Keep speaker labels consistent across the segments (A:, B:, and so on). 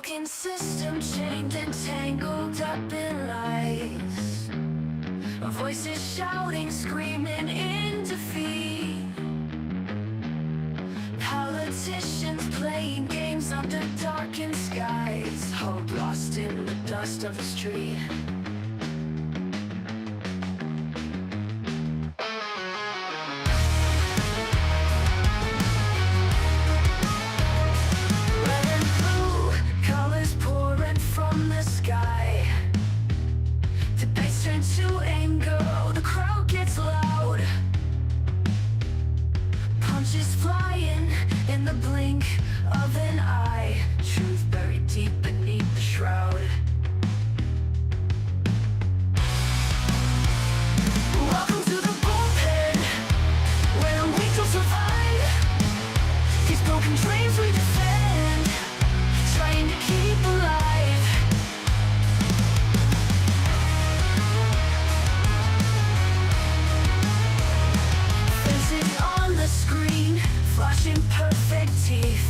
A: broken system chained and tangled up in lies. Voices shouting, screaming in defeat. Politicians playing games under darkened skies. Hope lost in the dust of the street. Red and blue, colors pouring from the sky. Debates turn to anger, oh, the crowd gets loud. Punches flying in the blink of an eye. Truth buried deep beneath the shroud. Welcome to the bullpen, where we don't survive. These broken dreams we defend, trying to keep alive. Faces on the screen, flashing perfect teeth.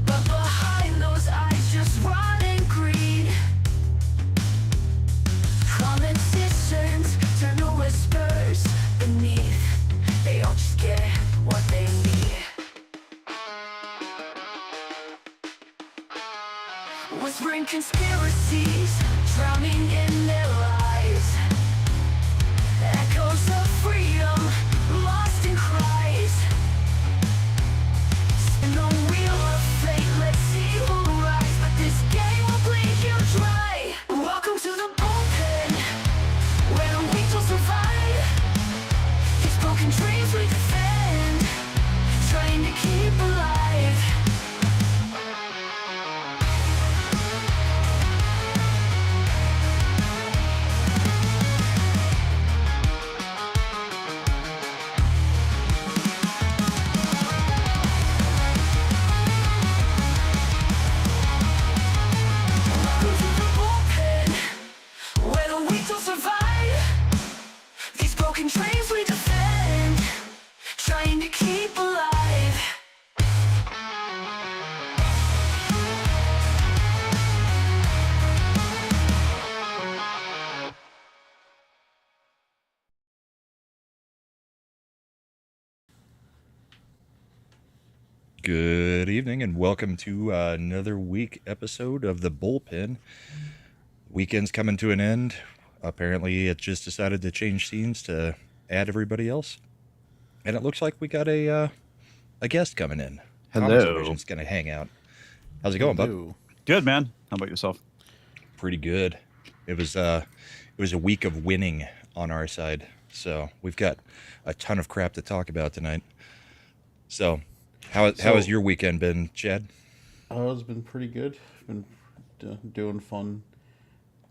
A: But behind those eyes, just rotting greed. Politicians turn to whispers beneath. They all just get what they need. Whispering conspiracies, drowning in their lies. Echoes of freedom, lost in cries. Spin the wheel of fate, let's see who rise. But this game will bleed you dry. Welcome to the bullpen, where we don't survive. These broken dreams we defend, trying to keep alive. Welcome to the bullpen, where we don't survive. These broken dreams we defend, trying to keep alive.
B: Good evening and welcome to another week episode of the Bullpen. Weekend's coming to an end. Apparently, it just decided to change scenes to add everybody else, and it looks like we got a guest coming in.
C: Hello.
B: Comics Division's gonna hang out. How's it going, bud?
C: Hello.
D: Good, man. How about yourself?
B: Pretty good. It was a week of winning on our side, so we've got a ton of crap to talk about tonight. So, how has your weekend been, Chad?
C: Oh, it's been pretty good. Been doing fun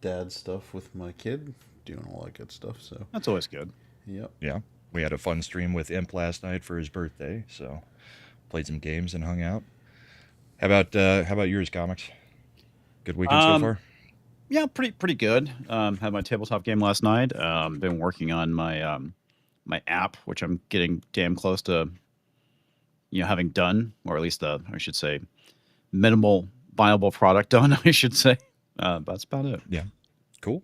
C: dad stuff with my kid, doing all that good stuff. So,
D: That's always good.
C: yep.
B: Yeah, we had a fun stream with Imp last night for his birthday, so played some games and hung out. How about yours, comics? Good weekend so far?
D: Yeah, pretty good. Had my tabletop game last night. Been working on my my app, which I'm getting damn close to, having done, or at least I should say, minimal viable product done. I should say. That's about it.
B: Yeah, cool.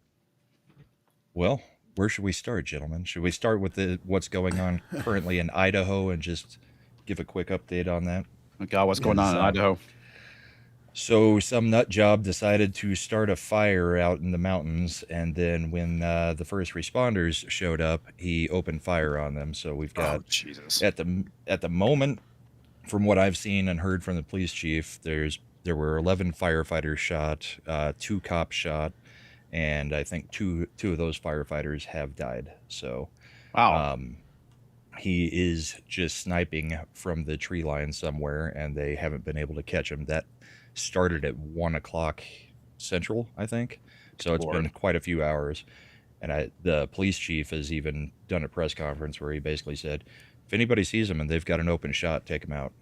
B: Well, where should we start, gentlemen? Should we start with what's going on currently in Idaho and just give a quick update on that?
D: Oh, God, what's going on in Idaho?
B: So some nut job decided to start a fire out in the mountains, and then when the first responders showed up, he opened fire on them. So we've got
D: Oh, Jesus.
B: at the moment, from what I've seen and heard from the police chief, there were 11 firefighters shot, 2 cops shot, and I think two of those firefighters have died. So
D: Wow.
B: he is just sniping from the tree line somewhere, and they haven't been able to catch him. That started at 1 o'clock Central, I think. So it's been
D: Lord.
B: quite a few hours. And the police chief has even done a press conference where he basically said, if anybody sees him and they've got an open shot, take him out.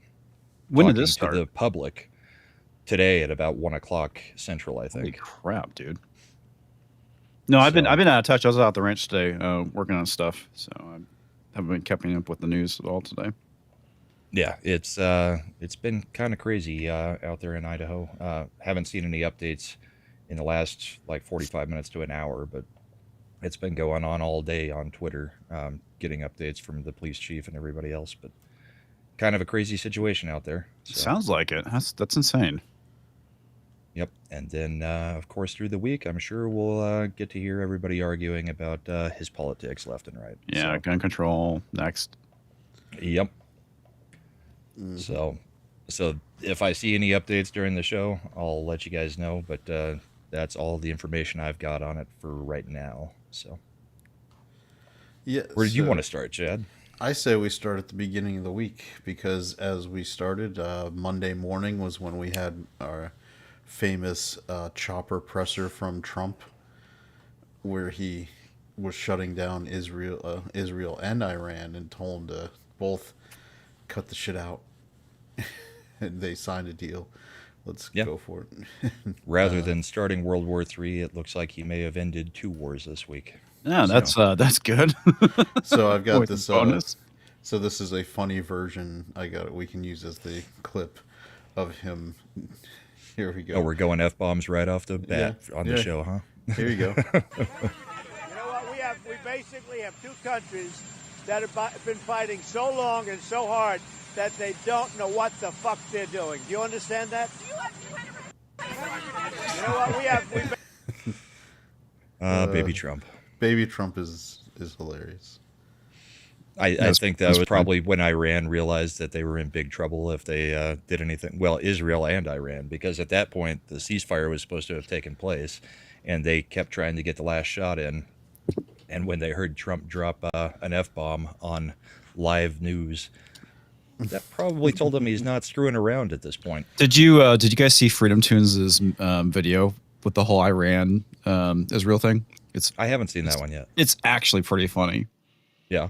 D: When did
B: Talking
D: this start?
B: to the public today at about 1 o'clock Central, I
D: Holy
B: think.
D: crap, dude. No, I've been
B: So-
D: out of touch. I was out at the ranch today, working on stuff, so I haven't been keeping up with the news at all today.
B: Yeah, it's been kind of crazy out there in Idaho. Haven't seen any updates in the last like 45 minutes to an hour, but it's been going on all day on Twitter, getting updates from the police chief and everybody else. But kind of a crazy situation out there. So,
D: Sounds like it. That's insane.
B: yep. And then, of course, through the week, I'm sure we'll get to hear everybody arguing about his politics left and right.
D: Yeah, gun control next.
B: Yep. So if I see any updates during the show, I'll let you guys know. But that's all the information I've got on it for right now. So
C: Yeah.
B: where did you
C: so
B: want to start, Chad?
C: I say we start at the beginning of the week because as we started, Monday morning was when we had our famous chopper presser from Trump, where he was shutting down Israel and Iran and told them to both cut the shit out. And they signed a deal. Let's
B: Yeah.
C: go for it.
B: Rather than starting World War III, it looks like he may have ended 2 wars this week.
D: Yeah, that's good.
C: So I've got
D: With
C: this
D: bonus.
C: So this is a funny version. I got it. We can use as the clip of him. Here we go.
B: Oh, we're going F-bombs right off the bat on the
C: Yeah.
B: show, huh?
C: Here you go.
E: You know what? We basically have two countries that have been fighting so long and so hard that they don't know what the fuck they're doing. Do you understand that? You know what?
B: Baby Trump.
C: Baby Trump is hilarious.
B: I think that was probably when Iran realized that they were in big trouble if they did anything. Well, Israel and Iran, because at that point the ceasefire was supposed to have taken place, and they kept trying to get the last shot in. And when they heard Trump drop an F-bomb on live news, that probably told them he's not screwing around at this point.
D: Did you guys see Freedom Tunes' video with the whole Iran Israel thing?
B: I haven't seen that one yet.
D: It's actually pretty funny.
B: Yeah.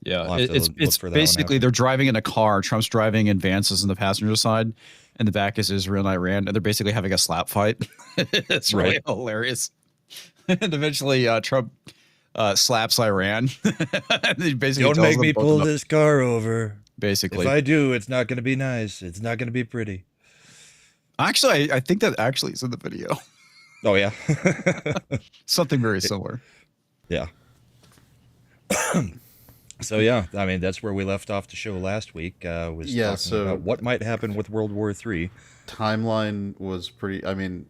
D: Yeah,
B: I'll have to
D: it's
B: look for that one
D: basically
B: after.
D: they're driving in a car. Trump's driving, and Vance is in the passenger side, and the back is Israel and Iran, and they're basically having a slap fight. It's really
B: Right.
D: hilarious. And eventually, Trump slaps Iran. And he basically
B: Don't
D: tells
B: make
D: them
B: me
D: both
B: pull
D: to-
B: this car over.
D: Basically,
B: If I do, it's not going to be nice. It's not going to be pretty.
D: actually, I think that actually is in the video.
B: Oh, yeah.
D: Something very similar.
B: Yeah. So, yeah, I mean, that's where we left off the show last week. Was
C: Yeah,
B: talking
C: so-
B: about what might happen with World War III.
C: Timeline was pretty. I mean,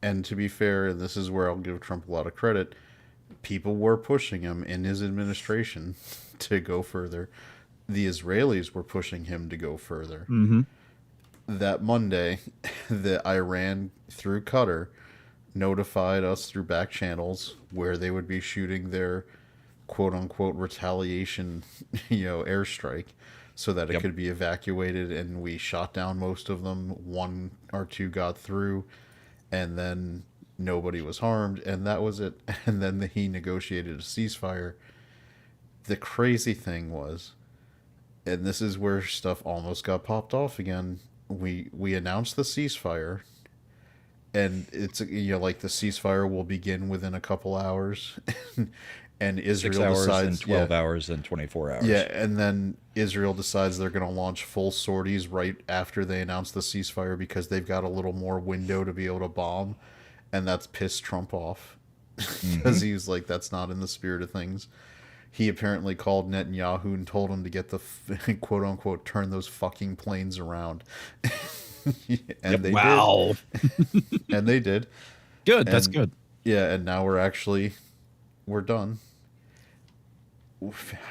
C: and to be fair, and this is where I'll give Trump a lot of credit. People were pushing him in his administration to go further. The Israelis were pushing him to go further.
D: Mm-hmm.
C: That Monday, the Iran through Qatar notified us through back channels where they would be shooting their quote unquote retaliation, airstrike so that it
B: Yep.
C: could be evacuated, and we shot down most of them. 1 or 2 got through, and then nobody was harmed, and that was it. And then he negotiated a ceasefire. The crazy thing was, and this is where stuff almost got popped off again, we announced the ceasefire, and it's like the ceasefire will begin within a couple hours. And
B: 6
C: Israel
B: hours
C: decides
B: and 12 hours and 24 hours.
C: yeah, and then Israel decides they're going to launch full sorties right after they announce the ceasefire because they've got a little more window to be able to bomb, and that's pissed Trump off because he was like, that's not in the spirit of things. He apparently called Netanyahu and told him to get the quote unquote turn those fucking planes around. And they
D: Wow.
C: did. And they did.
D: Good. That's
C: And-
D: good.
C: Yeah, and now we're done.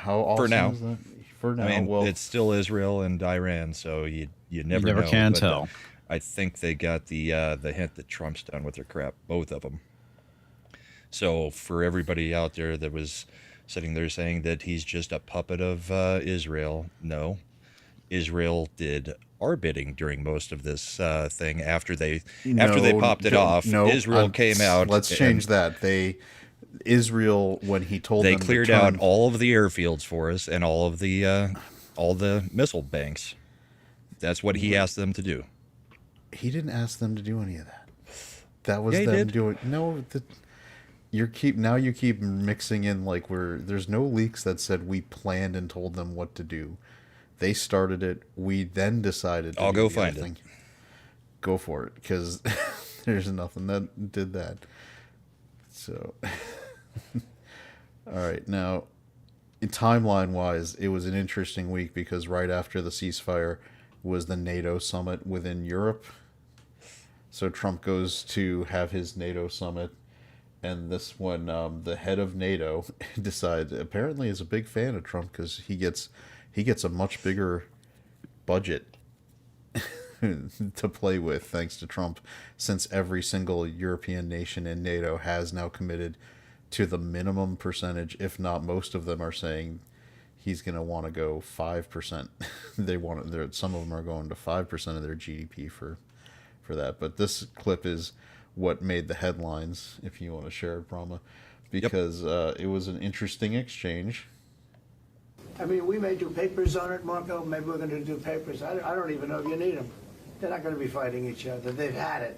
C: How awesome
B: now.
C: is that? For now,
B: I mean,
C: well,
B: it's still Israel and Iran, so you never
D: never
B: know,
D: can
B: but,
D: tell.
B: I think they got the hint that Trump's done with their crap, both of them. So for everybody out there that was sitting there saying that he's just a puppet of Israel, no, Israel did our bidding during most of this thing after they popped it off. Israel came out.
C: Let's change that. Israel, when he told
B: They
C: them to
B: cleared
C: turn-
B: out all of the airfields for us and all the missile banks. That's what he asked them to do.
C: He didn't ask them to do any of that. That was
B: Yeah, he
C: them
B: did.
C: doing. No, you keep mixing in like there's no leaks that said we planned and told them what to do. They started it. We then decided to
B: I'll
C: do
B: go
C: the
B: find
C: other
B: it.
C: thing. Go for it, because there's nothing that did that. So, all right. Now, timeline-wise, it was an interesting week because right after the ceasefire was the NATO summit within Europe. So Trump goes to have his NATO summit, and this one, the head of NATO decides, apparently is a big fan of Trump because he gets a much bigger budget to play with thanks to Trump, since every single European nation in NATO has now committed to the minimum percentage, if not most of them are saying he's going to want to go 5%. Some of them are going to 5% of their GDP for that. But this clip is what made the headlines, if you want to share it, Brahma, because it was an interesting exchange.
F: I mean, we may do papers on it, Marco. Maybe we're going to do papers. I don't even know if you need them. They're not going to be fighting each other. They've had it.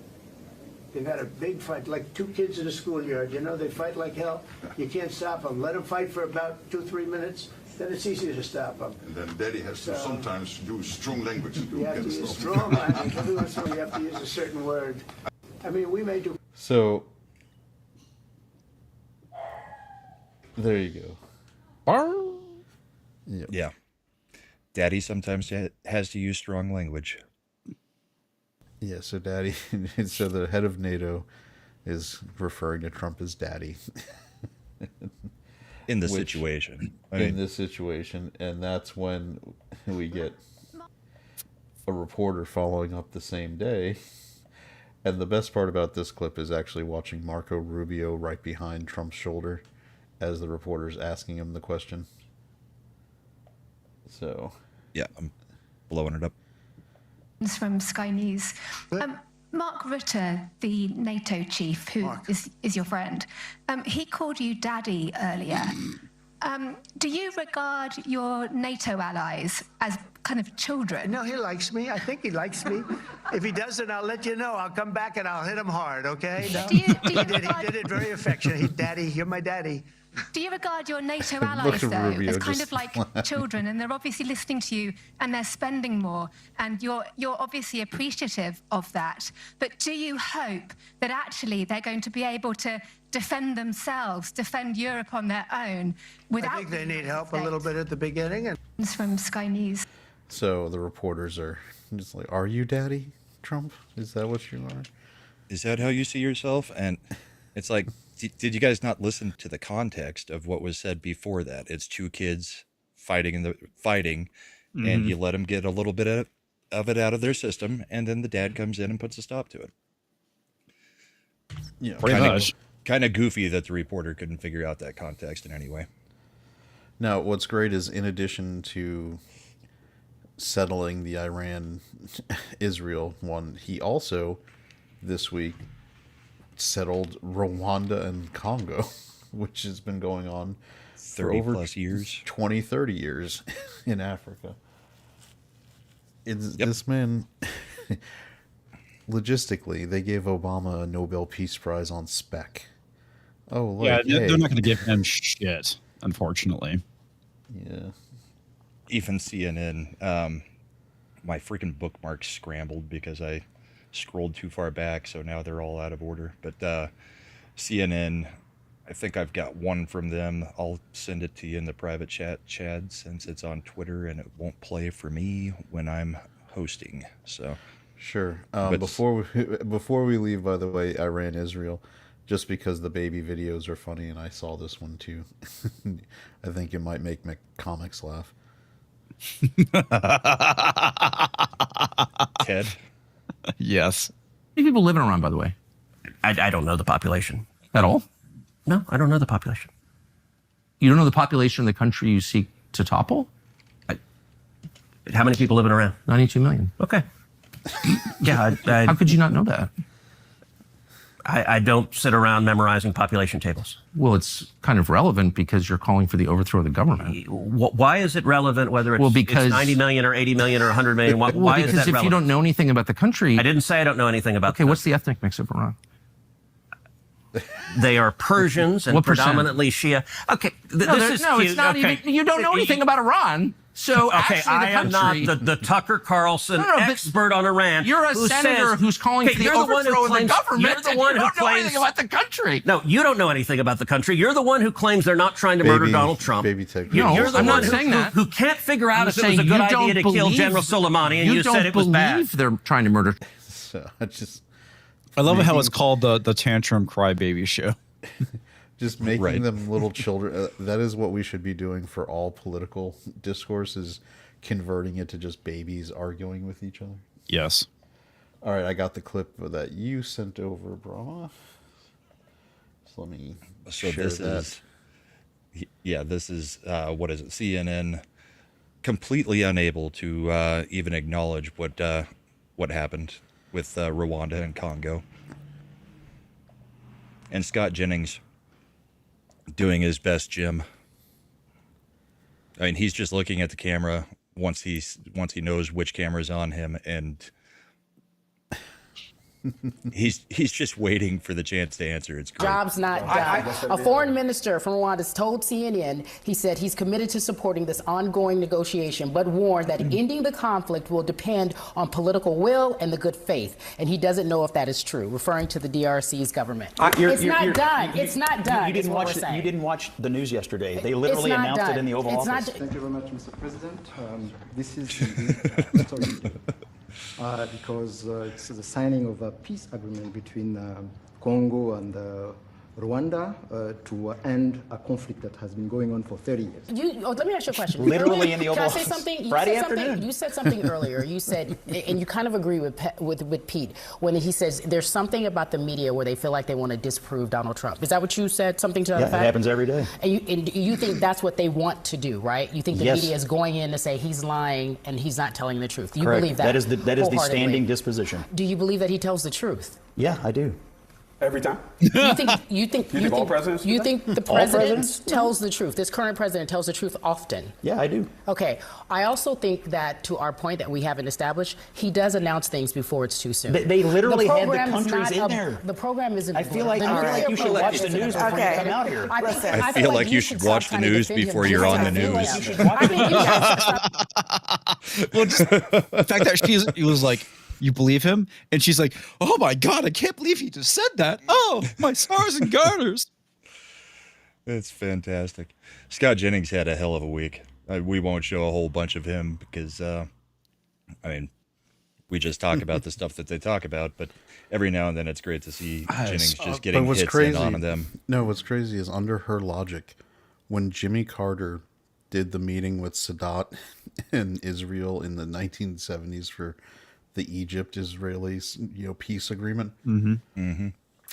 F: They've had a big fight, like two kids in a schoolyard. You know, they fight like hell. You can't stop them. Let them fight for about 2-3 minutes. Then it's easier to stop them.
G: And then Daddy has to sometimes use strong language to
F: You have to
G: against
F: use
G: them.
F: strong language. Every once in a while, you have to use a certain word. I mean, we may do.
C: So there you go. Yep.
B: Yeah. Daddy sometimes has to use strong language.
C: Yeah, so Daddy, so the head of NATO is referring to Trump as Daddy.
B: In the situation. I mean,
C: In this situation, and that's when we get a reporter following up the same day. And the best part about this clip is actually watching Marco Rubio right behind Trump's shoulder as the reporter's asking him the question. So,
B: yeah, I'm blowing it up.
H: From Sky News. Mark Rutte, the NATO chief, who is your friend, he called you daddy earlier. Do you regard your NATO allies as kind of children?
F: No, he likes me. I think he likes me. If he doesn't, I'll let you know. I'll come back and I'll hit him hard, okay? No?
H: Do you
F: He did it very affectionate. Daddy, you're my daddy.
H: Do you regard your NATO allies,
C: at
H: though,
C: Rubio
H: as kind
C: just
H: of like children, and they're obviously listening to you, and they're spending more, and you're obviously appreciative of that. But do you hope that actually they're going to be able to defend themselves, defend Europe on their own, without?
F: I think they need help a little bit at the beginning. And
H: From Sky News.
C: so the reporters are just like, "Are you Daddy, Trump? Is that what you are?"
B: Is that how you see yourself? And it's like, did you guys not listen to the context of what was said before that? It's two kids fighting and you let them get a little bit of it out of their system, and then the dad comes in and puts a stop to it.
C: Yeah,
D: Pretty much.
B: Kind of goofy that the reporter couldn't figure out that context in any way.
C: Now, what's great is, in addition to settling the Iran-Israel one, he also, this week, settled Rwanda and Congo, which has been going on for
B: 30
C: over
B: plus years.
C: 20, 30 years in Africa. This man, logistically, they gave Obama a Nobel Peace Prize on spec. Oh, look,
D: Yeah,
C: hey.
D: they're not going to give him shit, unfortunately.
C: Yeah.
B: Even CNN, my freaking bookmarks scrambled because I scrolled too far back, so now they're all out of order. But CNN, I think I've got one from them. I'll send it to you in the private chat, Chad, since it's on Twitter and it won't play for me when I'm hosting. So
C: Sure.
B: But-
C: Before we leave, by the way, Iran, Israel, just because the baby videos are funny, and I saw this one too. I think it might make comics laugh.
B: Ted,
D: Yes.
I: How many people live in Iran, by the way? I don't know the population. At all? No, I don't know the population. You don't know the population of the country you seek to topple?
J: How many people live in Iran?
I: 92 million.
J: Okay. Yeah,
I: How could you not know that?
J: I don't sit around memorizing population tables.
I: Well, it's kind of relevant because you're calling for the overthrow of the government.
J: Why is it relevant whether it's,
I: Well, because-
J: it's 90 million or 80 million or 100 million? Why is
I: Because
J: that
I: if you
J: relevant?
I: don't know anything about the country...
J: I didn't say I don't know anything about
I: Okay, what's the ethnic mix of Iran?
J: They are Persians and
I: What percent?
J: predominantly Shia. Okay, this is cute.
I: it's not
J: Okay.
I: even... You don't know anything about Iran. So
J: Okay,
I: actually,
J: I am not the Tucker Carlson
I: No, but
J: expert on Iran.
I: You're a
J: who
I: senator
J: says-
I: who's calling
J: Okay,
I: for the
J: you're one who
I: overthrow of the
J: claims-
I: government.
J: You're the
I: and
J: one
I: you
J: who
I: don't know anything
J: claims
I: about the country.
J: No, you don't know anything about the country. You're the one who claims they're not trying to murder Donald Trump.
C: Baby take.
I: No,
J: You're the
I: I'm
J: one
I: not saying that.
J: who can't figure out
I: I'm
J: if it was
I: saying
J: a good
I: you don't
J: idea to kill
I: believe-
J: General Soleimani, and you said it was
I: don't
J: bad.
I: believe they're trying to murder.
C: So I just
D: I love how it's called the tantrum crybaby show.
C: just making
B: Right.
C: them little children. That is what we should be doing for all political discourse, is converting it to just babies arguing with each other.
D: Yes.
C: All right, I got the clip that you sent over, Brahma. So let me
B: So
C: share
B: this
C: that.
B: is, yeah, this is what is it? CNN completely unable to even acknowledge what happened with Rwanda and Congo, and Scott Jennings doing his best, Jim. I mean, he's just looking at the camera once he knows which camera's on him, and he's just waiting for the chance to answer. It's great.
K: Jobs not done. A foreign minister from Rwanda told CNN, he said he's committed to supporting this ongoing negotiation, but warned that ending the conflict will depend on political will and the good faith. And he doesn't know if that is true, referring to the DRC's government. It's not done. It's not done.
L: You
K: is
L: didn't
K: what
L: watch.
K: we're saying.
L: You didn't watch the news yesterday. They literally
K: not
L: announced it
K: done.
L: in the Oval
K: It's not
L: Office.
K: d-
M: Thank you very much, Mr. President. This is indeed because it's the signing of a peace agreement between Congo and Rwanda to end a conflict that has been going on for 30 years.
K: Let me ask you a question.
L: Literally in the
K: Can I
L: Oval
K: say
L: Office.
K: something?
L: Friday
K: said something-
L: afternoon.
K: You said something earlier. You said, and you kind of agree with Pete when he says there's something about the media where they feel like they want to disprove Donald Trump. Is that what you said? Something to that
L: Yeah,
K: effect?
L: it happens every day.
K: And you think that's what they want to do, right? You think the
L: Yes.
K: media is going in to say he's lying and he's not telling the truth. You
L: Correct.
K: believe that?
L: That is the
K: wholeheartedly.
L: standing disposition.
K: Do you believe that he tells the truth?
L: Yeah, I do.
N: Every time?
K: You think
N: all presidents do
K: you
N: that?
K: think the
L: All
K: president
L: presidents?
K: tells the truth? This current president tells the truth often.
L: Yeah, I do.
K: Okay. I also think that, to our point that we haven't established, he does announce things before it's too soon.
L: They literally had the
K: program is
L: countries
K: not
L: in there.
K: The program isn't.
L: I feel like
K: the nuclear
L: you should
K: program
L: watch the
K: isn't
L: news
K: a
L: before you
K: program.
L: come out here.
B: I feel like you should watch the news before you're on the news.
L: You should watch the news.
D: Well, just the fact that he was like, you believe him? And she's like, oh my God, I can't believe he just said that. Oh, my stars and garters.
B: It's fantastic. Scott Jennings had a hell of a week. We won't show a whole bunch of him because, I mean, we just talk about the stuff that they talk about, but every now and then it's great to see Jennings just getting
C: But what's
B: hits
C: crazy,
B: in on them.
C: No, what's crazy is under her logic, when Jimmy Carter did the meeting with Sadat in Israel in the 1970s for the Egypt-Israeli, peace agreement,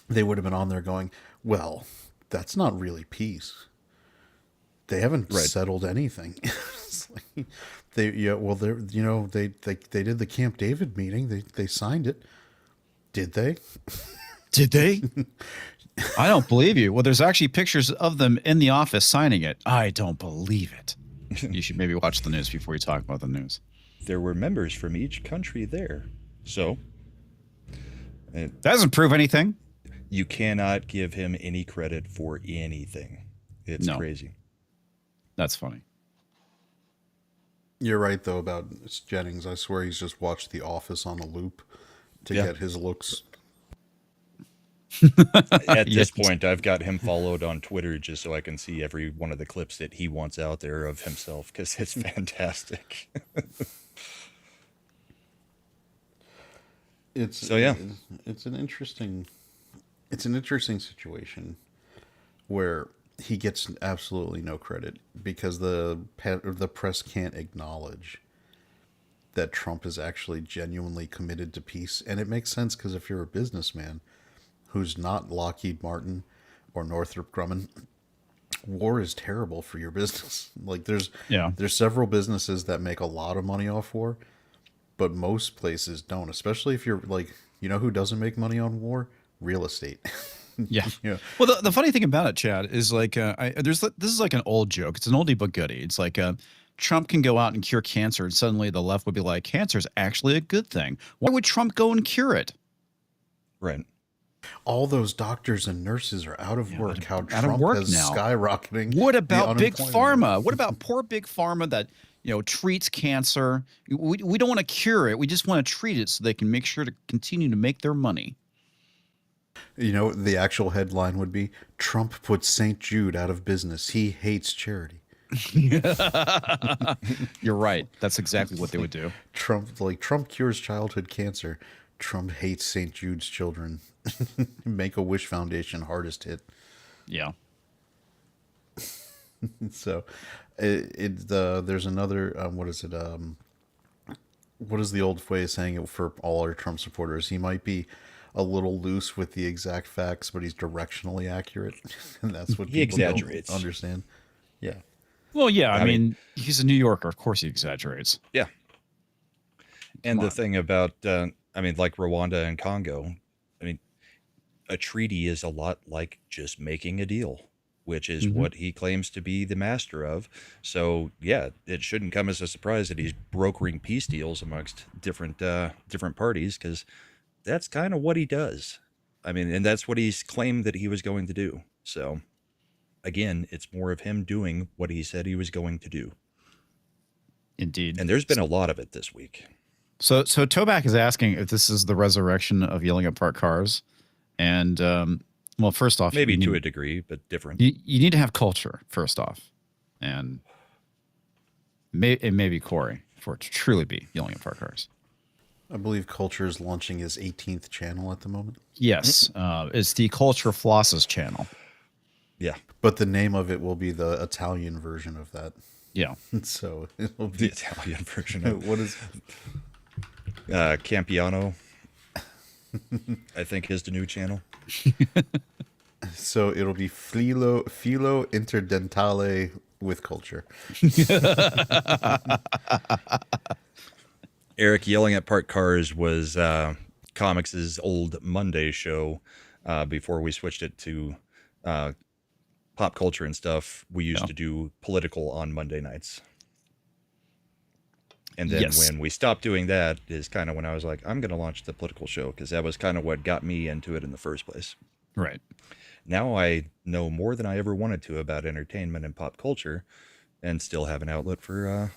C: they would have been on there going, "Well, that's not really peace. They haven't settled anything." It's like, they did the Camp David meeting. They signed it. Did they?
D: Did they? I don't believe you. Well, there's actually pictures of them in the office signing it. I don't believe it. You should maybe watch the news before you talk about the news.
B: There were members from each country there. So
D: that doesn't prove anything.
B: You cannot give him any credit for anything. It's crazy.
D: That's funny.
C: You're right, though, about Jennings. I swear he's just watched The Office on a loop to get his looks.
B: At this point, I've got him followed on Twitter just so I can see every one of the clips that he wants out there of himself, because it's fantastic.
C: It's an interesting situation where he gets absolutely no credit because the press can't acknowledge that Trump is actually genuinely committed to peace. And it makes sense, because if you're a businessman who's not Lockheed Martin or Northrop Grumman, war is terrible for your business. Like there's several businesses that make a lot of money off war, but most places don't, especially if you're like, who doesn't make money on war? Real estate.
D: Yeah. Well, the funny thing about it, Chad, is like this is like an old joke. It's an oldie but goodie. It's like Trump can go out and cure cancer, and suddenly the left would be like, cancer is actually a good thing. Why would Trump go and cure it?
B: Right.
C: All those doctors and nurses are out of work. How
D: out
C: Trump
D: of work
C: has
D: now.
C: skyrocketing.
D: What about
C: the
D: Big
C: unemployment rate.
D: Pharma? What about poor Big Pharma that treats cancer. We don't want to cure it. We just want to treat it so they can make sure to continue to make their money.
C: The actual headline would be, Trump puts St. Jude out of business. He hates charity.
D: You're right. That's exactly what they would do.
C: Trump cures childhood cancer. Trump hates St. Jude's children. Make-A-Wish Foundation hardest hit.
D: Yeah.
C: So there's another, what is it? What is the old way of saying it for all our Trump supporters? He might be a little loose with the exact facts, but he's directionally accurate. And that's what
B: he exaggerates.
C: Don't understand. Yeah.
D: Well, yeah. I mean, he's a New Yorker. Of course he exaggerates.
B: Yeah. And the thing about, like Rwanda and Congo, a treaty is a lot like just making a deal, which is what he claims to be the master of. So, yeah, it shouldn't come as a surprise that he's brokering peace deals amongst different parties, because that's kind of what he does. And that's what he's claimed that he was going to do. So, again, it's more of him doing what he said he was going to do.
D: Indeed.
B: And there's been a lot of it this week.
D: So Toback is asking if this is the resurrection of yelling apart cars. And, well, first off,
B: maybe to a degree, but different.
D: You need to have culture, first off. And it may be Corey for it to truly be yelling apart cars.
C: I believe Culture is launching his 18th channel at the moment.
D: Yes. It's the Culture Flosses channel.
B: Yeah.
C: But the name of it will be the Italian version of that.
D: Yeah.
C: So it'll be
B: the Italian version of
C: what is
B: Campiano, I think, is the new channel.
C: So it'll be Filo Interdentale with Culture.
B: Eric yelling at parked cars was Comics' old Monday show before we switched it to pop culture and stuff. We used to do political on Monday nights. And then when we stopped doing that is kind of when I was like, I'm going to launch the political show, because that was kind of what got me into it in the first place.
D: Right.
B: Now I know more than I ever wanted to about entertainment and pop culture, and still have an outlet for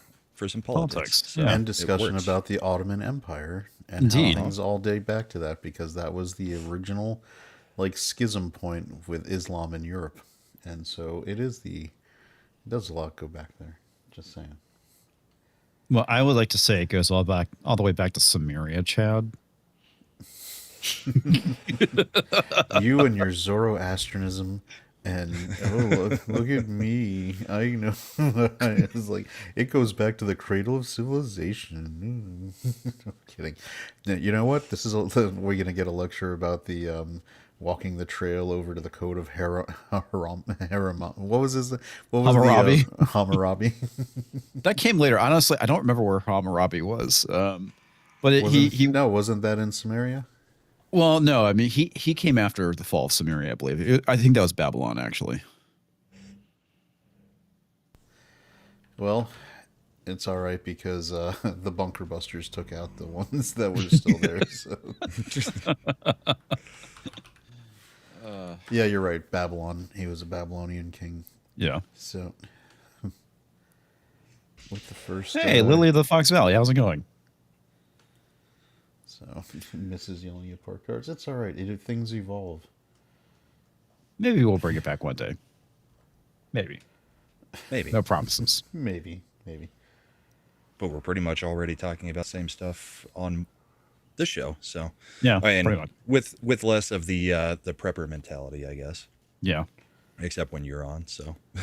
B: some politics. So
C: and discussion about the Ottoman Empire and how things all date back to that, because that was the original schism point with Islam in Europe. And so it does a lot go back there. Just saying.
D: Well, I would like to say it goes all the way back to Samaria, Chad.
C: You and your Zoroastrianism, and look at me. I know. It's it goes back to the cradle of civilization. I'm kidding. You know what? We're gonna get a lecture about the walking the trail over to the code of what was his? What was
D: Hammurabi?
C: Hammurabi.
D: That came later. Honestly, I don't remember where Hammurabi was. But
C: wasn't that in Samaria?
D: Well, no. He came after the fall of Samaria, I believe. I think that was Babylon, actually.
C: Well, it's all right, because the bunker busters took out the ones that were still there. So. Yeah, you're right. Babylon. He was a Babylonian king.
D: Yeah.
C: So, with the first.
D: Hey, Lily of the Fox Valley. How's it going?
C: So, Mrs. yelling at park cars. It's all right. Things evolve.
D: Maybe we'll bring it back one day. Maybe. No promises.
C: Maybe.
B: But we're pretty much already talking about the same stuff on this show, so
D: yeah,
B: and
D: pretty much.
B: with less of the prepper mentality, I guess.
D: Yeah.
B: Except when you're on, so.
C: Ooh,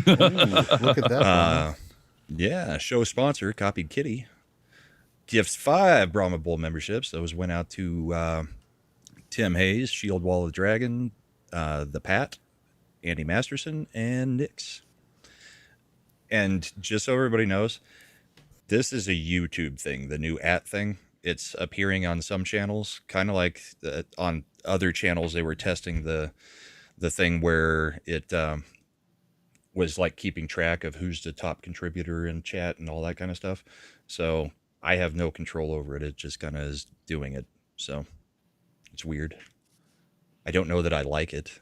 C: look at that.
B: Yeah, show sponsor, Copied Kitty. Gifts 5 Brahma Bowl memberships. Those went out to Tim Hayes, Shield Wall of the Dragon, the Pat, Andy Masterson, and Nix. And just so everybody knows, this is a YouTube thing, the new thing. It's appearing on some channels, kind of like on other channels. They were testing the thing where it was keeping track of who's the top contributor in chat and all that kind of stuff. So I have no control over it. It just kind of is doing it. So it's weird. I don't know that I like it.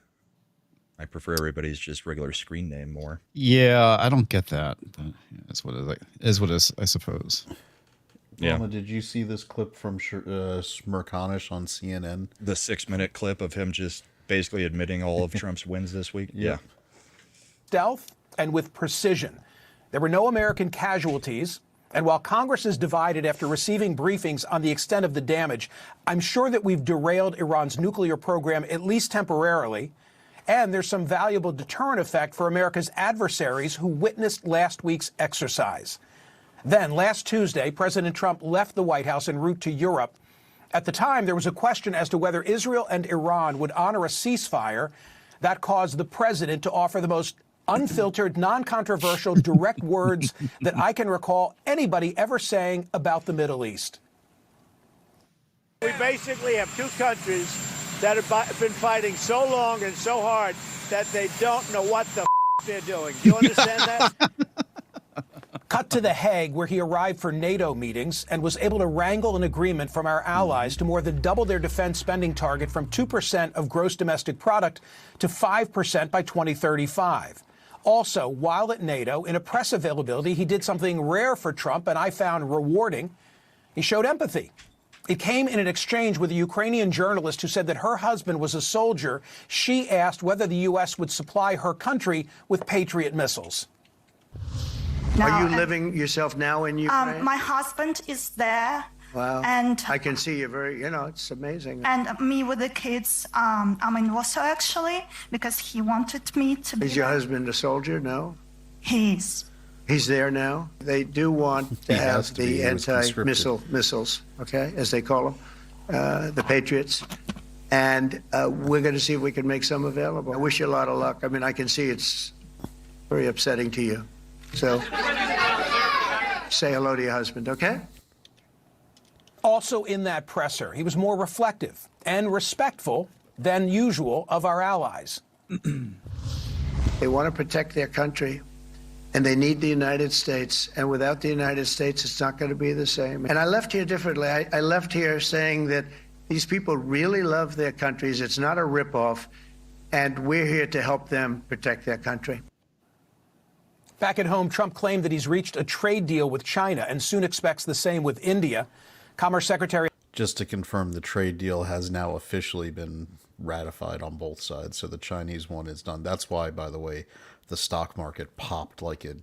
B: I prefer everybody's just regular screen name more.
D: Yeah, I don't get that. But that's what it is. What it is, I suppose.
B: Yeah.
C: Mama, did you see this clip from Smirkanish on CNN?
B: The 6-minute clip of him just basically admitting all of Trump's wins this week. Yeah.
N: Stealth and with precision. There were no American casualties. And while Congress is divided after receiving briefings on the extent of the damage, I'm sure that we've derailed Iran's nuclear program, at least temporarily. And there's some valuable deterrent effect for America's adversaries who witnessed last week's exercise. Then, last Tuesday, President Trump left the White House en route to Europe. At the time, there was a question as to whether Israel and Iran would honor a ceasefire. That caused the president to offer the most unfiltered, non-controversial, direct words that I can recall anybody ever saying about the Middle East.
E: We basically have two countries that have been fighting so long and so hard that they don't know what the they're doing. Do you understand that?
N: Cut to The Hague, where he arrived for NATO meetings and was able to wrangle an agreement from our allies to more than double their defense spending target from 2% of gross domestic product to 5% by 2035. Also, while at NATO, in a press availability, he did something rare for Trump and I found rewarding. He showed empathy. It came in an exchange with a Ukrainian journalist who said that her husband was a soldier. She asked whether the U.S. would supply her country with Patriot missiles.
F: Are you living yourself now in Ukraine?
O: My husband is there.
F: Wow.
O: And
F: I can see you very, it's amazing.
O: And me with the kids, I'm in Warsaw actually, because he wanted me to be.
F: Is your husband a soldier? No?
O: He's
F: there now. They do want to have the anti-missile missiles, okay, as they call them, the Patriots. And we're going to see if we can make some available. I wish you a lot of luck. I mean, I can see it's very upsetting to you. So say hello to your husband, okay?
N: Also in that presser, he was more reflective and respectful than usual of our allies.
F: They want to protect their country, and they need the United States. And without the United States, it's not going to be the same. And I left here differently. I left here saying that these people really love their countries. It's not a ripoff, and we're here to help them protect their country.
N: Back at home, Trump claimed that he's reached a trade deal with China and soon expects the same with India. Commerce Secretary.
C: Just to confirm, the trade deal has now officially been ratified on both sides. So the Chinese one is done. That's why, by the way, the stock market popped like it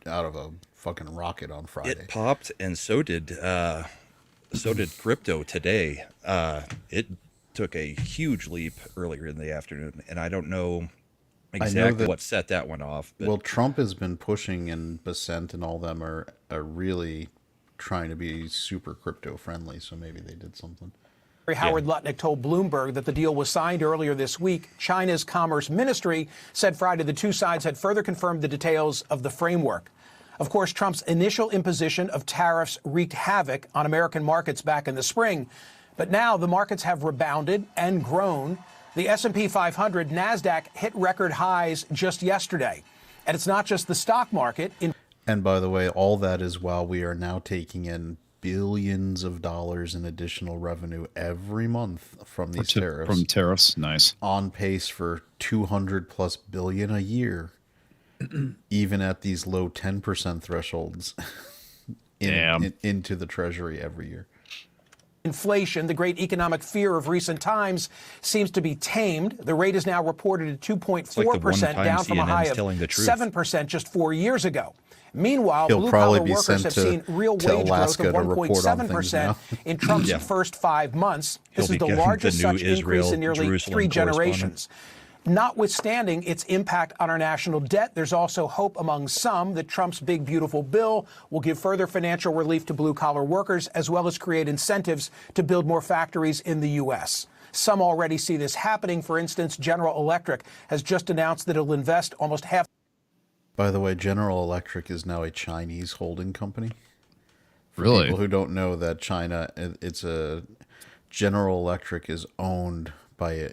C: out of a fucking rocket on Friday.
B: It popped, and so did crypto today. It took a huge leap earlier in the afternoon, and I don't know exactly what set that one off. But
C: well, Trump has been pushing, and Basent and all them are really trying to be super crypto friendly, so maybe they did something.
N: Howard Lutnick told Bloomberg that the deal was signed earlier this week. China's Commerce Ministry said Friday the two sides had further confirmed the details of the framework. Of course, Trump's initial imposition of tariffs wreaked havoc on American markets back in the spring. But now the markets have rebounded and grown. The S&P 500, NASDAQ hit record highs just yesterday. And it's not just the stock market.
C: And by the way, all that is while we are now taking in billions of dollars in additional revenue every month from these tariffs.
D: From tariffs, nice.
C: On pace for 200 plus billion a year, even at these low 10% thresholds into the Treasury every year.
N: Inflation, the great economic fear of recent times, seems to be tamed. The rate is now reported at 2.4%, down from a high of 7% just 4 years ago. Meanwhile, blue-collar workers have seen real wage growth of 1.7% in Trump's first 5 months. This is the largest such increase in nearly 3 generations. Notwithstanding its impact on our national debt, there's also hope among some that Trump's big, beautiful bill will give further financial relief to blue-collar workers, as well as create incentives to build more factories in the U.S. Some already see this happening. For instance, General Electric has just announced that it'll invest almost half.
C: By the way, General Electric is now a Chinese holding company. For
D: really?
C: People who don't know that China, General Electric is owned by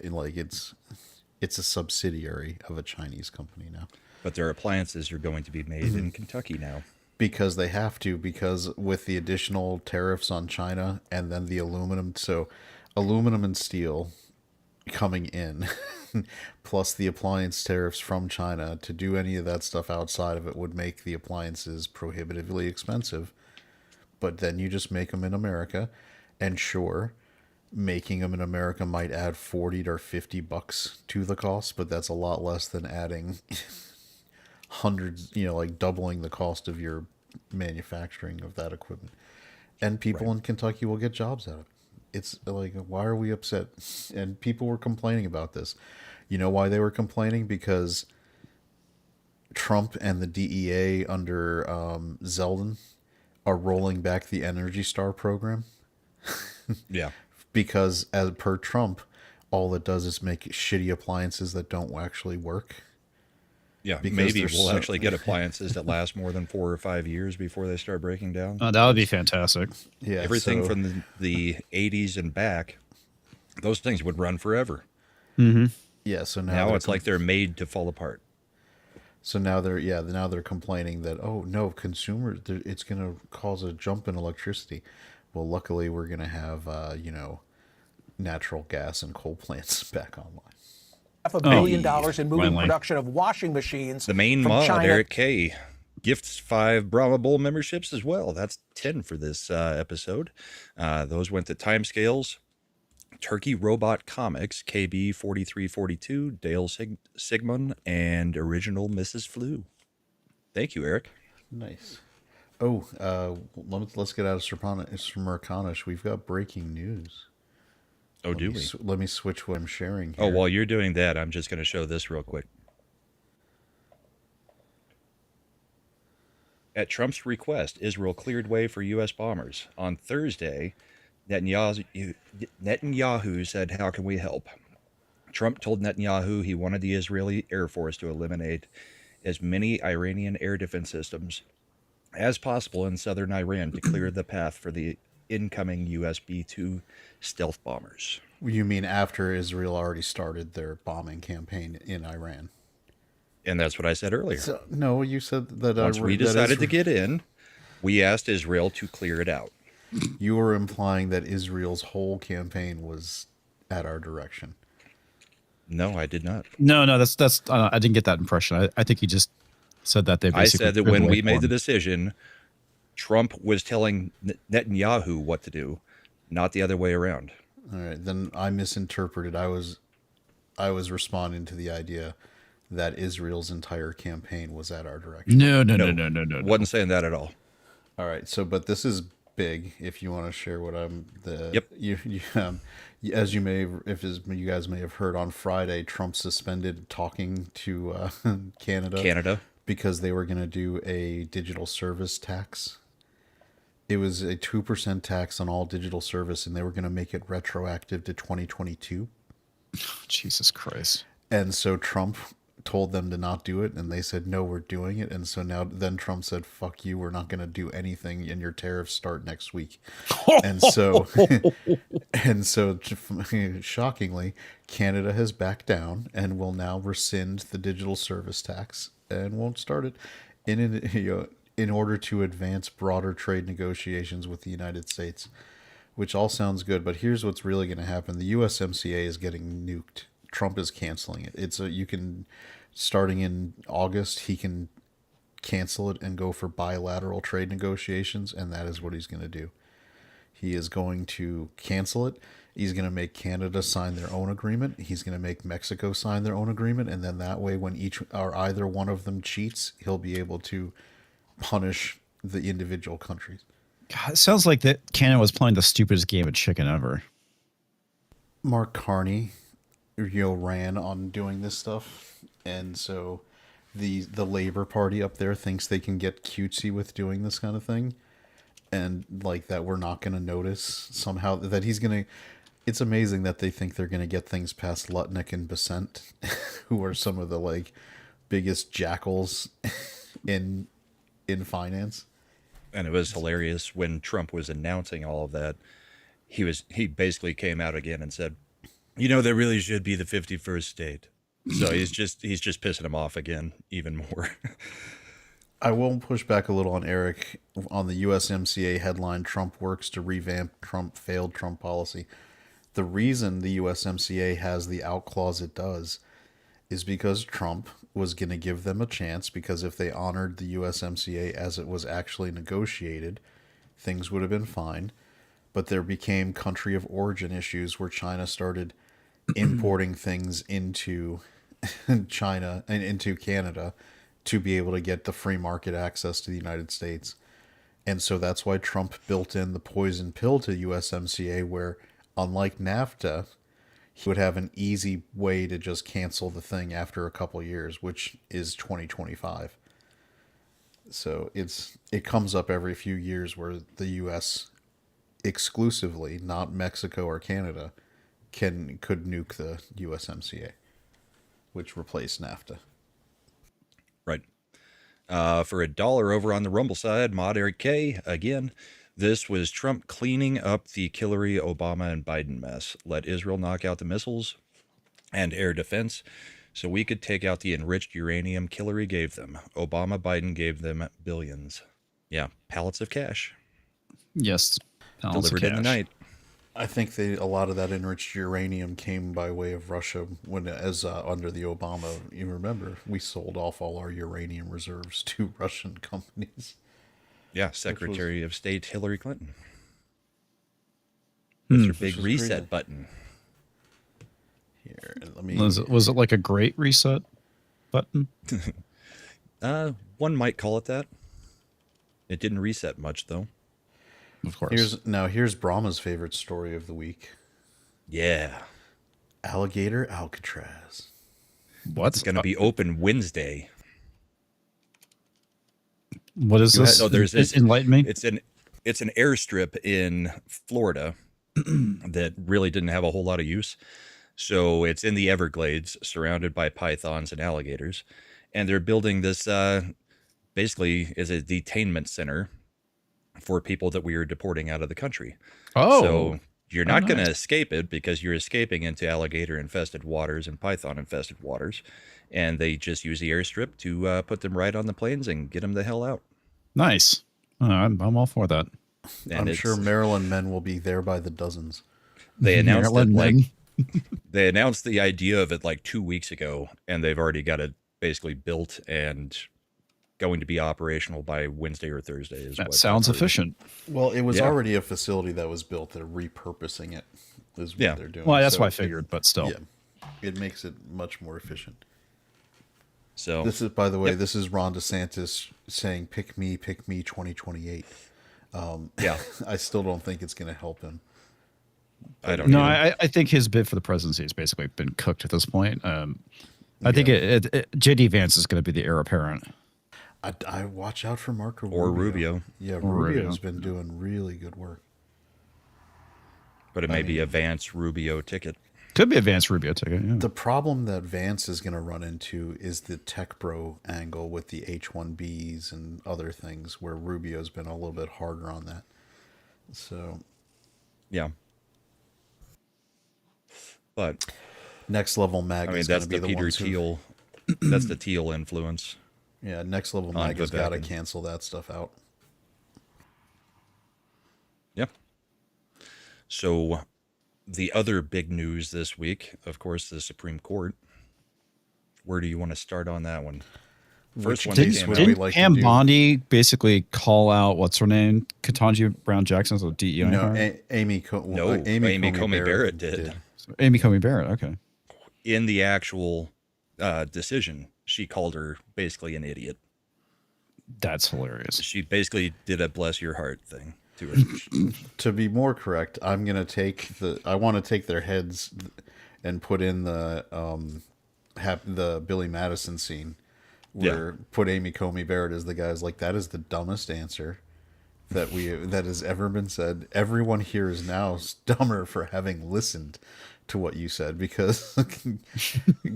C: it's a subsidiary of a Chinese company now.
B: But their appliances are going to be made in Kentucky now.
C: Because they have to, because with the additional tariffs on China and then the aluminum, so aluminum and steel coming in plus the appliance tariffs from China, to do any of that stuff outside of it would make the appliances prohibitively expensive. But then you just make them in America, and sure, making them in America might add 40 or 50 bucks to the cost, but that's a lot less than adding hundreds, like doubling the cost of your manufacturing of that equipment. And people in Kentucky will get jobs out of it. It's like, why are we upset? And people were complaining about this. You know why they were complaining? Because Trump and the DEA under Zeldin are rolling back the Energy Star program.
B: Yeah.
C: Because as per Trump, all it does is make shitty appliances that don't actually work.
B: Yeah, maybe we'll actually get appliances that last more than 4 or 5 years before they start breaking down.
D: Oh, that would be fantastic.
C: Yeah,
B: everything from the 80s and back, those things would run forever.
D: Mm-hmm.
C: Yeah, so now
B: it's like they're made to fall apart.
C: So now they're complaining that, oh no, consumers, it's going to cause a jump in electricity. Well, luckily we're going to have natural gas and coal plants back online.
N: $500 million in moving production of washing machines.
B: The main
N: from
B: mod,
N: China.
B: Eric K, gifts 5 Brahma Bowl memberships as well. That's 10 for this episode. Those went to Timescales, Turkey Robot Comics, KB 4342, Dale Sigmund, and Original Mrs. Flu. Thank you, Eric.
C: Nice. Oh, let's get out of Smerconish. We've got breaking news.
B: Oh, do we?
C: Let me switch what I'm sharing here.
B: Oh, while you're doing that, I'm just going to show this real quick. At Trump's request, Israel cleared way for U.S. bombers. On Thursday, Netanyahu said, "How can we help?" Trump told Netanyahu he wanted the Israeli Air Force to eliminate as many Iranian air defense systems as possible in southern Iran to clear the path for the incoming U.S. B-2 stealth bombers.
C: You mean after Israel already started their bombing campaign in Iran?
B: And that's what I said earlier.
C: So, no, you said that
B: once we decided to get in, we asked Israel to clear it out.
C: You were implying that Israel's whole campaign was at our direction.
B: No, I did not.
D: No, that's. I didn't get that impression. I think he just said that they.
B: I said that when we made the decision, Trump was telling Netanyahu what to do, not the other way around.
C: All right, then I misinterpreted. I was responding to the idea that Israel's entire campaign was at our direction.
D: No.
B: Wasn't saying that at all.
C: All right, so but this is big. If you want to share what I'm
B: Yep.
C: As you guys may have heard on Friday, Trump suspended talking to Canada because they were going to do a digital service tax. It was a 2% tax on all digital service, and they were going to make it retroactive to 2022.
D: Jesus Christ.
C: And so Trump told them to not do it, and they said, no, we're doing it. And so then Trump said, fuck you, we're not going to do anything, and your tariffs start next week. and so shockingly, Canada has backed down and will now rescind the digital service tax and won't start it in order to advance broader trade negotiations with the United States, which all sounds good. But here's what's really going to happen. The USMCA is getting nuked. Trump is canceling it. Starting in August, he can cancel it and go for bilateral trade negotiations, and that is what he's going to do. He is going to cancel it. He's going to make Canada sign their own agreement. He's going to make Mexico sign their own agreement, and then that way, when either one of them cheats, he'll be able to punish the individual countries.
D: God, it sounds like that Canada was playing the stupidest game of chicken ever.
C: Mark Carney, ran on doing this stuff, and so the Labor Party up there thinks they can get cutesy with doing this kind of thing, and like that we're not going to notice somehow that he's going to. It's amazing that they think they're going to get things past Lutnick and Besant, who are some of the biggest jackals in finance.
B: And it was hilarious when Trump was announcing all of that. He basically came out again and said, there really should be the 51st state. So he's just pissing him off again, even more.
C: I will push back a little on Eric on the USMCA headline, Trump works to revamp failed Trump policy. The reason the USMCA has the out clause it does is because Trump was going to give them a chance, because if they honored the USMCA as it was actually negotiated, things would have been fine. But there became country of origin issues where China started importing things into China and into Canada to be able to get the free market access to the United States. And so that's why Trump built in the poison pill to USMCA, where, unlike NAFTA, he would have an easy way to just cancel the thing after a couple years, which is 2025. So it comes up every few years where the U.S. exclusively, not Mexico or Canada, could nuke the USMCA, which replaced NAFTA.
B: Right. For $1 over on the Rumble side, Mod Eric K, again, this was Trump cleaning up the Hillary, Obama, and Biden mess. Let Israel knock out the missiles and air defense so we could take out the enriched uranium Hillary gave them. Obama, Biden gave them billions. Yeah, pallets of cash.
D: Yes.
B: Delivered in the night.
C: I think a lot of that enriched uranium came by way of Russia under the Obama. You remember, we sold off all our uranium reserves to Russian companies.
B: Yeah, Secretary of State Hillary Clinton. That's her big reset
C: crazy.
B: Button.
C: Here, let me.
D: Was it like a great reset button?
B: One might call it that. It didn't reset much, though.
D: Of course.
C: Here's Brahma's favorite story of the week.
B: Yeah.
C: Alligator Alcatraz.
B: What's going to be open Wednesday?
D: What is this?
B: So there's this.
D: Enlighten me.
B: It's an airstrip in Florida that really didn't have a whole lot of use. So it's in the Everglades, surrounded by pythons and alligators, and they're building this basically is a detainment center for people that we are deporting out of the country.
D: Oh,
B: so you're not going to
D: nice.
B: escape it because you're escaping into alligator infested waters and python infested waters. And they just use the airstrip to put them right on the planes and get them the hell out.
D: Nice. I'm all for that.
B: And
C: I'm sure Maryland men will be there by the dozens.
B: They announced it
D: Maryland
B: like
D: men.
B: they announced the idea of it like 2 weeks ago, and they've already got it basically built and going to be operational by Wednesday or Thursday.
D: That sounds efficient.
C: Well, it was already a facility that was built. They're repurposing it. Is what they're doing.
D: Well, that's what I figured, but still,
C: it makes it much more efficient.
B: So
C: this is, by the way, this is Ron DeSantis saying, "Pick me, 2028." I still don't think it's going to help him.
B: I don't
D: know.
B: know.
D: I think his bid for the presidency has basically been cooked at this point. I think J.D. Vance is going to be the heir apparent.
C: I watch out for Marco
B: or Rubio.
C: Yeah, Rubio's been doing really good work.
B: But it may be a Vance Rubio ticket.
D: Could be a Vance Rubio ticket. Yeah.
C: The problem that Vance is going to run into is the tech bro angle with the H-1Bs and other things, where Rubio's been a little bit harder on that. So,
B: yeah. But
C: Next Level Mag.
B: I mean, that's the Peter Thiel. That's the Thiel influence.
C: Yeah, Next Level Mag has got to cancel that stuff out.
B: Yeah. So, the other big news this week, of course, the Supreme Court. Where do you want to start on that one? First one
D: didn't Pam Bondi basically call out what's her name, Ketanji Brown Jackson, so DEI?
C: No, Amy
B: Coney Barrett did.
D: Amy Coney Barrett. Okay.
B: In the actual decision, she called her basically an idiot.
D: That's hilarious.
B: She basically did a bless your heart thing to her.
C: To be more correct, I want to take their heads and put in the Billy Madison scene where put Amy Coney Barrett as the guy's like, that is the dumbest answer that has ever been said. Everyone here is now dumber for having listened to what you said, because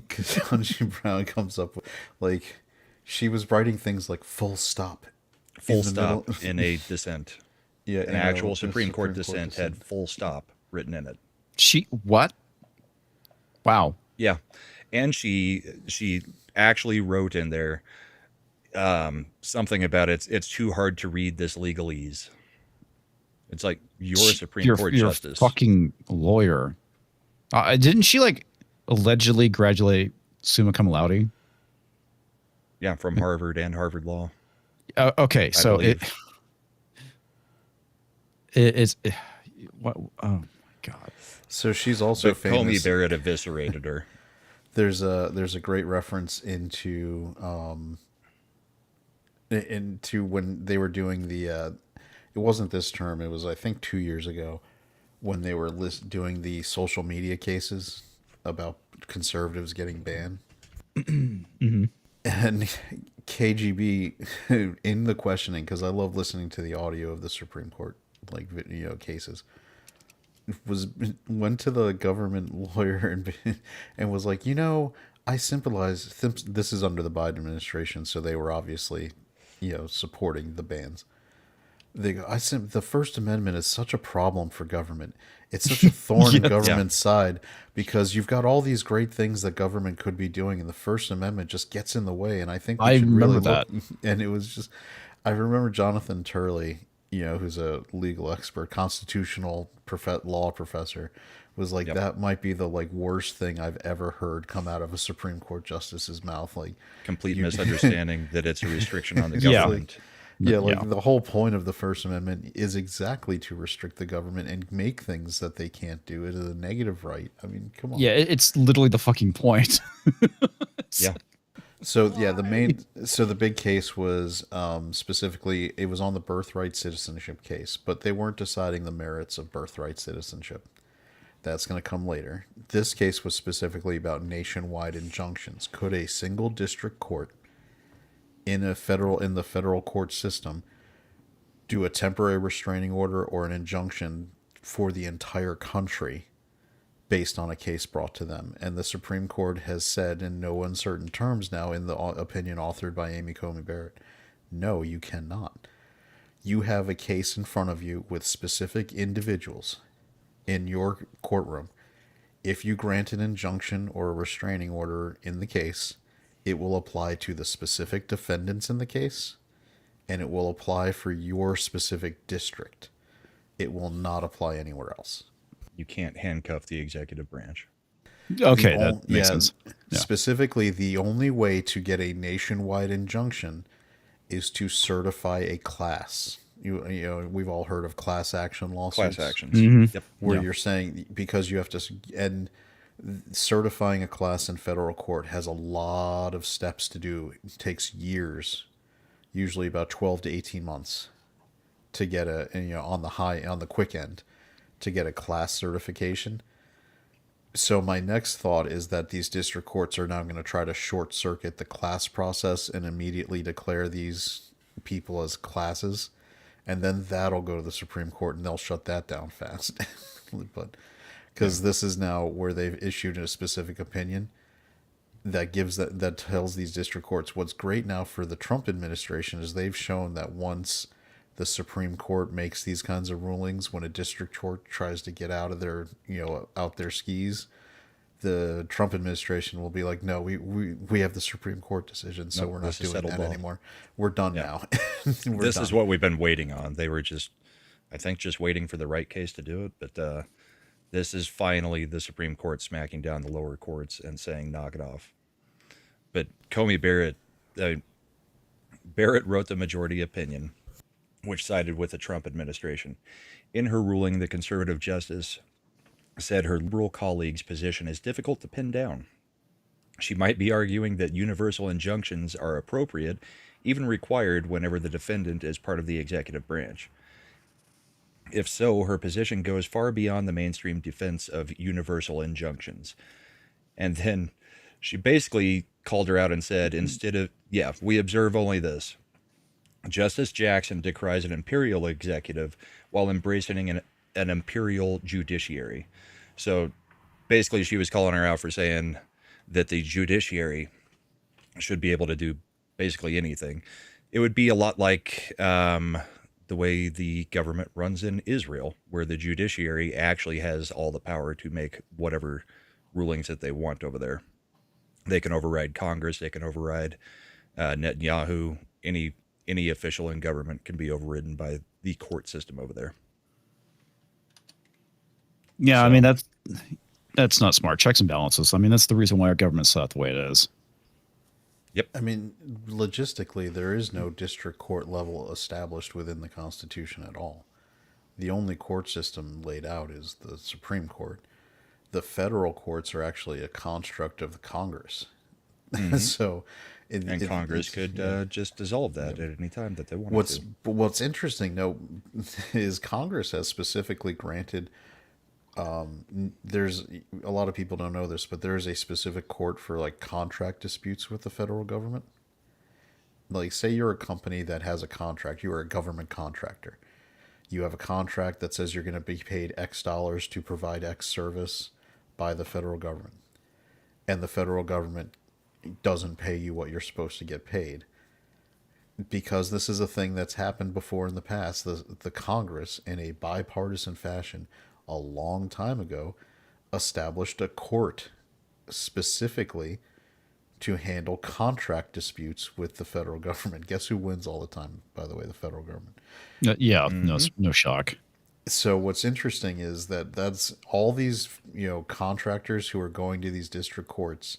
C: Ketanji Brown comes up with, like, she was writing things like full stop
B: in a dissent.
C: Yeah,
B: an actual Supreme Court dissent had full stop written in it.
D: What? Wow.
B: Yeah. And she actually wrote in there something about it's too hard to read this legalese. It's like, you're a Supreme Court justice.
D: Fucking lawyer. Didn't she like allegedly graduate summa cum laude.
B: Yeah, from Harvard and Harvard Law.
D: Okay, so it's what? Oh my God!
C: So she's also famous.
B: Comey Barrett eviscerated her.
C: There's a great reference into when they were doing the it wasn't this term, it was I think 2 years ago when they were doing the social media cases about conservatives getting banned.
D: Mm-hmm.
C: And KGB in the questioning, because I love listening to the audio of the Supreme Court cases, went to the government lawyer and was like, I sympathize. This is under the Biden administration, so they were obviously, supporting the bans. They go, the First Amendment is such a problem for government. It's such a thorn in government's side because you've got all these great things that government could be doing, and the First Amendment just gets in the way. And I think we should really look. And it was just, I remember Jonathan Turley, who's a legal expert, constitutional law professor, was like, that might be the worst thing I've ever heard come out of a Supreme Court justice's mouth. Like
B: complete misunderstanding that it's a restriction on the government.
C: The whole point of the First Amendment is exactly to restrict the government and make things that they can't do. It is a negative right. I mean, come on.
D: Yeah, it's literally the fucking point.
B: Yeah.
C: So the big case was specifically, it was on the birthright citizenship case, but they weren't deciding the merits of birthright citizenship. That's going to come later. This case was specifically about nationwide injunctions. Could a single district court in the federal court system do a temporary restraining order or an injunction for the entire country based on a case brought to them? And the Supreme Court has said in no uncertain terms now, in the opinion authored by Amy Coney Barrett, no, you cannot. You have a case in front of you with specific individuals in your courtroom. If you grant an injunction or a restraining order in the case, it will apply to the specific defendants in the case, and it will apply for your specific district. It will not apply anywhere else.
B: You can't handcuff the executive branch.
D: Okay, that makes sense. Yeah.
C: Specifically, the only way to get a nationwide injunction is to certify a class. We've all heard of class action lawsuits.
B: Class actions. Mm-hmm. Yep.
C: Where you're saying, because you have to, and certifying a class in federal court has a lot of steps to do. It takes years, usually about 12 to 18 months to get on the quick end, to get a class certification. So my next thought is that these district courts are now going to try to short circuit the class process and immediately declare these people as classes. And then that'll go to the Supreme Court and they'll shut that down fast. But because this is now where they've issued a specific opinion that tells these district courts what's great now for the Trump administration is they've shown that once the Supreme Court makes these kinds of rulings, when a district court tries to get out of their out their skis, the Trump administration will be like, no, we have the Supreme Court decision, so we're not doing that anymore. We're done now.
B: This is what we've been waiting on. They were just waiting for the right case to do it, but this is finally the Supreme Court smacking down the lower courts and saying, knock it off. But Comey Barrett wrote the majority opinion, which sided with the Trump administration. In her ruling, the conservative justice said her liberal colleague's position is difficult to pin down. She might be arguing that universal injunctions are appropriate, even required whenever the defendant is part of the executive branch. If so, her position goes far beyond the mainstream defense of universal injunctions. And then she basically called her out and said, we observe only this. Justice Jackson decries an imperial executive while embracing an imperial judiciary. So basically she was calling her out for saying that the judiciary should be able to do basically anything. It would be a lot like the way the government runs in Israel, where the judiciary actually has all the power to make whatever rulings that they want over there. They can override Congress. They can override Netanyahu. Any official in government can be overridden by the court system over there.
D: Yeah, so, I mean, That's not smart. Checks and balances. I mean, that's the reason why our government's set up the way it is.
B: Yep.
C: I mean, logistically, there is no district court level established within the Constitution at all. The only court system laid out is the Supreme Court. The federal courts are actually a construct of the Congress.
B: Mm-hmm.
C: So,
B: Congress could just dissolve that at any time that they wanted to.
C: What's interesting, though, is Congress has specifically granted. There's a lot of people don't know this, but there is a specific court for like contract disputes with the federal government. Like, say you're a company that has a contract, you are a government contractor. You have a contract that says you're going to be paid X dollars to provide X service by the federal government. And the federal government doesn't pay you what you're supposed to get paid. Because this is a thing that's happened before in the past, the Congress, in a bipartisan fashion, a long time ago, established a court specifically to handle contract disputes with the federal government. Guess who wins all the time, by the way? The federal government.
D: No shock.
C: So what's interesting is that's all these, contractors who are going to these district courts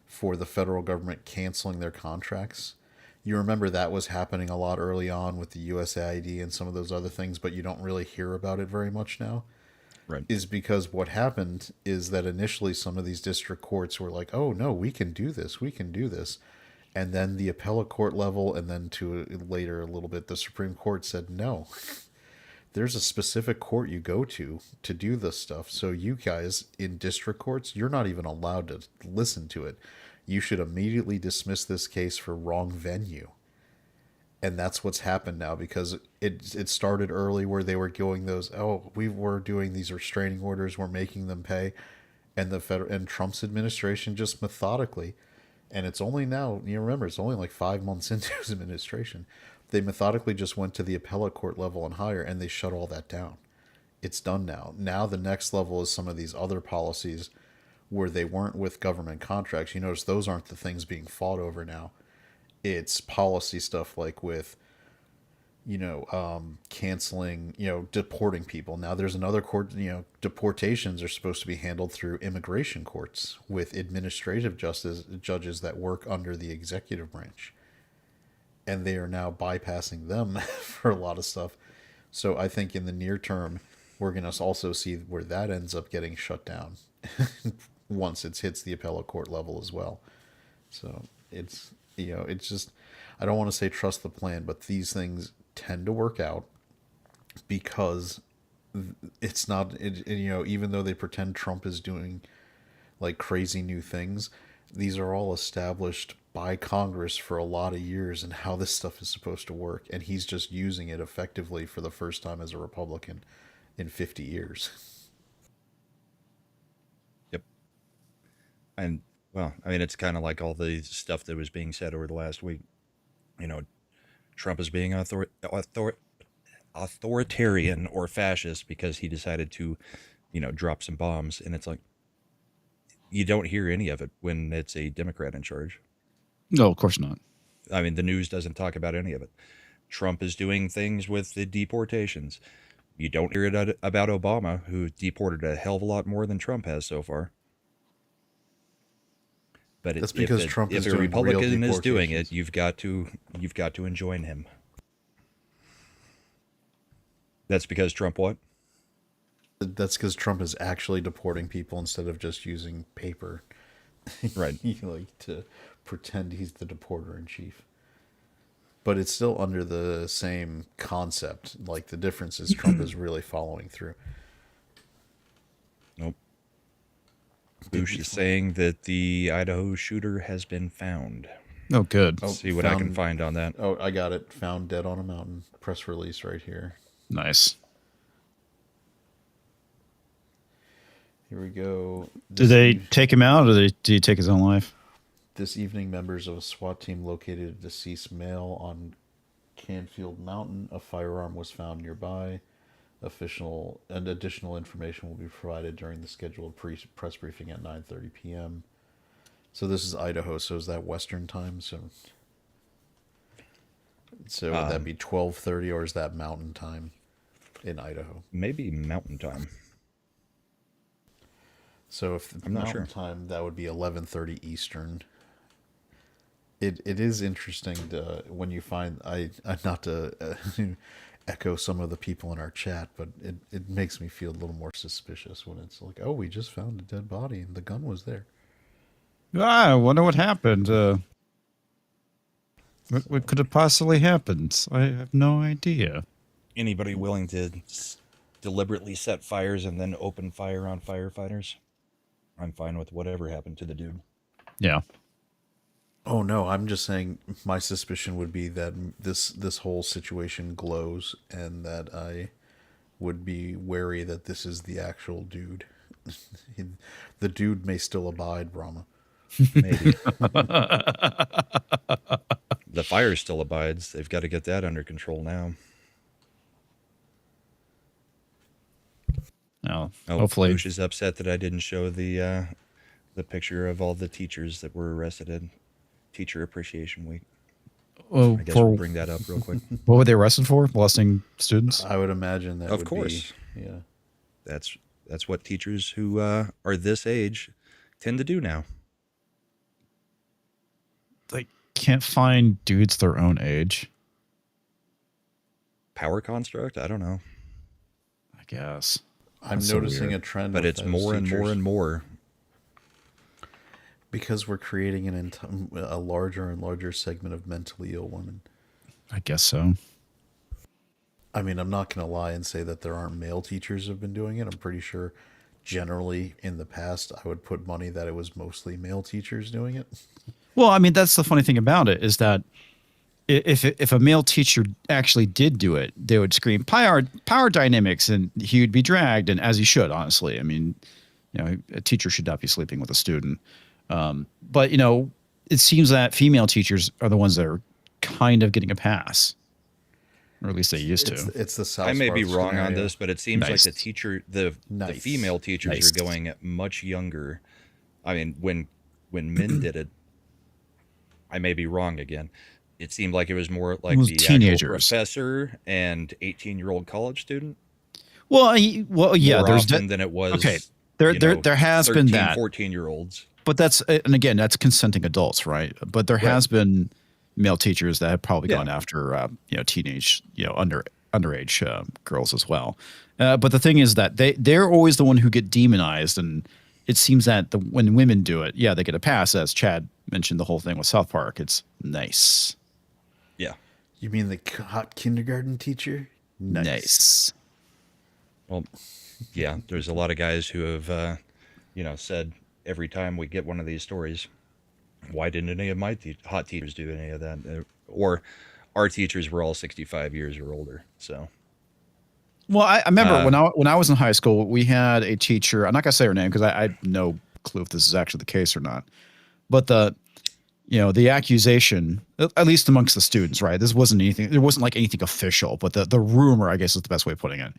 C: for the federal government canceling their contracts. You remember that was happening a lot early on with the USAID and some of those other things, but you don't really hear about it very much now.
B: Right.
C: Is because what happened is that initially some of these district courts were like, oh, no, we can do this. And then the appellate court level, and then to later a little bit, the Supreme Court said, no, there's a specific court you go to do this stuff. So you guys in district courts, you're not even allowed to listen to it. You should immediately dismiss this case for wrong venue. And that's what's happened now, because it started early where they were going we were doing these restraining orders, we're making them pay. And and Trump's administration just methodically, and it's only now, remember, it's only like 5 months into his administration, they methodically just went to the appellate court level and higher, and they shut all that down. It's done now. Now the next level is some of these other policies where they weren't with government contracts. You notice those aren't the things being fought over now. It's policy stuff like with, canceling, deporting people. Now there's another court, deportations are supposed to be handled through immigration courts with administrative judges that work under the executive branch. And they are now bypassing them for a lot of stuff. So I think in the near term, we're going to also see where that ends up getting shut down once it hits the appellate court level as well. So it's just, I don't want to say trust the plan, but these things tend to work out because it's not, even though they pretend Trump is doing like crazy new things, these are all established by Congress for a lot of years and how this stuff is supposed to work. And he's just using it effectively for the first time as a Republican in 50 years.
B: Yep. And, well, I mean, it's kind of like all the stuff that was being said over the last week. Trump is being authoritarian or fascist because he decided to, drop some bombs. And it's like, you don't hear any of it when it's a Democrat in charge.
D: No, of course not.
B: I mean, the news doesn't talk about any of it. Trump is doing things with the deportations. You don't hear it about Obama, who deported a hell of a lot more than Trump has so far. But
C: that's because Trump is
B: if a Republican
C: real
B: is doing it, you've got to enjoin him. That's because Trump what?
C: That's because Trump is actually deporting people instead of just using paper,
B: right?
C: Like to pretend he's the deporter in chief. But it's still under the same concept. Like the difference is Trump is really following through.
B: Nope. Bush is saying that the Idaho shooter has been found.
D: Oh, good.
B: Let's see what I can find on that.
C: Oh, I got it. Found dead on a mountain. Press release right here.
D: Nice.
C: Here we go.
D: Did they take him out, or did he take his own life?
C: This evening, members of a SWAT team located a deceased male on Canfield Mountain. A firearm was found nearby. Additional information will be provided during the scheduled press briefing at 9:30 p.m. So this is Idaho, so is that Western time? So would that be 12:30, or is that Mountain time in Idaho?
B: Maybe Mountain time.
C: So if the
B: I'm not
C: mountain
B: sure.
C: time, that would be 11:30 Eastern. It is interesting to, when you find I not to echo some of the people in our chat, but it makes me feel a little more suspicious when it's like, oh, we just found a dead body and the gun was there.
P: I wonder what happened. What could have possibly happened? I have no idea.
B: Anybody willing to deliberately set fires and then open fire on firefighters? I'm fine with whatever happened to the dude.
P: Yeah.
C: Oh no, I'm just saying my suspicion would be that this whole situation glows, and that I would be wary that this is the actual dude. The dude may still abide, Brahma.
B: Maybe. The fire still abides. They've got to get that under control now.
P: Hopefully.
B: Bush is upset that I didn't show the picture of all the teachers that were arrested in Teacher Appreciation Week.
P: Oh,
B: I guess we'll bring that up real quick.
P: What were they arrested for? Molesting students?
C: I would imagine that.
B: Of course.
C: Yeah.
B: That's what teachers who are this age tend to do now.
P: They can't find dudes their own age.
B: Power construct? I don't know.
P: I guess.
C: I'm noticing a trend,
B: but it's more and more and more.
C: Because we're creating a larger and larger segment of mentally ill women.
P: I guess so.
C: I mean, I'm not going to lie and say that there aren't male teachers who have been doing it. I'm pretty sure generally in the past, I would put money that it was mostly male teachers doing it.
P: Well, I mean, that's the funny thing about it is that if a male teacher actually did do it, they would scream power dynamics, and he would be dragged, and as he should, honestly. I mean, a teacher should not be sleeping with a student. But it seems that female teachers are the ones that are kind of getting a pass, or at least they used to.
C: It's the South.
B: I may be
C: Park
B: wrong
C: scenario.
B: on this, but it seems
P: Nice.
B: like the female teachers are going much younger. I mean, when men did it, I may be wrong again. It seemed like it was more like
P: was
B: the
P: teenagers.
B: actual professor and 18-year-old college student.
P: Well, yeah,
B: more
P: there's
B: often than it was.
P: Okay, there has
B: 13,
P: been that
B: 14-year-olds.
P: But that's, and again, that's consenting adults, right? But there has been male teachers that have probably gone after, teenage, underage girls as well. But the thing is that they're always the one who get demonized, and it seems that when women do it, they get a pass. As Chad mentioned, the whole thing with South Park, it's nice.
B: Yeah.
C: You mean the hot kindergarten teacher?
P: Nice.
B: Well, yeah, there's a lot of guys who have, said every time we get one of these stories, why didn't any of my hot teachers do any of that? Or our teachers were all 65 years or older. So,
P: well, I remember when I was in high school, we had a teacher. I'm not gonna say her name because I have no clue if this is actually the case or not. But the accusation, at least amongst the students, right? This wasn't anything. There wasn't like anything official, but the rumor, I guess, is the best way of putting it,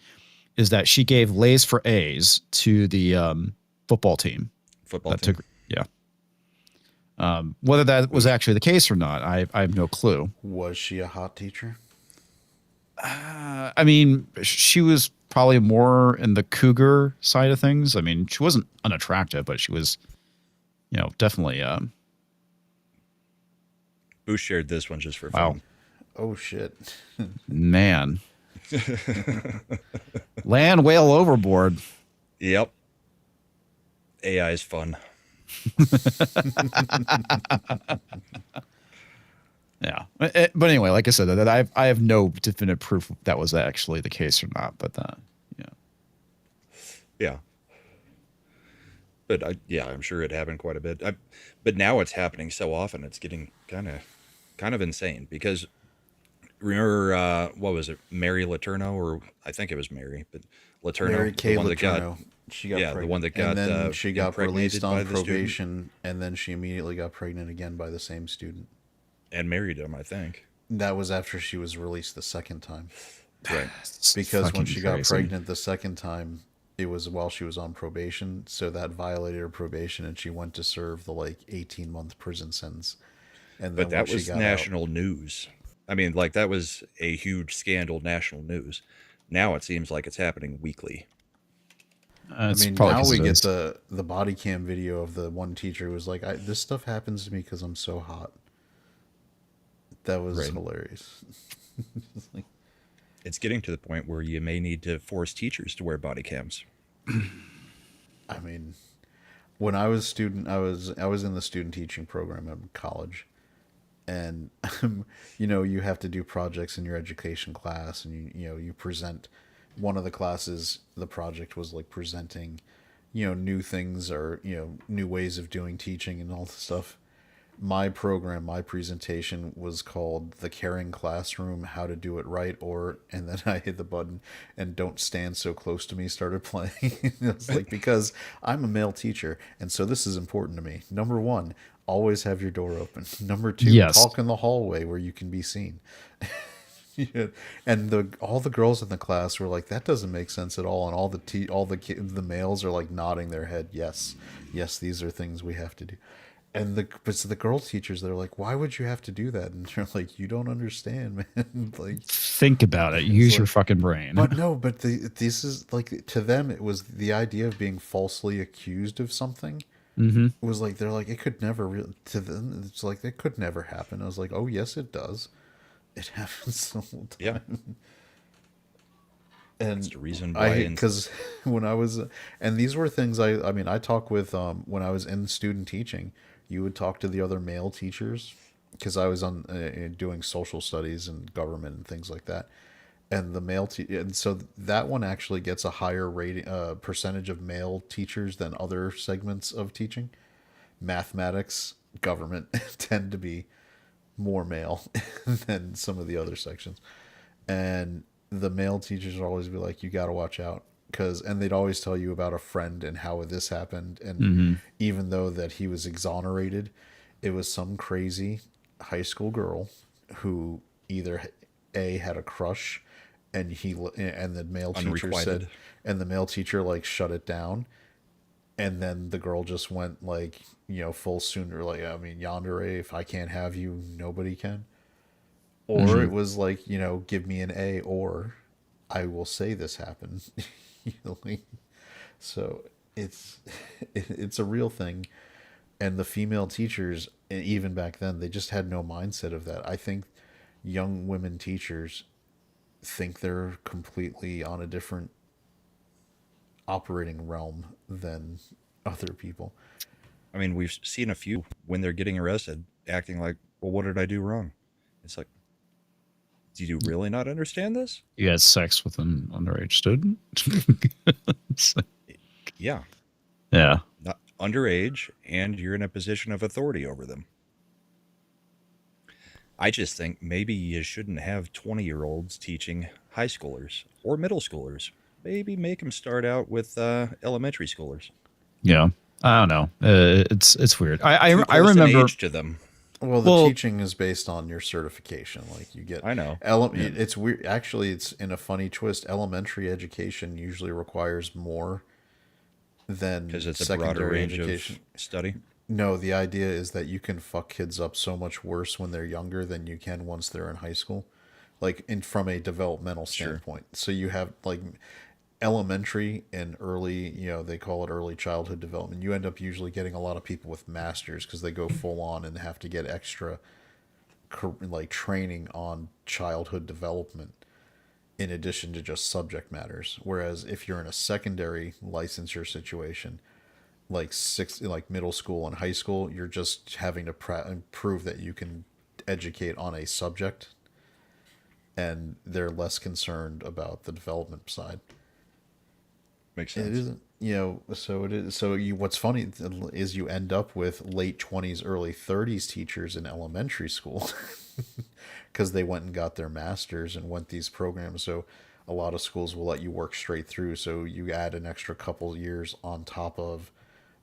P: is that she gave lays for A's to the football team. Whether that was actually the case or not, I have no clue.
C: Was she a hot teacher?
P: I mean, she was probably more in the cougar side of things. I mean, she wasn't unattractive, but she was, definitely.
B: Boo shared this one just for fun.
C: Oh shit,
P: man. Land whale overboard.
B: Yep. AI is fun.
P: Yeah, but anyway, like I said, that I have no definitive proof that was actually the case or not. But
B: yeah. But I'm sure it happened quite a bit. But now it's happening so often, it's getting kind of insane. Because remember, what was it, Mary Letourneau, or I think it was Mary, but Letourneau,
C: Mary Kay
B: the one that
C: Letourneau. She got pregnant.
B: the one that got
C: and then she got released on
B: by the student.
C: probation, and then she immediately got pregnant again by the same student.
B: And married him, I think.
C: That was after she was released the second time.
B: Right.
C: Because when she got pregnant the second time, it was while she was on probation, so that violated her probation, and she went to serve the 18-month prison sentence. And then
B: But that was national news. I mean, that was a huge scandal, national news. Now it seems like it's happening weekly.
C: I mean, now we get the body cam video of the one teacher who was like, "This stuff happens to me because I'm so hot." That was hilarious.
B: It's getting to the point where you may need to force teachers to wear body cams.
C: I mean, when I was student, I was in the student teaching program in college, and you know, you have to do projects in your education class, and you present. One of the classes, the project was like presenting, new things or new ways of doing teaching and all the stuff. My program, my presentation was called The Caring Classroom, How to Do It Right, and then I hit the button and Don't Stand So Close to Me started playing. It was like, because I'm a male teacher, and so this is important to me. Number one, always have your door open. Number two, talk in the hallway where you can be seen. And all the girls in the class were like, that doesn't make sense at all. And all the males are like nodding their head. Yes, these are things we have to do. And the girl teachers, they're like, why would you have to do that? And they're like, you don't understand, man. Like,
P: think about it. Use your fucking brain.
C: But no, this is like, to them, it was the idea of being falsely accused of something.
P: Mm-hmm.
C: It was like, they're like, it could never, to them, it's like, it could never happen. I was like, oh, yes, it does. It happens all the time.
B: Yeah.
C: And
B: that's the reason why.
C: Because when I was, and these were things I mean, I talk with, when I was in student teaching, you would talk to the other male teachers, because I was on doing social studies and government and things like that. And the male, and so that one actually gets a higher rating, percentage of male teachers than other segments of teaching. Mathematics, government tend to be more male than some of the other sections. And the male teachers would always be like, you got to watch out, and they'd always tell you about a friend and how this happened. And even though that he was exonerated, it was some crazy high school girl who either had a crush, and the male teacher said, and the male teacher like shut it down. And then the girl just went like, full sooner, like, I mean, yandere, if I can't have you, nobody can. Or it was like, give me an A, or I will say this happened. So it's a real thing. And the female teachers, even back then, they just had no mindset of that. I think young women teachers think they're completely on a different operating realm than other people.
B: I mean, we've seen a few when they're getting arrested acting like, well, what did I do wrong? It's like, do you really not understand this?
P: You had sex with an underage student?
B: Yeah.
P: Yeah.
B: Not underage, and you're in a position of authority over them. I just think maybe you shouldn't have 20-year-olds teaching high schoolers or middle schoolers. Maybe make them start out with elementary schoolers.
P: Yeah, I don't know. It's weird. I remember
B: age to them.
C: Well, the teaching is based on your certification. Like you get.
B: I know.
C: It's weird. Actually, it's in a funny twist. Elementary education usually requires more than
B: because it's a
C: secondary
B: broader range
C: education
B: of study.
C: No, the idea is that you can fuck kids up so much worse when they're younger than you can once they're in high school, like from a developmental standpoint. Sure. So you have like elementary and early, they call it early childhood development. You end up usually getting a lot of people with masters because they go full on and have to get extra like training on childhood development in addition to just subject matters. Whereas if you're in a secondary licensure situation, like middle school and high school, you're just having to prove that you can educate on a subject, and they're less concerned about the development side.
B: Makes sense.
C: It isn't, so it is. So what's funny is you end up with late 20s, early 30s teachers in elementary school because they went and got their masters and went these programs. So a lot of schools will let you work straight through. So you add an extra couple years on top of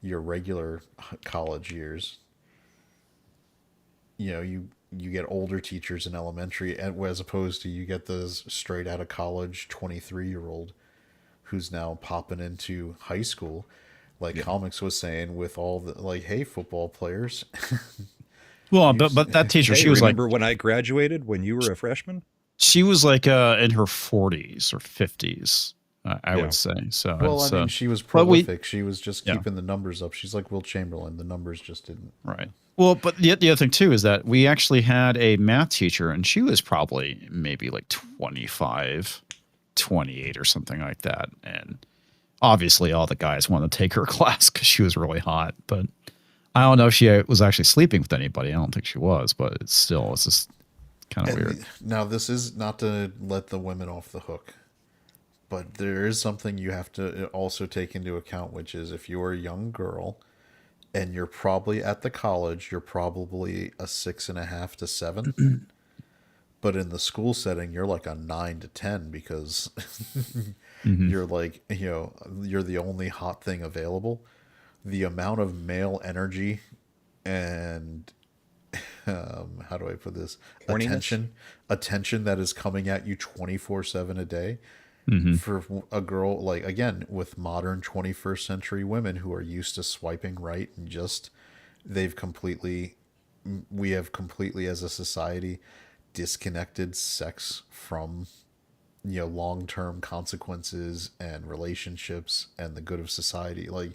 C: your regular college years. You get older teachers in elementary, as opposed to you get those straight out of college 23-year-old who's now popping into high school, like Comics was saying, with all the like, hey, football players.
P: Well, but that teacher, she was
B: remember when I graduated, when you were a freshman?
P: She was like in her 40s or 50s. I would say so.
C: Well, I mean, she was prolific. She was just keeping the numbers up. She's like Will Chamberlain. The numbers just didn't.
P: Right. Well, but the other thing too is that we actually had a math teacher, and she was probably maybe like 25, 28 or something like that. And obviously all the guys wanted to take her class because she was really hot. But I don't know if she was actually sleeping with anybody. I don't think she was, but it's just kind of weird.
C: Now, this is not to let the women off the hook, but there is something you have to also take into account, which is if you're a young girl and you're probably at the college, you're probably a 6.5 to 7. But in the school setting, you're like a 9 to 10 because you're like, you're the only hot thing available. The amount of male energy and how do I put this? Attention that is coming at you 24/7 a day. For a girl, like, again, with modern 21st century women who are used to swiping right and we have completely as a society disconnected sex from long-term consequences and relationships and the good of society. Like,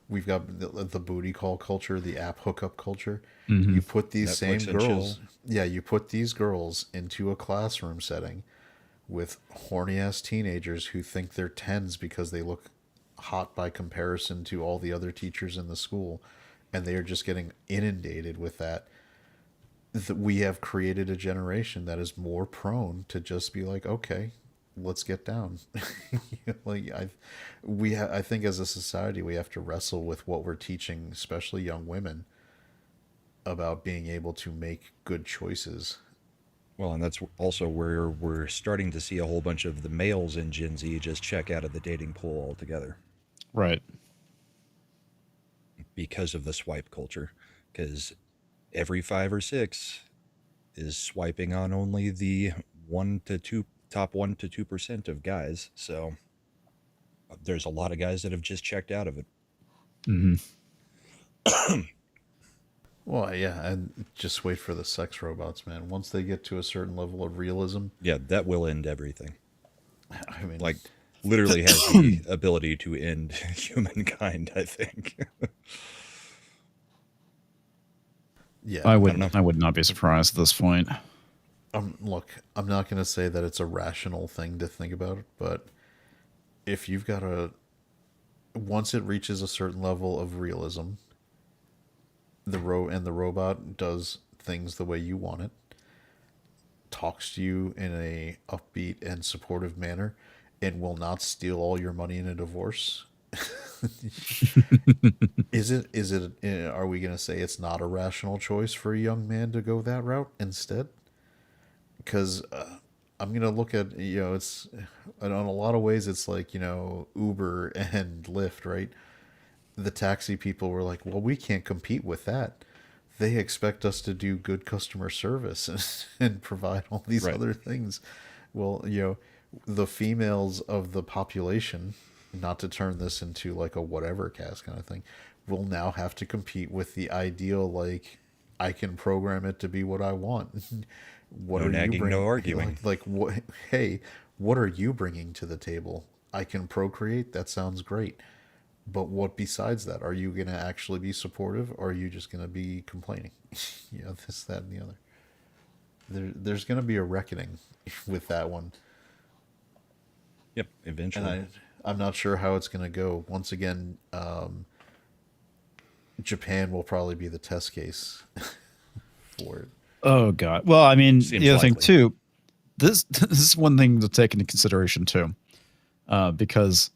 C: we've got the booty call culture, the app hookup culture. You put these Netflix same girls, you put these girls into a classroom setting with horny ass teenagers who think they're 10s because they look hot by comparison to all the other teachers in the school, and they are just getting inundated with that. We have created a generation that is more prone to just be like, okay, let's get down. I think as a society we have to wrestle with what we're teaching, especially young women, about being able to make good choices.
B: Well, and that's also where we're starting to see a whole bunch of the males in Gen Z just check out of the dating pool altogether.
P: Right.
B: Because of the swipe culture. Because every 5 or 6 is swiping on only the top 1 to 2% of guys. So there's a lot of guys that have just checked out of it.
C: Well, yeah, and just wait for the sex robots, man. Once they get to a certain level of realism,
B: that will end everything.
C: I mean,
B: like, literally has the ability to end humankind, I think.
C: Yeah,
P: I would not be surprised at this point.
C: Look, I'm not going to say that it's a rational thing to think about, but if you've got once it reaches a certain level of realism, the robot does things the way you want it, talks to you in a upbeat and supportive manner, and will not steal all your money in a divorce. Are we going to say it's not a rational choice for a young man to go that route instead? Because I'm going to look at, it's, in a lot of ways, it's like, Uber and Lyft, right? The taxi people were like, well, we can't compete with that. They expect us to do good customer service and provide all these other things. Well, the females of the population, not to turn this into like a whatever cast kind of thing, will now have to compete with the ideal, like, I can program it to be what I want. What
B: no
C: are
B: nagging,
C: you bringing?
B: No arguing.
C: What? Hey, what are you bringing to the table? I can procreate. That sounds great. But what besides that? Are you going to actually be supportive, or are you just going to be complaining? This, that, and the other. There's going to be a reckoning with that one.
B: Yep, eventually.
C: And I'm not sure how it's going to go. Once again, Japan will probably be the test case for it.
P: Oh, God. Well, I mean,
B: Seems
P: the other
B: likely.
P: thing, too, this is one thing to take into consideration, too, because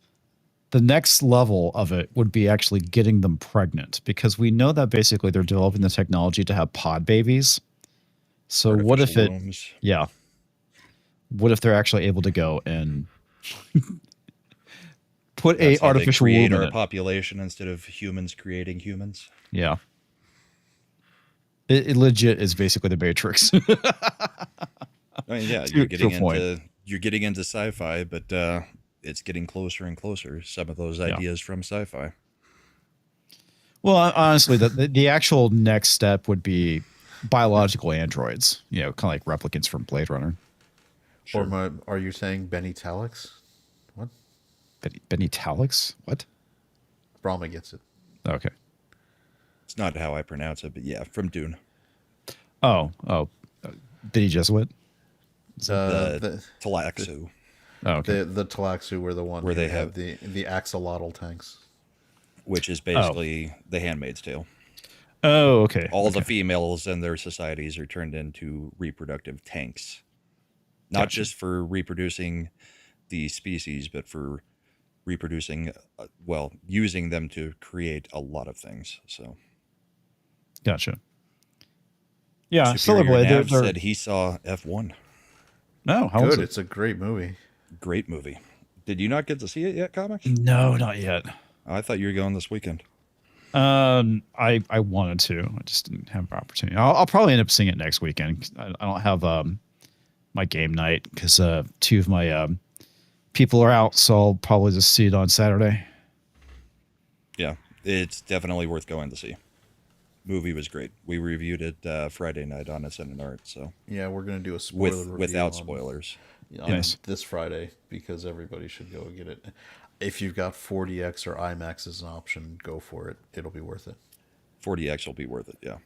P: the next level of it would be actually getting them pregnant, because we know that basically they're developing the technology to have pod babies. So what if
B: wombs.
P: what if they're actually able to go and put
B: That's
P: a
B: how
P: artificial
B: they create
P: womb in
B: our
P: it?
B: population instead of humans creating humans.
P: Yeah. It legit is basically the Matrix.
B: I mean, yeah,
P: To
B: you're getting into sci-fi, but it's getting closer and closer. Some of those ideas from sci-fi.
P: Well, honestly, the actual next step would be biological androids. Kind of like replicants from Blade Runner.
C: Sure. Or are you saying Benny Talix? What?
P: Benitalics? What?
C: Brahma gets it.
P: Okay.
B: It's not how I pronounce it, but yeah, from Dune.
P: Oh. Did he Jesuit?
B: The Talaxu.
P: Oh, okay.
C: The Talaxu were the one
B: where
C: who
B: they
C: have the axolotl tanks,
B: which is basically The Handmaid's Tale.
P: Oh, okay.
B: All the females in their societies are turned into reproductive tanks, not just for reproducing the species, but for reproducing, using them to create a lot of things. So,
P: gotcha. Yeah,
B: Superior
P: Silverblade.
B: Nav said he saw F1.
P: No, how
C: good.
P: was it?
C: It's a great movie.
B: Great movie. Did you not get to see it yet, Comics?
P: No, not yet.
B: I thought you were going this weekend.
P: I wanted to. I just didn't have an opportunity. I'll probably end up seeing it next weekend. I don't have my game night because two of my people are out, so I'll probably just see it on Saturday.
B: Yeah, it's definitely worth going to see. Movie was great. We reviewed it Friday night on Ascendant Art. So
C: yeah, we're gonna do a spoiler review
B: without spoilers
C: on this Friday because everybody should go get it. If you've got 40X or IMAX as an option, go for it. It'll be worth it.
B: 40X will be worth it. Yeah,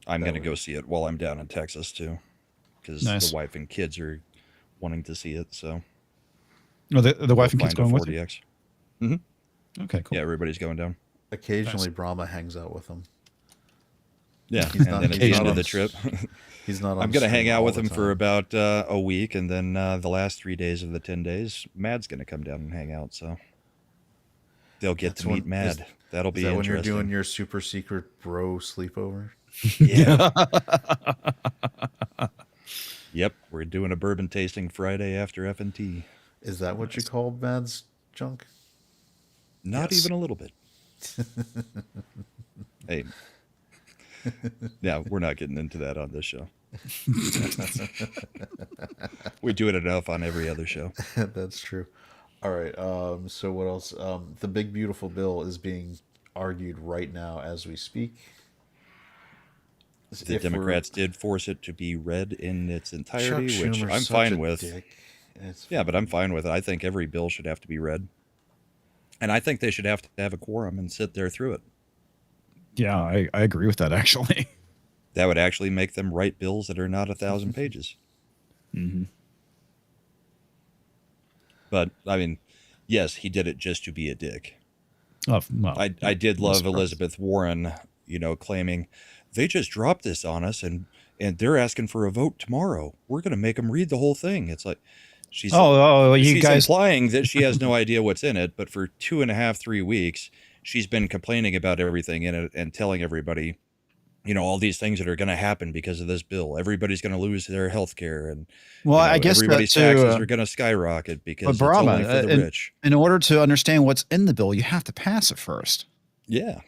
B: I'm gonna go see it while I'm down in Texas too, because the wife and kids are wanting to see it. So,
P: the wife and kids going with
B: 40X.
P: Mm-hmm. Okay, cool.
B: Yeah, everybody's going down.
C: Occasionally, Brahma hangs out with them.
B: Yeah, and then at the end of the trip,
C: he's not.
B: I'm going to hang out with him for about a week, and then the last 3 days of the 10 days, Mad's going to come down and hang out. So they'll get to meet Mad. That'll be interesting.
C: When you're doing your super secret bro sleepover?
B: Yeah. Yep, we're doing a bourbon tasting Friday after F&T.
C: Is that what you call Mad's junk?
B: Not even a little bit. Hey. Yeah, we're not getting into that on this show. We do it enough on every other show.
C: That's true. All right. So what else? The big beautiful bill is being argued right now as we speak.
B: The Democrats did force it to be read in its entirety,
C: Chuck
B: which
C: Schumer's
B: I'm
C: such
B: fine
C: a
B: with.
C: dick.
B: Yeah, but I'm fine with it. I think every bill should have to be read. And I think they should have to have a quorum and sit there through it.
P: Yeah, I agree with that, actually.
B: That would actually make them write bills that are not 1,000 pages.
P: Mm-hmm.
B: But, I mean, yes, he did it just to be a dick.
P: Oh, well,
B: I did love Elizabeth Warren, claiming, they just dropped this on us, and they're asking for a vote tomorrow. We're going to make them read the whole thing. It's like, she's implying that she has no idea what's in it, but for 2.5, 3 weeks, she's been complaining about everything in it and telling everybody, all these things that are going to happen because of this bill. Everybody's going to lose their health care, and
P: I guess
B: everybody's taxes are going to skyrocket because it's only for the rich.
P: In order to understand what's in the bill, you have to pass it first.
B: Yeah.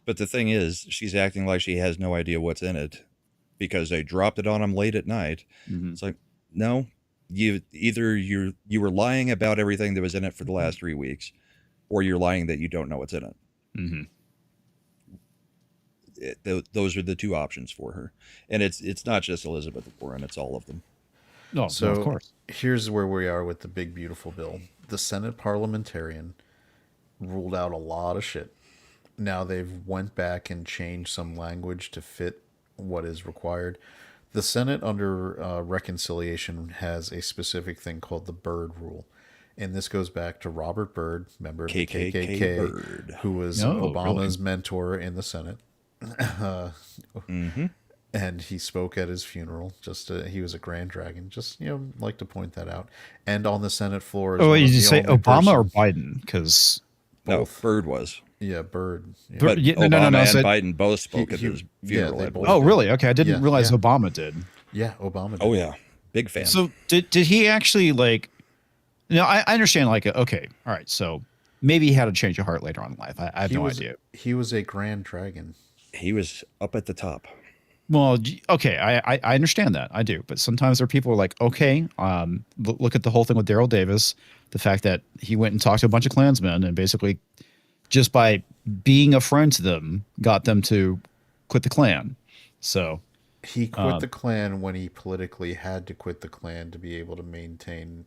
B: But the thing is, she's acting like she has no idea what's in it because they dropped it on them late at night.
P: Mm-hmm.
B: It's like, no, you were lying about everything that was in it for the last 3 weeks, or you're lying that you don't know what's in it.
P: Mm-hmm.
B: Those are the two options for her, and it's not just Elizabeth Warren; it's all of them.
P: No, of course.
C: Here's where we are with the big beautiful bill. The Senate parliamentarian ruled out a lot of shit. Now they've went back and changed some language to fit what is required. The Senate under reconciliation has a specific thing called the Byrd Rule. And this goes back to Robert Byrd, member of the KKK,
B: Byrd.
C: who was Obama's mentor in the Senate.
B: Mm-hmm.
C: And he spoke at his funeral. He was a Grand Dragon. Just like to point that out. And on the Senate floor.
P: Oh, you say Obama or Biden? Because
B: Byrd was.
C: Yeah, Byrd.
B: Yeah. But Obama and Biden both spoke at his funeral.
C: Yeah,
P: oh, really? Okay, I didn't realize Obama did.
C: Yeah, Obama did.
B: Oh, yeah. Big fan.
P: So did he actually I understand okay, all right, so maybe he had a change of heart later on in life. I have no idea.
C: He was a Grand Dragon.
B: He was up at the top.
P: Well, okay, I understand that. I do. But sometimes there are people who are like, okay, look at the whole thing with Daryl Davis, the fact that he went and talked to a bunch of Klansmen and basically just by being a friend to them got them to quit the Klan. So
C: he quit the Klan when he politically had to quit the Klan to be able to maintain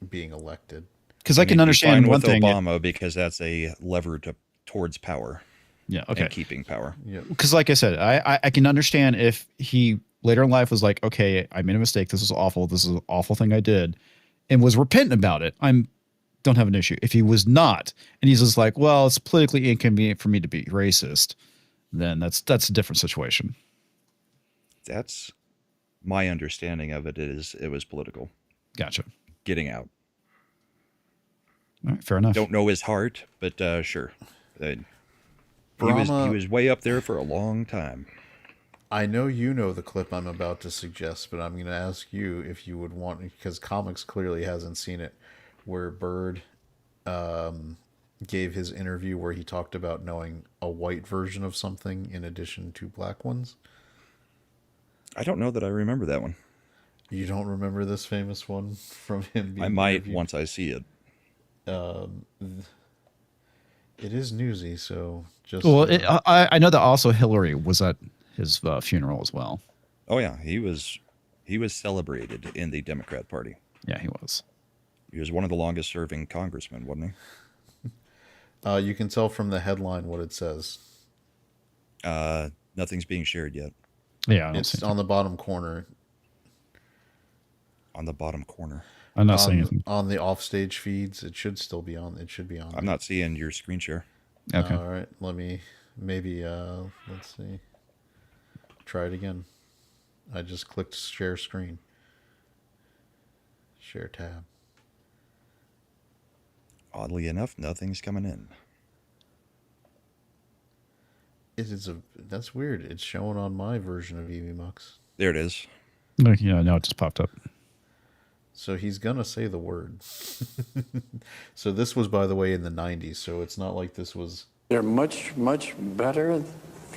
C: being elected.
P: Because I can understand one thing.
B: Obama, because that's a lever towards power.
P: Yeah. Okay.
B: And keeping power.
C: Yeah.
P: Because, like I said, I can understand if he later in life was like, okay, I made a mistake. This was awful. This is an awful thing I did, and was repentant about it. Don't have an issue. If he was not, and he's just like, well, it's politically inconvenient for me to be racist, then that's a different situation.
B: That's my understanding of it. It was political.
P: Gotcha.
B: Getting out.
P: All right, fair enough.
B: Don't know his heart, but sure. He was way up there for a long time.
C: I know you know the clip I'm about to suggest, but I'm going to ask you if you would want, because Comics clearly hasn't seen it, where Bird gave his interview where he talked about knowing a white version of something in addition to black ones.
B: I don't know that I remember that one.
C: You don't remember this famous one from him being
B: I might
C: interviewed?
B: once I see it.
C: It is newsy, so just...
P: Well, I know that also Hillary was at his funeral as well.
B: Oh yeah, he was celebrated in the Democrat Party.
P: Yeah, he was.
B: He was one of the longest serving congressmen, wasn't he?
C: You can tell from the headline what it says.
B: Nothing's being shared yet.
P: Yeah,
C: it's on the bottom corner.
B: On the bottom corner.
P: I'm not seeing it.
C: On the offstage feeds, it should still be on. It should be on.
B: I'm not seeing your screen share.
P: Okay.
C: All right. Let me let's see. Try it again. I just clicked share screen. Share tab.
B: Oddly enough, nothing's coming in.
C: That's weird. It's showing on my version of EVMux.
B: There it is.
P: Yeah, now it just popped up.
C: So he's gonna say the word. So this was, by the way, in the 90s. So it's not like this was.
Q: They're much, much better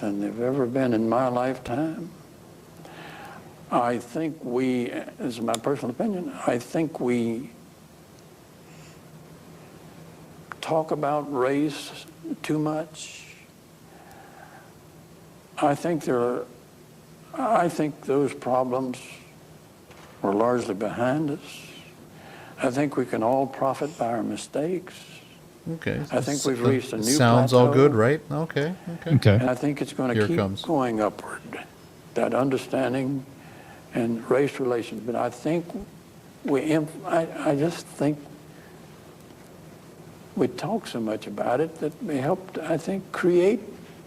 Q: than they've ever been in my lifetime. I think this is my personal opinion, I think we talk about race too much. I think those problems are largely behind us. I think we can all profit by our mistakes.
C: Okay.
Q: I think we've reached a new
C: Sounds
Q: plateau.
C: all good, right? Okay.
Q: And I think it's going to
C: Here it comes.
Q: keep going upward, that understanding and race relations. But I think I just think we talk so much about it that we helped, I think, create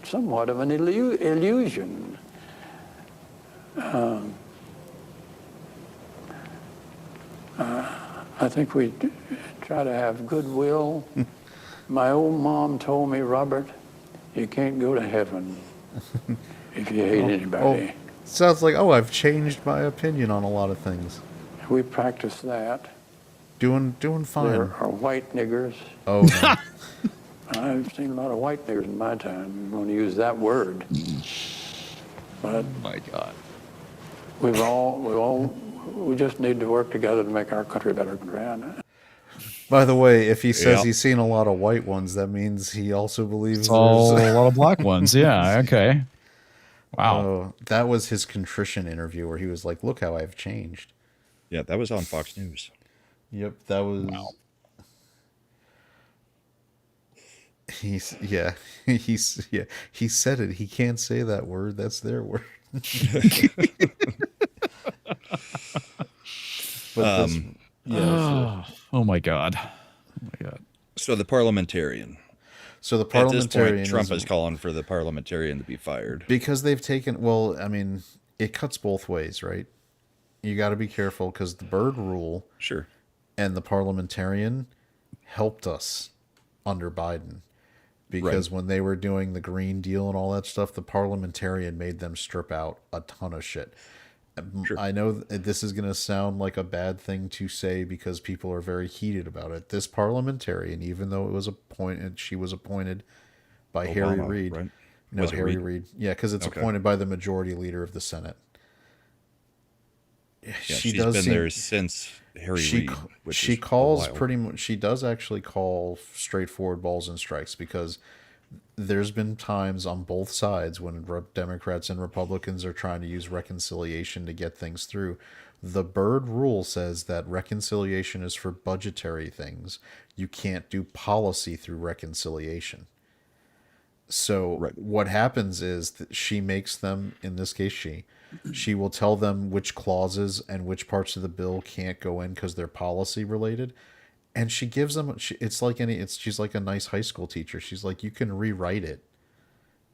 Q: somewhat of an illusion. I think we try to have goodwill. My old mom told me, Robert, you can't go to heaven if you hate anybody.
C: Sounds like, I've changed my opinion on a lot of things.
Q: We practice that.
C: Doing fine.
Q: There are white niggers.
C: Oh, no.
Q: I've seen a lot of white niggers in my time. I'm going to use that word. But
P: my God.
Q: We just need to work together to make our country better.
C: By the way, if he says he's seen a lot of white ones, that means he also believes
P: there's a lot of black ones. Yeah. Okay. Wow.
C: Oh, that was his contrition interview where he was like, "Look how I've changed."
B: Yeah, that was on Fox News.
C: Yep, that was.
P: Wow.
C: He said it. He can't say that word. That's their word. But
P: oh my God.
B: So the parliamentarian.
C: At this point,
B: Trump is calling for the parliamentarian to be fired
C: because they've taken. Well, I mean, it cuts both ways, right? You got to be careful because the Byrd rule,
B: sure,
C: and the parliamentarian helped us under Biden. Because when they were doing the Green Deal and all that stuff, the parliamentarian made them strip out a ton of shit. Sure. I know this is going to sound like a bad thing to say because people are very heated about it. This parliamentarian, even though she was appointed by
B: Obama,
C: Harry Reid.
B: Right?
C: No, Harry Reid. Yeah, because it's appointed by the majority leader of the Senate.
B: Yeah, she's been there since Harry Reid.
C: She calls pretty much. She does actually call straightforward balls and strikes because there's been times on both sides when Democrats and Republicans are trying to use reconciliation to get things through, The Byrd rule says that reconciliation is for budgetary things. You can't do policy through reconciliation. So what happens is that she makes them, in this case she will tell them which clauses and which parts of the bill can't go in because they're policy related. And she gives them, she's like a nice high school teacher. She's like, you can rewrite it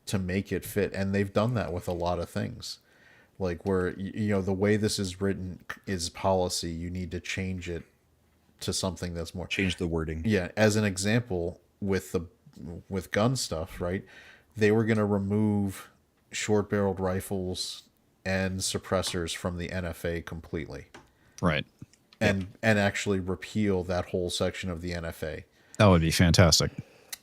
C: to make it fit. And they've done that with a lot of things. Like where, the way this is written is policy. You need to change it to something that's more.
B: Change the wording.
C: Yeah. As an example, with gun stuff, right? They were going to remove short-barreled rifles and suppressors from the NFA completely.
P: Right.
C: And actually repeal that whole section of the NFA.
P: That would be fantastic.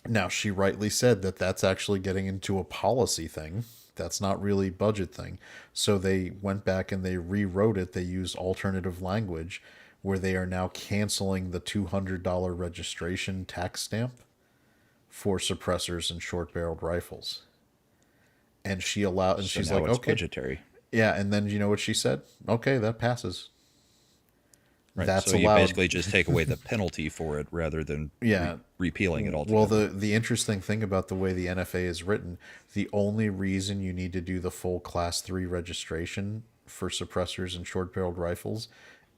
C: Now, she rightly said that that's actually getting into a policy thing. That's not really budget thing. So they went back and they rewrote it. They used alternative language where they are now canceling the $200 registration tax stamp for suppressors and short-barreled rifles. And she allowed, and she's like, okay,
B: budgetary.
C: Yeah, and then you know what she said? Okay, that passes.
B: Right.
C: That's
B: so
C: allowed.
B: You basically just take away the penalty for it rather than repealing it altogether.
C: Well, the interesting thing about the way the NFA is written, the only reason you need to do the full Class 3 registration for suppressors and short-barreled rifles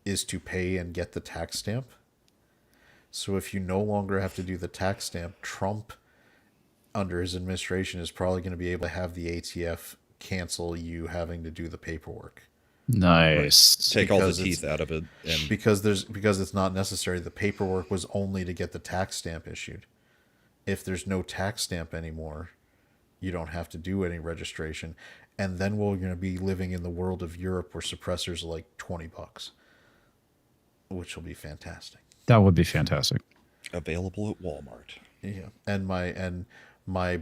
C: is to pay and get the tax stamp. So if you no longer have to do the tax stamp, Trump, under his administration, is probably going to be able to have the ATF cancel you having to do the paperwork.
P: Nice.
B: Take all the teeth out of it.
C: And because it's not necessary. The paperwork was only to get the tax stamp issued. If there's no tax stamp anymore, you don't have to do any registration. And then we're going to be living in the world of Europe where suppressors are like $20, which will be fantastic.
P: That would be fantastic.
B: Available at Walmart.
C: Yeah. And my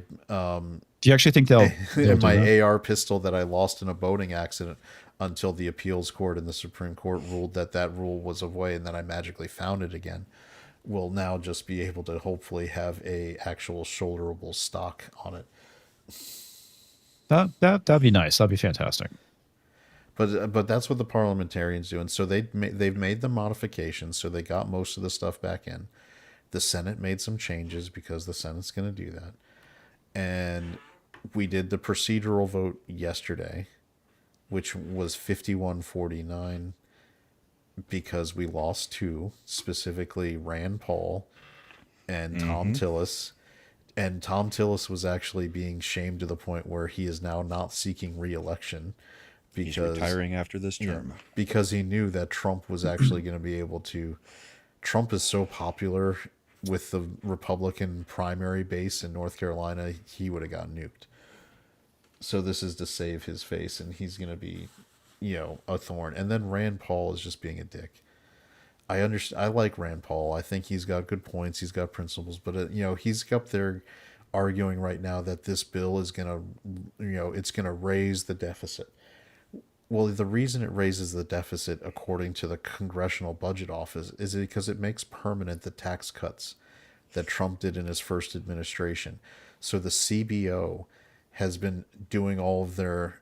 P: do you actually think they'll
C: my
P: do that?
C: AR pistol that I lost in a boating accident until the appeals court and the Supreme Court ruled that rule was away, and then I magically found it again, will now just be able to hopefully have a actual shoulderable stock on it.
P: That'd be nice. That'd be fantastic.
C: But that's what the parliamentarians do, and so they've made the modifications, so they got most of the stuff back in. The Senate made some changes because the Senate's going to do that, and we did the procedural vote yesterday, which was 51-49 because we lost two, specifically Rand Paul and Tom Tillis. And Tom Tillis was actually being shamed to the point where he is now not seeking re-election.
B: He's retiring after this term.
C: Because he knew that Trump was actually going to be able to... Trump is so popular with the Republican primary base in North Carolina, he would have gotten nuked. So this is to save his face, and he's going to be, a thorn. And then Rand Paul is just being a dick. I understand. I like Rand Paul. I think he's got good points. He's got principles, but he's up there arguing right now that this bill is going to, it's going to raise the deficit. Well, the reason it raises the deficit, according to the Congressional Budget Office, is because it makes permanent the tax cuts that Trump did in his first administration. So the CBO has been doing all of their,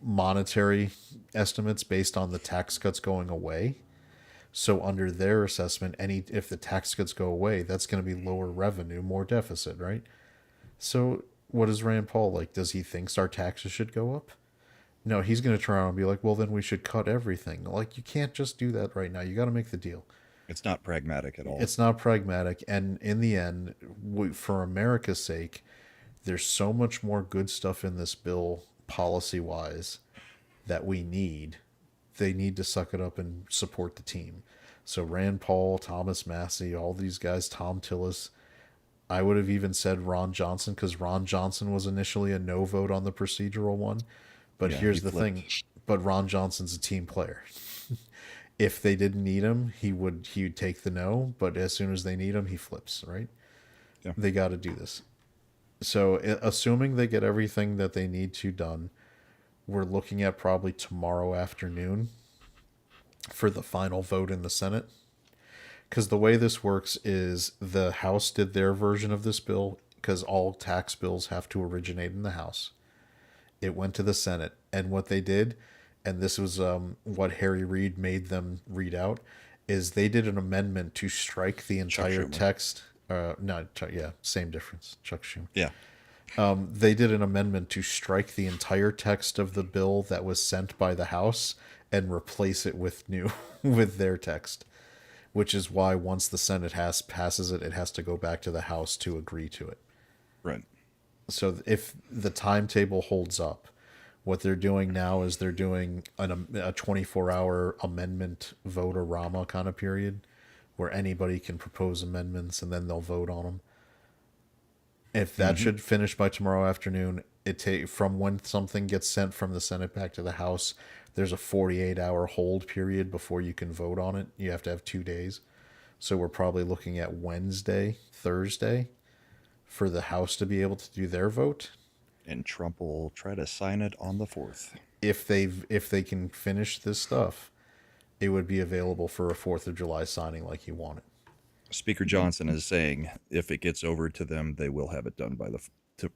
C: monetary estimates based on the tax cuts going away. So under their assessment, if the tax cuts go away, that's going to be lower revenue, more deficit, right? So what is Rand Paul like? Does he think our taxes should go up? No, he's going to turn around and be like, well, then we should cut everything. Like, you can't just do that right now. You got to make the deal.
B: It's not pragmatic at all.
C: It's not pragmatic. And in the end, for America's sake, there's so much more good stuff in this bill, policy-wise, that we need. They need to suck it up and support the team. So Rand Paul, Thomas Massie, all these guys, Tom Tillis. I would have even said Ron Johnson, because Ron Johnson was initially a no vote on the procedural one. But here's the thing. But Ron Johnson's a team player. If they didn't need him, he would take the no. But as soon as they need him, he flips, right?
B: Yeah.
C: They got to do this. So assuming they get everything that they need to done, we're looking at probably tomorrow afternoon for the final vote in the Senate. Because the way this works is the House did their version of this bill, because all tax bills have to originate in the House. It went to the Senate, and what they did, and this was what Harry Reid made them read out, is they did an amendment to strike the entire text. Same difference. Chuck Schumer.
B: Yeah.
C: They did an amendment to strike the entire text of the bill that was sent by the House and replace it with with their text, which is why once the Senate passes it, it has to go back to the House to agree to it.
B: Right.
C: So if the timetable holds up, what they're doing now is they're doing a 24-hour amendment vote-a-rama kind of period where anybody can propose amendments and then they'll vote on them. If that should finish by tomorrow afternoon, from when something gets sent from the Senate back to the House, there's a 48-hour hold period before you can vote on it. You have to have 2 days. So we're probably looking at Wednesday, Thursday for the House to be able to do their vote.
B: And Trump will try to sign it on the 4th.
C: If they can finish this stuff, it would be available for a 4th of July signing like he wanted.
B: Speaker Johnson is saying if it gets over to them, they will have it done by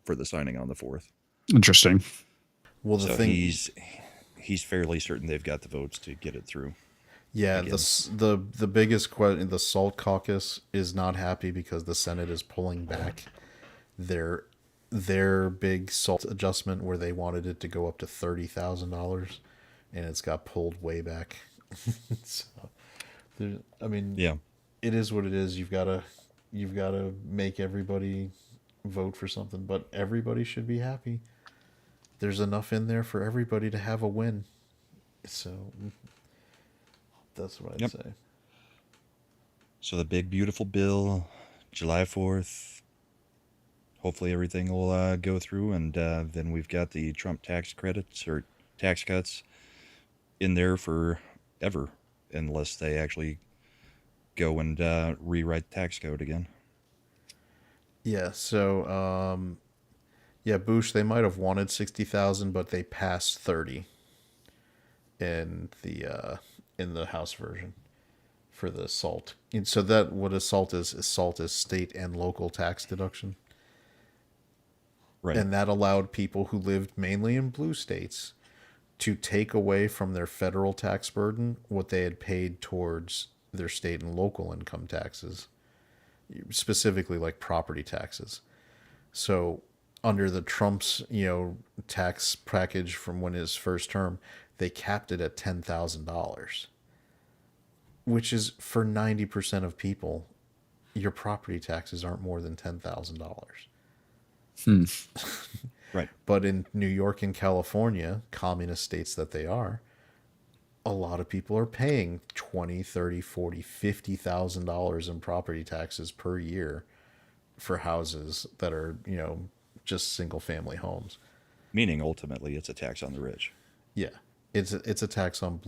B: for the signing on the 4th.
P: Interesting.
C: Well,
B: he's fairly certain they've got the votes to get it through.
C: Yeah, the biggest question, the SALT caucus is not happy because the Senate is pulling back their big SALT adjustment where they wanted it to go up to $30,000, and it's got pulled way back. So,
B: yeah.
C: It is what it is. You've got to make everybody vote for something, but everybody should be happy. There's enough in there for everybody to have a win. So that's what I'd say.
B: So the big beautiful bill, July 4th. Hopefully everything will go through, and then we've got the Trump tax credits or tax cuts in there forever, unless they actually go and rewrite the tax code again.
C: Yeah, so Bush, they might have wanted 60,000, but they passed 30 in the House version for the SALT. And so that what a SALT is state and local tax deduction.
B: Right.
C: And that allowed people who lived mainly in blue states to take away from their federal tax burden what they had paid towards their state and local income taxes, specifically like property taxes. So under the Trump's, tax package from when his first term, they capped it at $10,000, which is for 90% of people, your property taxes aren't more than $10,000.
B: Right.
C: But in New York and California, communist states that they are, a lot of people are paying $20,000, $30,000, $40,000, $50,000 in property taxes per year for houses that are, just single family homes.
B: Meaning ultimately it's a tax on the rich.
C: Yeah. It's a tax on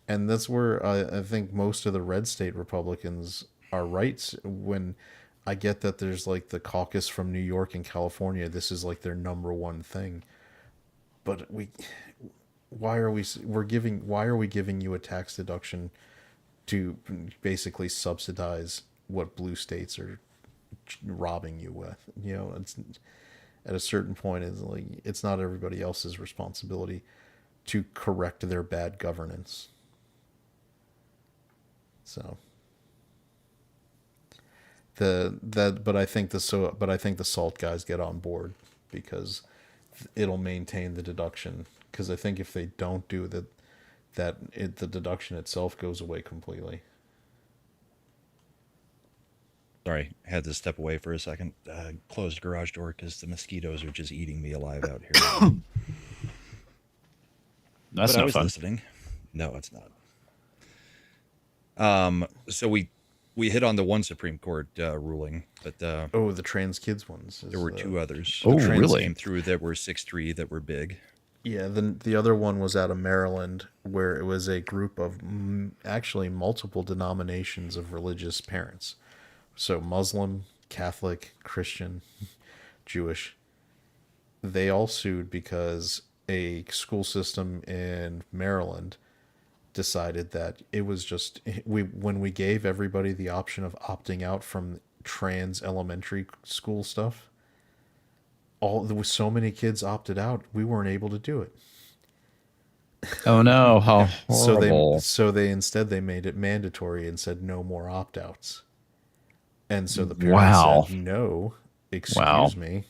C: and that's where I think most of the red state Republicans are right. When I get that there's like the caucus from New York and California, this is like their number one thing. But why are we giving you a tax deduction to basically subsidize what blue states are robbing you with? It's at a certain point, it's not everybody else's responsibility to correct their bad governance. So but I think the SALT guys get on board because it'll maintain the deduction. Because I think if they don't do that, the deduction itself goes away completely.
B: Sorry, had to step away for a second. Closed the garage door because the mosquitoes are just eating me alive out here.
P: That's
B: not
P: fun.
B: Listening. No, it's not. So we hit on the one Supreme Court ruling, but
C: the trans kids ones.
B: There were two others.
P: Oh,
B: the trans
P: really?
B: Came through that were 6-3 that were big.
C: Yeah, the other one was out of Maryland, where it was a group of actually multiple denominations of religious parents. So Muslim, Catholic, Christian, Jewish. They all sued because a school system in Maryland decided that it was just when we gave everybody the option of opting out from trans elementary school stuff, there was so many kids opted out, we weren't able to do it.
P: Oh no, how horrible.
C: So they instead they made it mandatory and said no more opt-outs. And so the parents said, no, excuse me,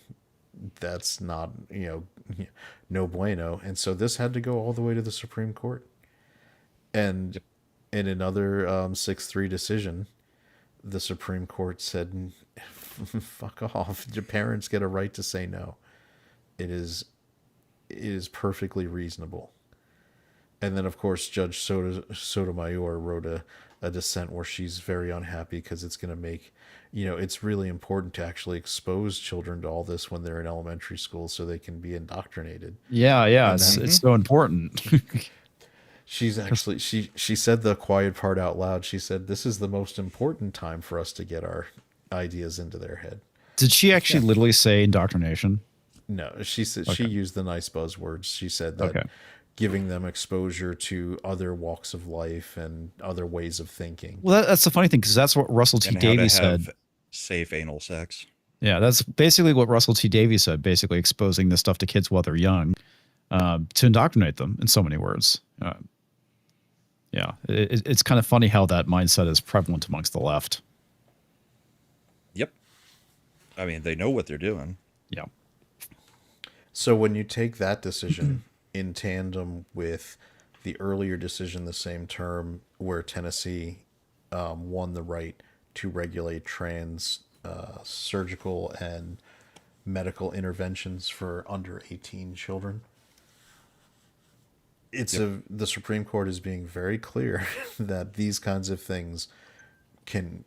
C: that's not, no bueno. And so this had to go all the way to the Supreme Court. And in another 6-3 decision, the Supreme Court said, fuck off. The parents get a right to say no. It is perfectly reasonable. And then, of course, Judge Sotomayor wrote a dissent where she's very unhappy because it's going to make, it's really important to actually expose children to all this when they're in elementary school so they can be indoctrinated.
P: Yeah, it's so important.
C: She's actually, she said the quiet part out loud. She said, this is the most important time for us to get our ideas into their head.
P: Did she actually literally say indoctrination?
C: No, she said she used the nice buzzwords. She said that giving them exposure to other walks of life and other ways of thinking.
P: Well, that's the funny thing, because that's what Russell T. Davies said.
B: Safe anal sex.
P: Yeah, that's basically what Russell T. Davies said, basically exposing this stuff to kids while they're young, to indoctrinate them, in so many words. Yeah, it's kind of funny how that mindset is prevalent amongst the left.
B: Yep. I mean, they know what they're doing.
P: Yeah.
C: So when you take that decision in tandem with the earlier decision the same term where Tennessee won the right to regulate trans surgical and medical interventions for under 18 children, the Supreme Court is being very clear that these kinds of things can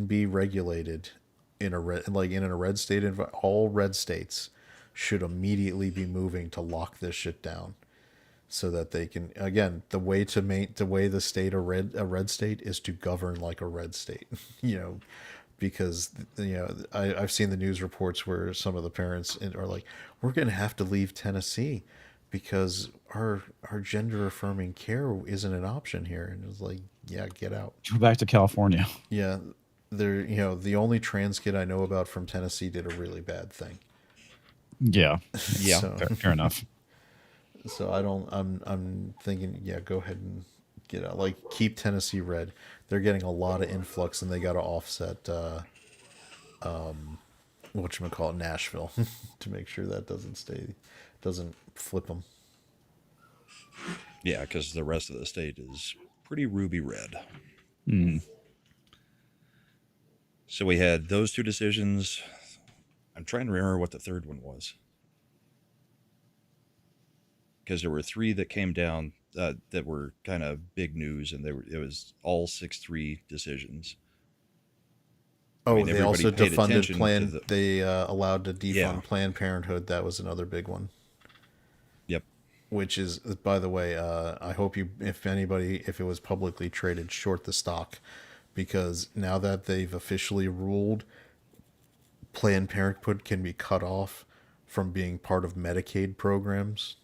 C: be regulated in a red state. All red states should immediately be moving to lock this shit down, so that they can, again, the way the state a red state is to govern like a red state, because I've seen the news reports where some of the parents are like, we're going to have to leave Tennessee because our gender affirming care isn't an option here. And it's like, yeah, get out.
P: Go back to California.
C: Yeah. The only trans kid I know about from Tennessee did a really bad thing.
P: Yeah. Yeah.
C: So,
P: fair enough.
C: So I'm thinking, yeah, go ahead and get out. Like, keep Tennessee red. They're getting a lot of influx and they got to offset, whatchamacallit, Nashville to make sure that doesn't flip them.
B: Yeah, because the rest of the state is pretty ruby red. So we had those two decisions. I'm trying to remember what the third one was, because there were three that came down that were kind of big news, and it was all 6-3 decisions.
C: Oh, I mean, they also defunded Planned. They allowed to defund Planned Parenthood. That was another big one.
B: Yep.
C: Which is, by the way, I hope if it was publicly traded, short the stock, because now that they've officially ruled Planned Parenthood can be cut off from being part of Medicaid programs,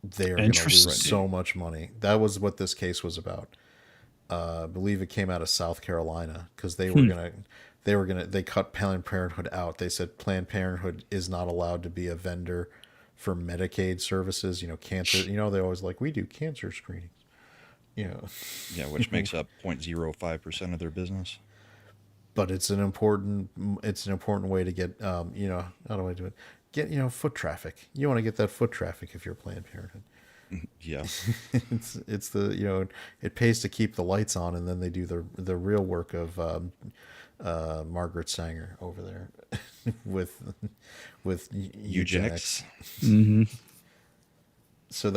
C: they are going to lose so much money. That was what this case was about. I believe it came out of South Carolina, because they cut Planned Parenthood out. They said Planned Parenthood is not allowed to be a vendor for Medicaid services. Cancer. They always we do cancer screenings.
B: Yeah, which makes up 0.05% of their business.
C: But it's an important way to get how do I do it? Get foot traffic. You want to get that foot traffic if you're Planned Parenthood.
B: Yeah.
C: it's the it pays to keep the lights on, and then they do the real work of Margaret Sanger over there with eugenics.
P: Mm-hmm.
C: So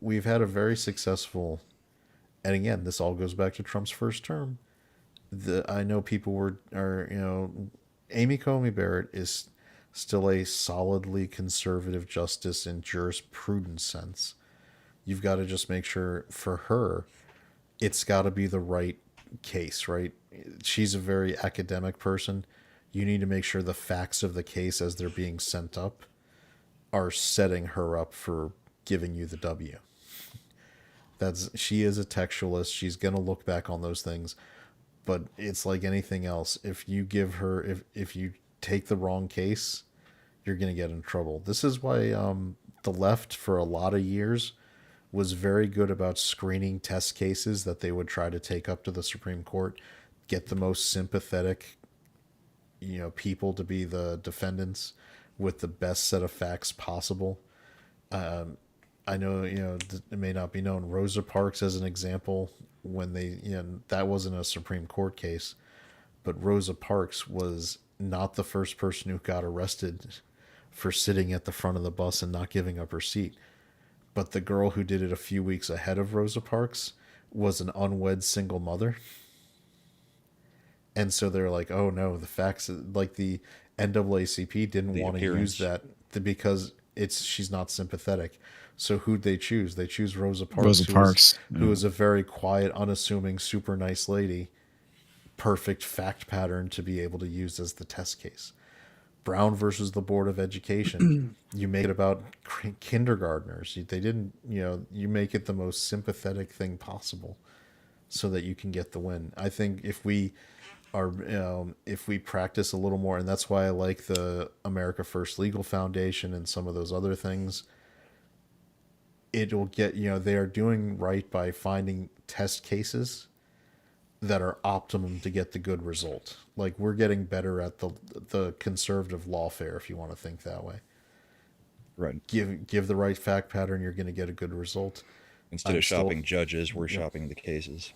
C: we've had a very successful, and again, this all goes back to Trump's first term. I know people Amy Coney Barrett is still a solidly conservative justice in jurisprudence sense. You've got to just make sure for her, it's got to be the right case, right? She's a very academic person. You need to make sure the facts of the case as they're being sent up are setting her up for giving you the W. She is a textualist. She's going to look back on those things. But it's like anything else. If you if you take the wrong case, you're going to get in trouble. This is why the left for a lot of years was very good about screening test cases that they would try to take up to the Supreme Court, get the most sympathetic, people to be the defendants with the best set of facts possible. I know, it may not be known. Rosa Parks, as an example, when they, that wasn't a Supreme Court case, but Rosa Parks was not the first person who got arrested for sitting at the front of the bus and not giving up her seat. But the girl who did it a few weeks ahead of Rosa Parks was an unwed single mother. And so they're like, oh no, the facts, like the NAACP didn't want to use that because she's not sympathetic. So who'd they choose? They choose Rosa Parks. Who was a very quiet, unassuming, super nice lady. Perfect fact pattern to be able to use as the test case. Brown versus the Board of Education. You make it about kindergartners. They didn't, you make it the most sympathetic thing possible so that you can get the win. I think if we practice a little more, and that's why I like the America First Legal Foundation and some of those other things, it'll get, they are doing right by finding test cases that are optimum to get the good result. Like, we're getting better at the conservative lawfare, if you want to think that way.
B: Right.
C: Give the right fact pattern, you're going to get a good result.
B: Instead of shopping judges, we're shopping the cases.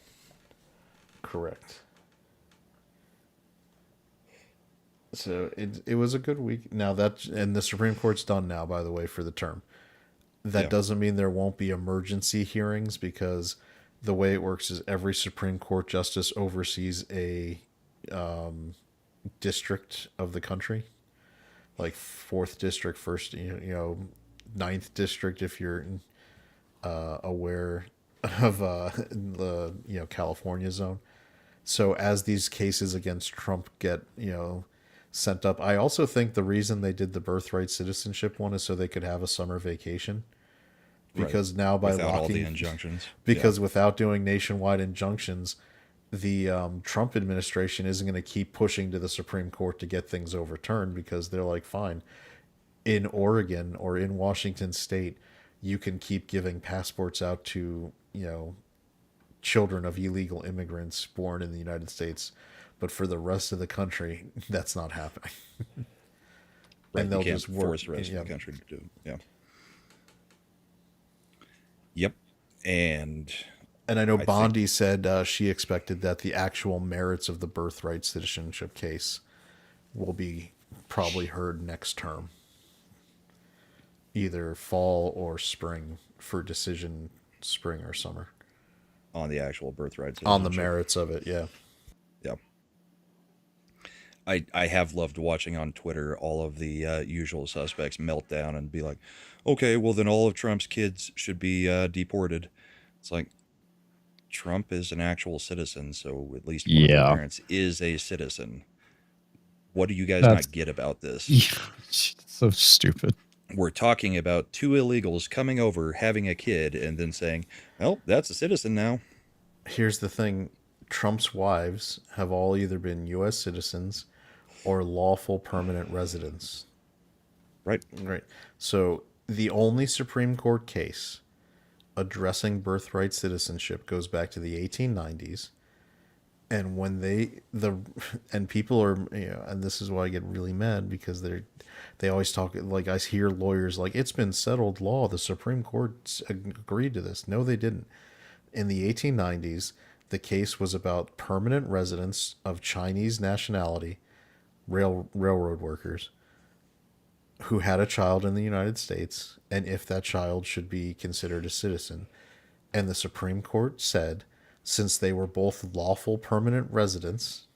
C: Correct. So it was a good week. Now and the Supreme Court's done now, by the way, for the term. That doesn't mean there won't be emergency hearings, because the way it works is every Supreme Court justice oversees a district of the country, like 4th district, 9th district, if you're aware of the California zone. So as these cases against Trump get sent up, I also think the reason they did the birthright citizenship one is so they could have a summer vacation. Because now by
B: without
C: locking
B: all the injunctions,
C: without doing nationwide injunctions, the Trump administration isn't going to keep pushing to the Supreme Court to get things overturned, because they're like, fine, in Oregon or in Washington State, you can keep giving passports out to children of illegal immigrants born in the United States, but for the rest of the country, that's not happening.
B: Right,
C: and they'll
B: you can't
C: just work,
B: force the rest of the country to do it. Yeah. Yep. And
C: I know Bondi said she expected that the actual merits of the birthright citizenship case will be probably heard next term, either fall or spring, for decision spring or summer.
B: On the actual birthright citizenship.
C: On the merits of it, yeah.
B: Yep. I have loved watching on Twitter all of the usual suspects melt down and be like, okay, well then all of Trump's kids should be deported. It's like, Trump is an actual citizen, so at least one of their parents is a citizen. What do you guys not get about this?
P: So stupid.
B: We're talking about 2 illegals coming over, having a kid, and then saying, well, that's a citizen now.
C: Here's the thing. Trump's wives have all either been U.S. citizens or lawful permanent residents.
B: Right.
C: So the only Supreme Court case addressing birthright citizenship goes back to the 1890s. And when people are, and this is why I get really mad, because they always talk, like, I hear lawyers like, it's been settled law, the Supreme Court agreed to this. No, they didn't. In the 1890s, the case was about permanent residents of Chinese nationality, railroad workers, who had a child in the United States, and if that child should be considered a citizen. And the Supreme Court said, since they were both lawful permanent residents,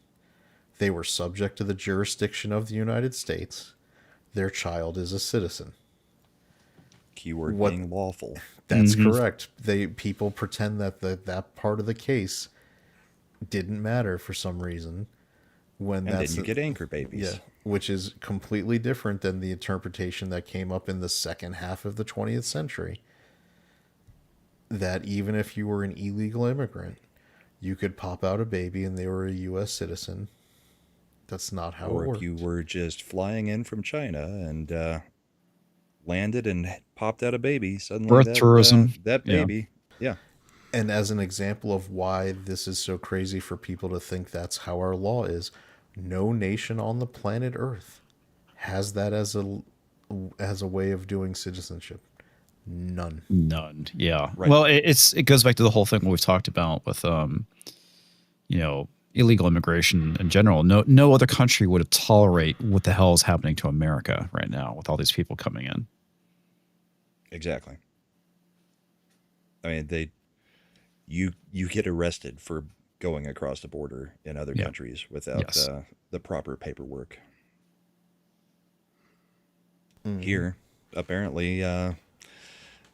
C: they were subject to the jurisdiction of the United States, their child is a citizen.
B: Keyword being lawful.
C: That's correct. People pretend that part of the case didn't matter for some reason. And
B: then you get anchor babies.
C: Yeah, which is completely different than the interpretation that came up in the second half of the 20th century. That even if you were an illegal immigrant, you could pop out a baby and they were a U.S. citizen. That's not how it worked.
B: Or if you were just flying in from China and landed and popped out a baby, suddenly
P: Birth tourism.
B: That baby, yeah.
C: And as an example of why this is so crazy for people to think that's how our law is, no nation on the planet Earth has that as a way of doing citizenship. None.
P: Yeah.
B: Right.
P: Well, it goes back to the whole thing we've talked about with illegal immigration in general. No other country would tolerate what the hell is happening to America right now with all these people coming in.
B: Exactly. I mean, you get arrested for going across the border in other countries without the proper paperwork. Here, apparently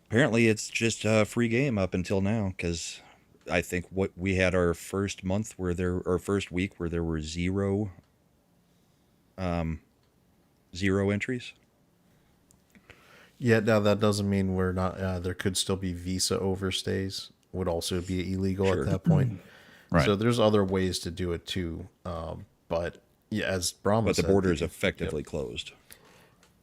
B: it's just free game up until now, because I think we had our first week where there were zero entries.
C: Yeah, now that doesn't mean we're not. There could still be visa overstays. Would also be illegal at that point.
P: Right.
C: So there's other ways to do it too. But yeah, as Brahma said,
B: the border is effectively closed.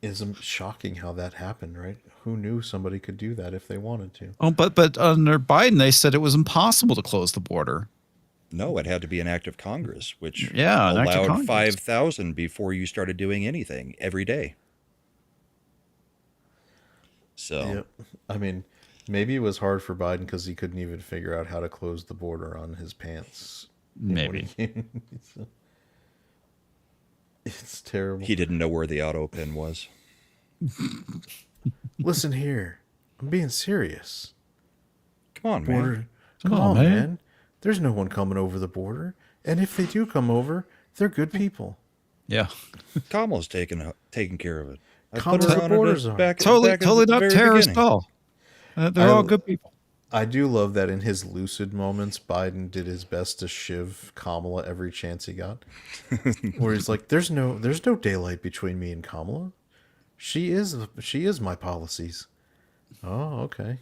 C: It's shocking how that happened, right? Who knew somebody could do that if they wanted to?
P: Oh, but under Biden, they said it was impossible to close the border.
B: No, it had to be an act of Congress, which
P: an act of
B: allowed
P: Congress.
B: 5,000 before you started doing anything every day. So,
C: Yep. I mean, maybe it was hard for Biden because he couldn't even figure out how to close the border on his pants.
P: Maybe.
C: It's terrible.
B: He didn't know where the auto pin was.
C: Listen here. I'm being serious.
B: Come on, man.
C: Come on, man. There's no one coming over the border. And if they do come over, they're good people.
P: Yeah.
B: Kamala's taking care of it.
P: Totally not terrorist at all. They're all good people.
C: I do love that in his lucid moments, Biden did his best to shiv Kamala every chance he got. Where he's like, there's no daylight between me and Kamala. She is my policies. Oh, okay.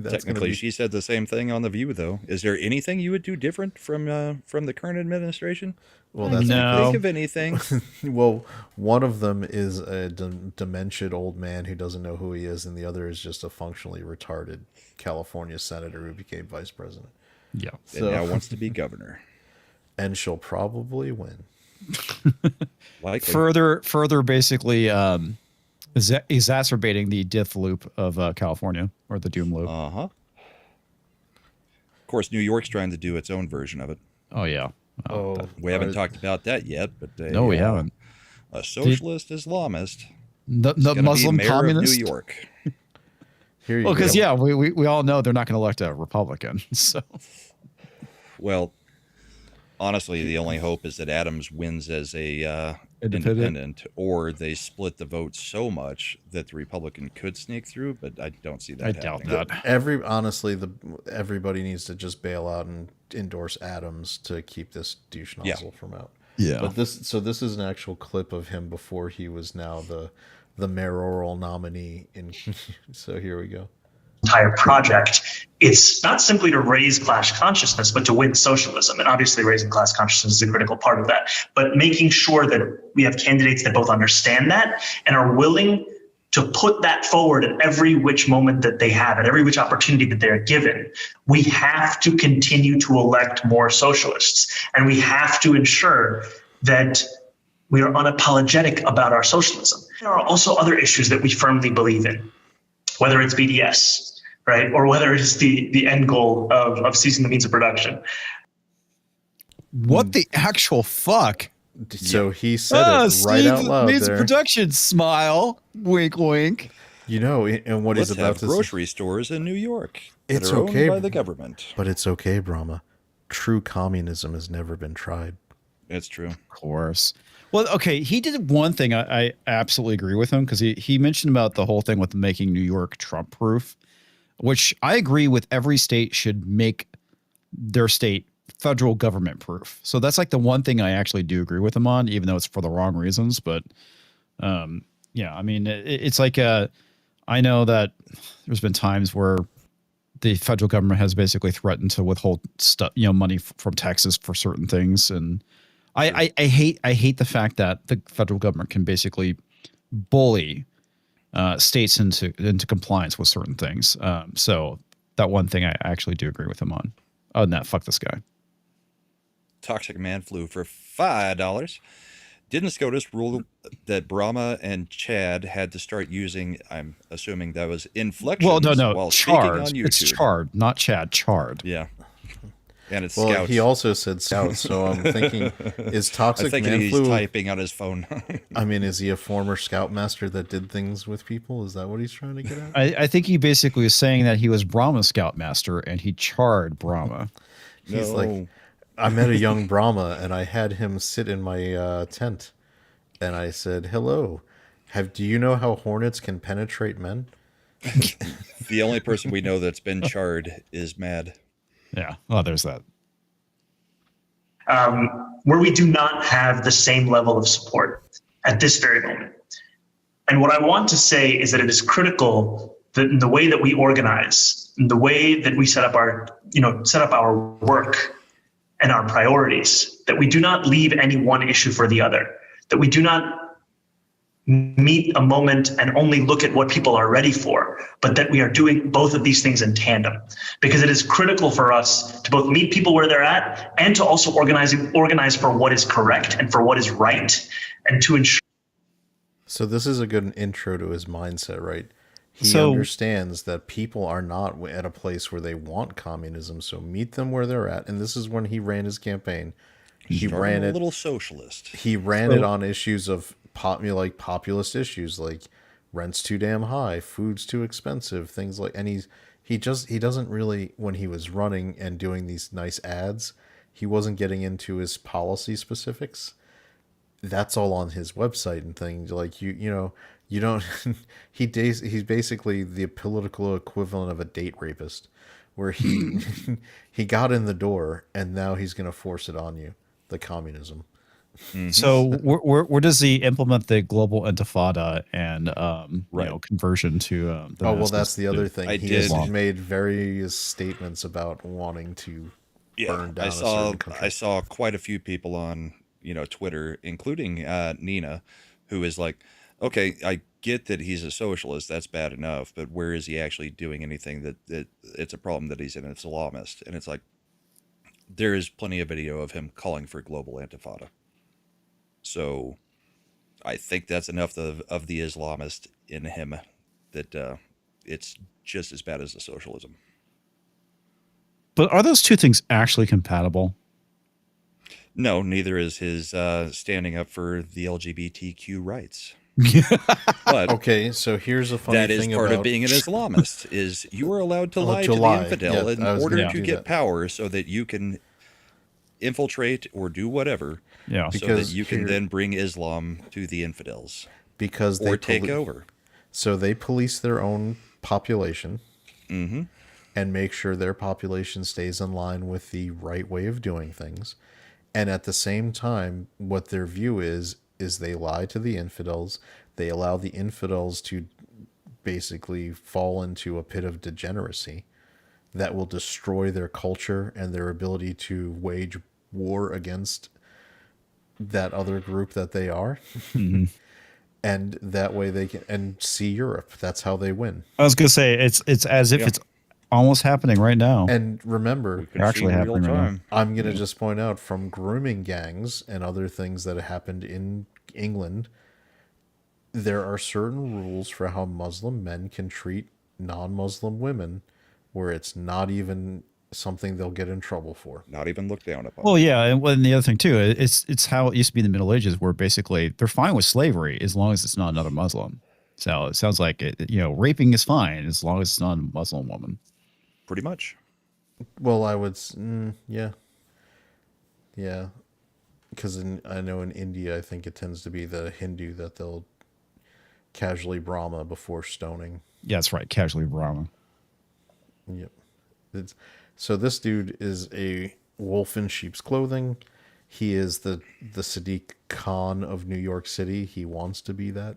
B: Technically, she said the same thing on The View, though. Is there anything you would do different from the current administration?
C: Well, that's
B: no. Think of anything.
C: Well, one of them is a dementiated old man who doesn't know who he is, and the other is just a functionally retarded California senator who became vice president.
P: Yeah,
B: and now wants to be governor,
C: and she'll probably win.
B: Likely.
P: Further, basically, exacerbating the death loop of California, or the doom loop.
B: Of course, New York's trying to do its own version of it.
P: Oh yeah.
B: We haven't talked about that yet, but
P: we haven't.
B: A socialist Islamist,
P: the Muslim communist,
B: New York.
P: Well, because we all know they're not going to elect a Republican. So,
B: well, honestly, the only hope is that Adams wins as a independent, or they split the vote so much that the Republican could sneak through. But I don't see that.
P: I doubt that.
C: Everybody needs to just bail out and endorse Adams to keep this douche nozzle from out.
P: Yeah.
C: But this is an actual clip of him before he was now the mayoral nominee. So here we go.
R: Entire project, it's not simply to raise class consciousness, but to win socialism. And obviously raising class consciousness is a critical part of that. But making sure that we have candidates that both understand that and are willing to put that forward at every which moment that they have, at every which opportunity that they're given. We have to continue to elect more socialists. And we have to ensure that we are unapologetic about our socialism. There are also other issues that we firmly believe in, whether it's BDS, right? Or whether it's the end goal of ceasing the means of production.
P: What the actual fuck?
C: So he said it right out loud
P: means
C: there.
P: production, smile, wink, wink.
C: You know, and what
B: Let's
C: he's about
B: have
C: to
B: grocery stores in New York that
C: It's
B: are
C: okay
B: owned by the government.
C: But it's okay, Brahma. True communism has never been tried.
B: It's true.
P: Of course. Well, okay, he did one thing I absolutely agree with him, because he mentioned about the whole thing with making New York Trump-proof, which I agree with. Every state should make their state federal government proof. So that's like the one thing I actually do agree with him on, even though it's for the wrong reasons. But yeah, I mean, it's like I know that there's been times where the federal government has basically threatened to withhold stuff, money from Texas for certain things, and I hate the fact that the federal government can basically bully states into compliance with certain things. So that one thing I actually do agree with him on. Other than that, fuck this guy.
B: Toxic Man Flu for $5. Didn't SCOTUS rule that Brahma and Chad had to start using, I'm assuming that was inflections while speaking on YouTube?
P: It's Chard, not Chad. Chard.
B: Yeah. And it's
C: well,
B: Scouts.
C: he also said Scouts, so I'm thinking, is Toxic Man
B: he's
C: Flu
B: typing on his phone.
C: I mean, is he a former Scoutmaster that did things with people? Is that what he's trying to get at?
P: I think he basically was saying that he was Brahma Scoutmaster and he charred Brahma.
C: He's like, I met a young Brahma and I had him sit in my tent, and I said, "Hello, do you know how hornets can penetrate men?"
B: The only person we know that's been charred is Mad.
P: Yeah, well, there's that.
R: Where we do not have the same level of support at this very moment. And what I want to say is that it is critical that in the way that we organize, in the way that we set up our work and our priorities, that we do not leave any one issue for the other, that we do not meet a moment and only look at what people are ready for, but that we are doing both of these things in tandem, because it is critical for us to both meet people where they're at and to also organize for what is correct and for what is right, and to ensure.
C: So this is a good intro to his mindset, right? He understands that people are not at a place where they want communism, so meet them where they're at. And this is when he ran his campaign. He ran it
B: a little socialist.
C: He ran it on issues of populist issues like rent's too damn high, food's too expensive, things like. And he doesn't really, when he was running and doing these nice ads, he wasn't getting into his policy specifics. That's all on his website and things like you don't. He's basically the political equivalent of a date rapist, where he he got in the door and now he's going to force it on you, the communism.
P: Mm-hmm. So where does he implement the global intifada and conversion to the
C: well, that's the other thing. He has
P: Islam.
C: made various statements about wanting to burn down a certain country.
B: I saw quite a few people on Twitter, including Nina, who is like, okay, I get that he's a socialist, that's bad enough, but where is he actually doing anything that it's a problem that he's an Islamist? And it's like, there is plenty of video of him calling for global intifada. So I think that's enough of the Islamist in him that it's just as bad as the socialism.
P: But are those two things actually compatible?
B: No, neither is his standing up for the LGBTQ rights. But
C: okay, so here's a funny thing.
B: That is part of being an Islamist, is you are allowed to lie to the infidel in order to get power so that you can infiltrate or do whatever.
P: Yeah.
B: So that you can then bring Islam to the infidels.
C: Because they
B: take over.
C: So they police their own population.
B: Mm-hmm.
C: And make sure their population stays in line with the right way of doing things. And at the same time, what their view is they lie to the infidels. They allow the infidels to basically fall into a pit of degeneracy that will destroy their culture and their ability to wage war against that other group that they are.
P: Mm-hmm.
C: And that way they can see Europe. That's how they win.
P: I was going to say, it's as if it's almost happening right now.
C: And remember,
P: actually happening right now.
C: I'm going to just point out, from grooming gangs and other things that have happened in England, there are certain rules for how Muslim men can treat non-Muslim women, where it's not even something they'll get in trouble for.
B: Not even looked down upon.
P: Well, yeah, and the other thing too, it's how it used to be in the Middle Ages, where basically they're fine with slavery as long as it's not another Muslim. So it sounds like raping is fine as long as it's not a Muslim woman.
B: Pretty much.
C: Well, I would, yeah, because I know in India, I think it tends to be the Hindu that they'll casually Brahma before stoning.
P: Yeah, that's right, casually Brahma.
C: Yep. So this dude is a wolf in sheep's clothing. He is the Sadiq Khan of New York City. He wants to be that.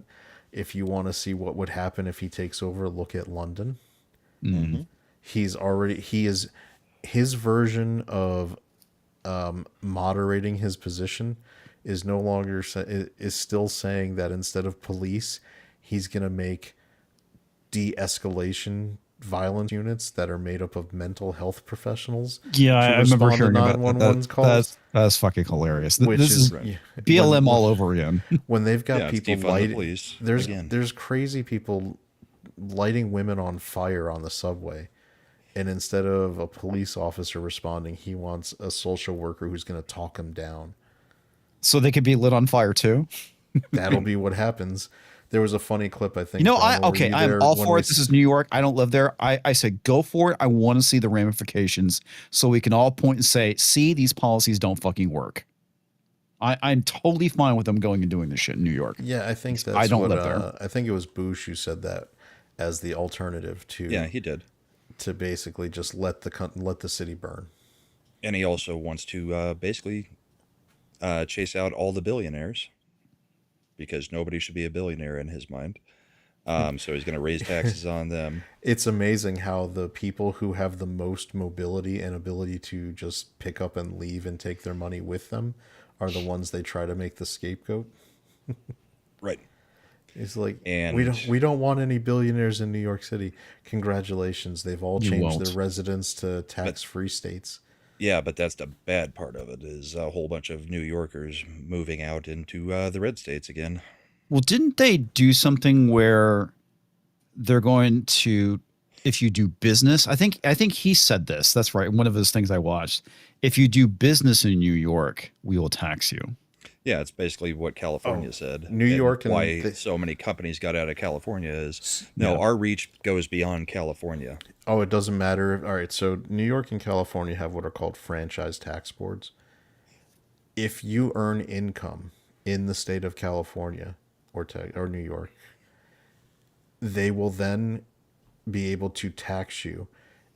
C: If you want to see what would happen if he takes over, look at London.
P: Mm-hmm.
C: His version of moderating his position is no longer is still saying that instead of police, he's going to make de-escalation violence units that are made up of mental health professionals.
P: Yeah, I remember hearing about that.
C: Calls.
P: That's fucking hilarious.
C: Which
P: This is
C: right.
P: BLM all over again.
C: When they've got people lighting,
B: police
C: there's crazy people lighting women on fire on the subway, and instead of a police officer responding, he wants a social worker who's going to talk him down.
P: So they could be lit on fire too.
C: That'll be what happens. There was a funny clip, I think.
P: You know,
C: Donald,
P: I'm all for it. This is New York. I don't live there. I said, go for it. I want to see the ramifications so we can all point and say, see, these policies don't fucking work. I'm totally fine with them going and doing this shit in New York.
C: Yeah, I think that's
P: I don't live there.
C: I think it was Bush who said that as the alternative to.
B: Yeah, he did.
C: To basically just let the city burn.
B: And he also wants to basically chase out all the billionaires, because nobody should be a billionaire in his mind. So he's going to raise taxes on them.
C: It's amazing how the people who have the most mobility and ability to just pick up and leave and take their money with them are the ones they try to make the scapegoat.
B: Right.
C: It's like,
B: and
C: we don't want any billionaires in New York City. Congratulations, they've all changed their residence to tax-free states.
B: Yeah, but that's the bad part of it, is a whole bunch of New Yorkers moving out into the red states again.
P: Well, didn't they do something where they're going to, if you do business, I think he said this. That's right. One of his things I watched. If you do business in New York, we will tax you.
B: Yeah, it's basically what California said.
C: New York,
B: and why so many companies got out of California is our reach goes beyond California.
C: Oh, it doesn't matter. All right, so New York and California have what are called franchise tax boards. If you earn income in the state of California or New York, they will then be able to tax you,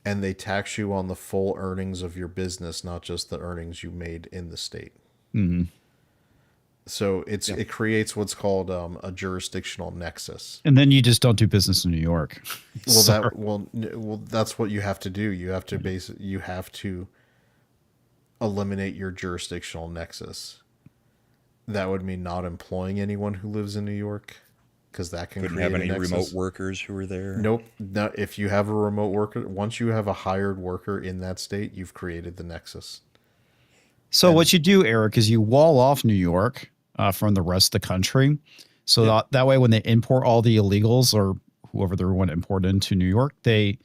C: and they tax you on the full earnings of your business, not just the earnings you made in the state.
P: Mm-hmm.
C: So it creates what's called a jurisdictional nexus.
P: And then you just don't do business in New York.
C: Well, that's what you have to do. You have to you have to eliminate your jurisdictional nexus. That would mean not employing anyone who lives in New York, because that can
B: couldn't
C: create
B: have any
C: a nexus.
B: remote workers who are there.
C: Nope. No, if you have a remote worker, once you have a hired worker in that state, you've created the nexus.
P: So what you do, Eric, is you wall off New York from the rest of the country. So that way, when they import all the illegals or whoever they want to import into New York, they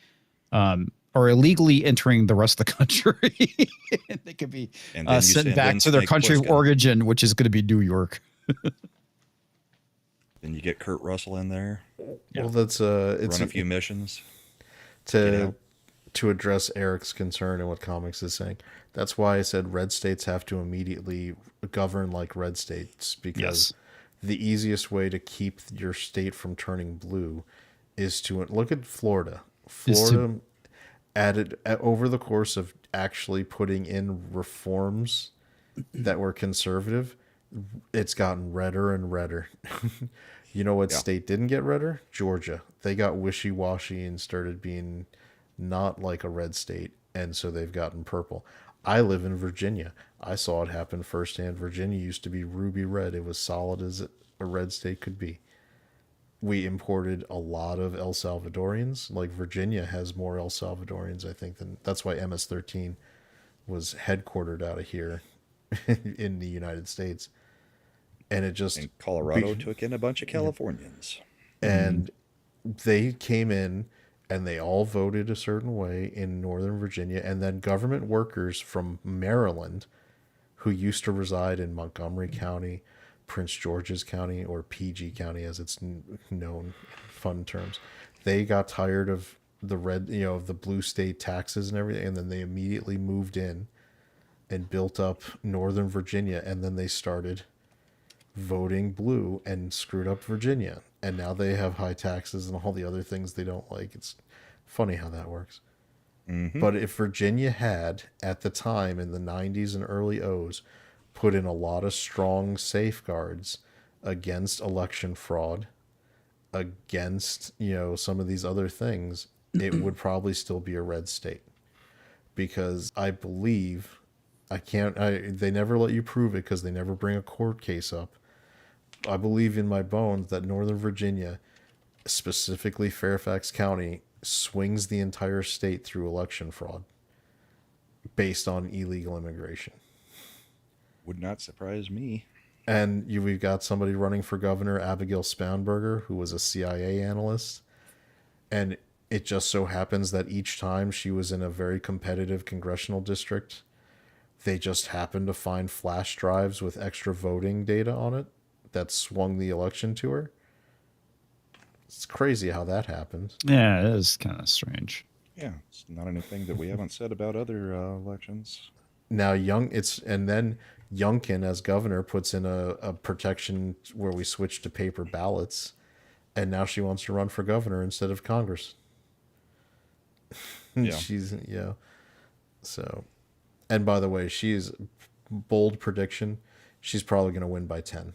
P: are illegally entering the rest of the country. And they could be sent back to their country of origin, which is going to be New York.
B: Then you get Kurt Russell in there.
C: Well, that's it's
B: run a few missions
C: to address Eric's concern and what comics is saying. That's why I said red states have to immediately govern like red states, because the easiest way to keep your state from turning blue is to look at Florida. Florida added over the course of actually putting in reforms that were conservative, it's gotten redder and redder. You know what state didn't get redder? Georgia. They got wishy-washy and started being not like a red state, and so they've gotten purple. I live in Virginia. I saw it happen firsthand. Virginia used to be ruby red. It was solid as a red state could be. We imported a lot of El Salvadorians. Like Virginia has more El Salvadorians, I think, than that's why MS-13 was headquartered out of here in the United States. And it just
B: and Colorado took in a bunch of Californians.
C: And they came in and they all voted a certain way in Northern Virginia. And then government workers from Maryland who used to reside in Montgomery County, Prince George's County, or PG County as it's known, fun terms, they got tired of the red, of the blue state taxes and everything. And then they immediately moved in and built up Northern Virginia. And then they started voting blue and screwed up Virginia, and now they have high taxes and all the other things they don't like. It's funny how that works. But if Virginia had at the time in the 90s and early O's put in a lot of strong safeguards against election fraud, against some of these other things, it would probably still be a red state, because I believe they never let you prove it because they never bring a court case up. I believe in my bones that Northern Virginia specifically Fairfax County, swings the entire state through election fraud based on illegal immigration.
B: Would not surprise me.
C: And we've got somebody running for governor, Abigail Spanberger, who was a CIA analyst. And it just so happens that each time she was in a very competitive congressional district, they just happened to find flash drives with extra voting data on it that swung the election to her. It's crazy how that happened.
P: Yeah, it is kind of strange.
B: Yeah, it's not anything that we haven't said about other elections.
C: Now, then Youngkin as governor puts in a protection where we switch to paper ballots, and now she wants to run for governor instead of Congress.
B: Yeah.
C: So, and by the way, she's bold prediction. She's probably going to win by 10.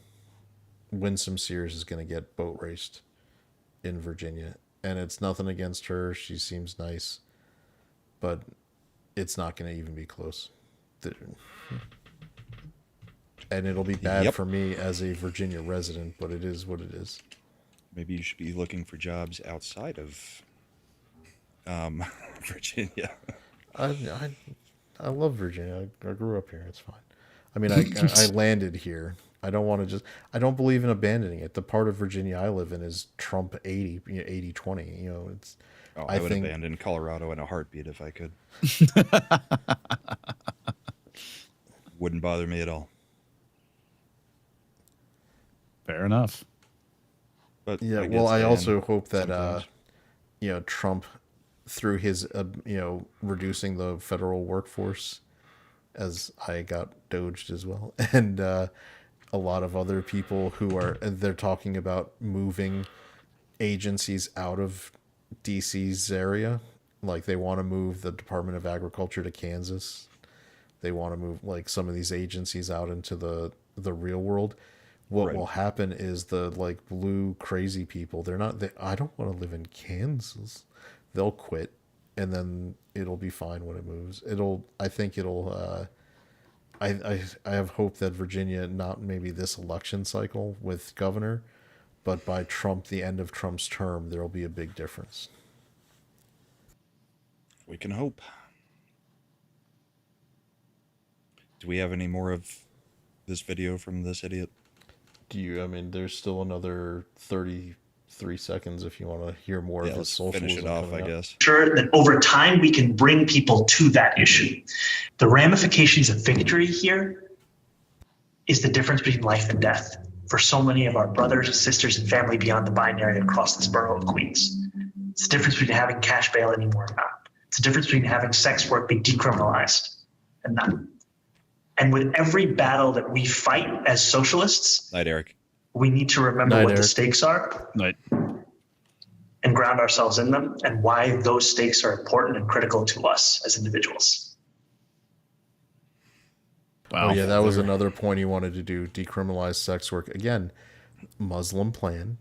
C: Winsome Sears is going to get boat raced in Virginia, and it's nothing against her. She seems nice, but it's not going to even be close. And it'll be bad for me as a Virginia resident, but it is what it is.
B: Maybe you should be looking for jobs outside of Virginia.
C: I love Virginia. I grew up here. It's fine. I mean, I landed here. I don't believe in abandoning it. The part of Virginia I live in is Trump 80-20. You know, it's.
B: I would abandon Colorado in a heartbeat if I could. Wouldn't bother me at all.
P: Fair enough.
B: But
C: yeah, I also hope that Trump, through his reducing the federal workforce, as I got doged as well, and a lot of other people they're talking about moving agencies out of DC's area. Like they want to move the Department of Agriculture to Kansas. They want to move like some of these agencies out into the real world. What will happen is the like blue crazy people, I don't want to live in Kansas. They'll quit, and then it'll be fine when it moves. I have hope that Virginia, not maybe this election cycle with governor, but by the end of Trump's term, there'll be a big difference.
B: We can hope. Do we have any more of this video from this idiot?
C: There's still another 33 seconds if you want to hear more of his socialism.
B: Finish it off, I guess.
R: Sure that over time we can bring people to that issue. The ramifications of victory here is the difference between life and death for so many of our brothers, sisters, and family beyond the binary across this borough of Queens. It's the difference between having cash bail anymore or not. It's the difference between having sex work be decriminalized and not. And with every battle that we fight as socialists,
B: Night, Eric.
R: We need to remember what the stakes are.
P: Night.
R: And ground ourselves in them and why those stakes are important and critical to us as individuals.
C: Wow. Oh, yeah, that was another point he wanted to do, decriminalize sex work. Again, Muslim plan,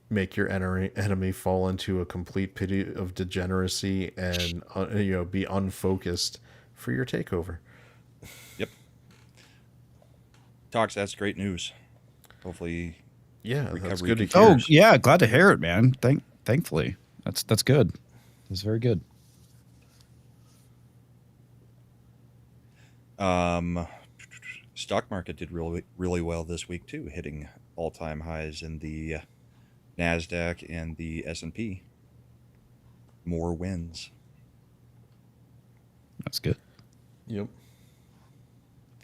C: make your enemy fall into a complete pit of degeneracy and be unfocused for your takeover.
B: Yep. Talks, that's great news. Hopefully,
C: that's good to hear.
P: Oh, yeah, glad to hear it, man. Thankfully, that's good. That's very good.
B: Stock market did really well this week too, hitting all-time highs in the NASDAQ and the S&P. More wins.
P: That's good.
C: Yep.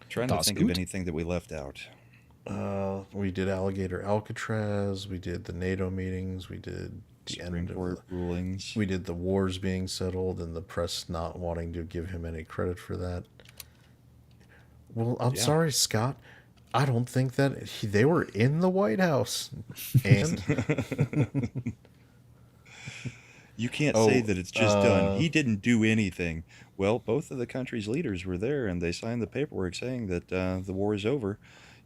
B: Trying to think of anything that we left out.
C: We did Alligator Alcatraz. We did the NATO meetings. We did the
B: Supreme Court rulings.
C: We did the wars being settled and the press not wanting to give him any credit for that. Well, I'm sorry, Scott. I don't think that they were in the White House. And
B: you can't say that it's just done. He didn't do anything. Well, both of the country's leaders were there, and they signed the paperwork saying that the war is over.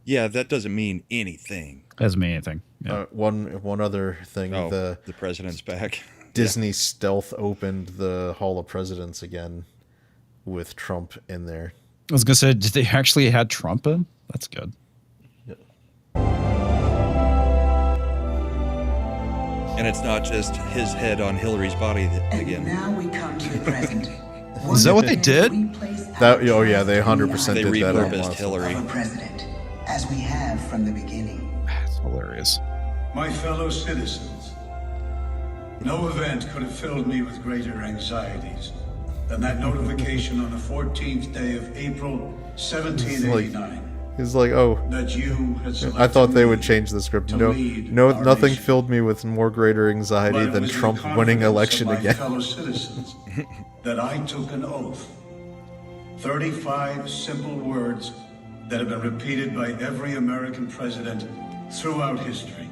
B: Yeah, that doesn't mean anything.
P: Doesn't mean anything. Yeah.
C: One other thing.
B: The president's back.
C: Disney stealth opened the Hall of Presidents again with Trump in there.
P: I was going to say, did they actually had Trump in? That's good.
C: Yep.
B: And it's not just his head on Hillary's body again.
S: Now we come to the present.
P: Is that what they did?
C: Oh yeah, they 100%
B: They
C: did that.
B: repurposed Hillary.
S: Of a president, as we have from the beginning.
P: That's hilarious.
T: My fellow citizens, no event could have filled me with greater anxieties than that notification on the 14th day of April 1789.
C: He's like, oh,
T: that you had
C: I thought they would change the script.
T: to
C: No,
T: lead
C: no,
T: our
C: nothing
T: nation.
C: filled me with more greater anxiety
T: But it
C: than
T: was with
C: Trump winning
T: confidence
C: election
T: of my
C: again.
T: fellow citizens that I took an oath. 35 simple words that have been repeated by every American president throughout history.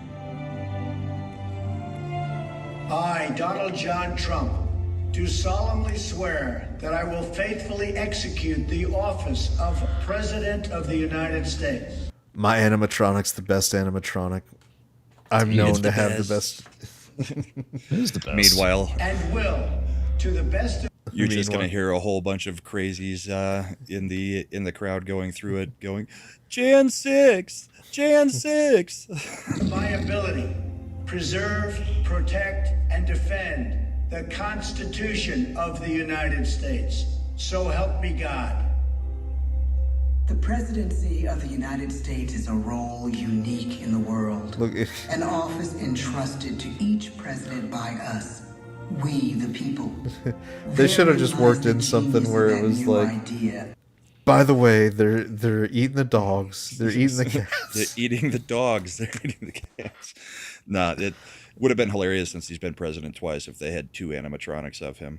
F: I, Donald John Trump, do solemnly swear that I will faithfully execute the office of President of the United States.
C: My animatronic's the best animatronic. I'm known to have the best.
P: It is the best.
B: Meanwhile,
F: And will, to the best of
B: you're just gonna hear a whole bunch of crazies in the crowd going through it, going, Jan 6, Jan 6.
F: my ability, preserve, protect, and defend the Constitution of the United States. So help me God.
S: The presidency of the United States is a role unique in the world.
C: Look,
S: An office entrusted to each president by us, we the people.
C: they should have just worked in something where it was like, by the way, they're eating the dogs, they're eating the cats.
B: They're eating the dogs, they're eating the cats. Nah, it would have been hilarious since he's been president twice if they had 2 animatronics of him,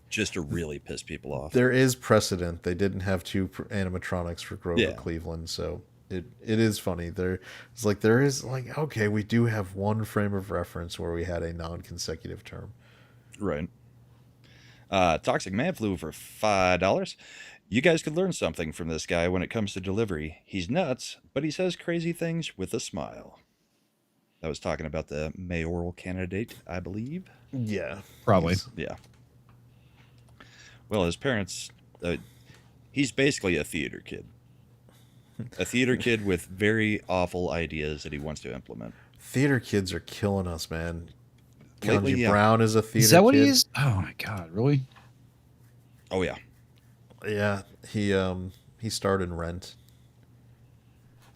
B: just to really piss people off.
C: There is precedent. They didn't have 2 animatronics for Grover
B: Yeah.
C: Cleveland, so it is funny. There is okay, we do have one frame of reference where we had a non-consecutive term.
B: Right. Toxic Man Flu for $5. You guys could learn something from this guy when it comes to delivery. He's nuts, but he says crazy things with a smile. I was talking about the mayoral candidate, I believe.
C: Yeah,
P: probably.
B: Yeah. Well, his parents, he's basically a theater kid. A theater kid with very awful ideas that he wants to implement.
C: Theater kids are killing us, man.
B: Lately,
C: Keonji
B: yeah.
C: Brown is a theater kid.
P: Is that what he is? Oh my god, really?
B: Oh yeah.
C: Yeah, he starred in Rent.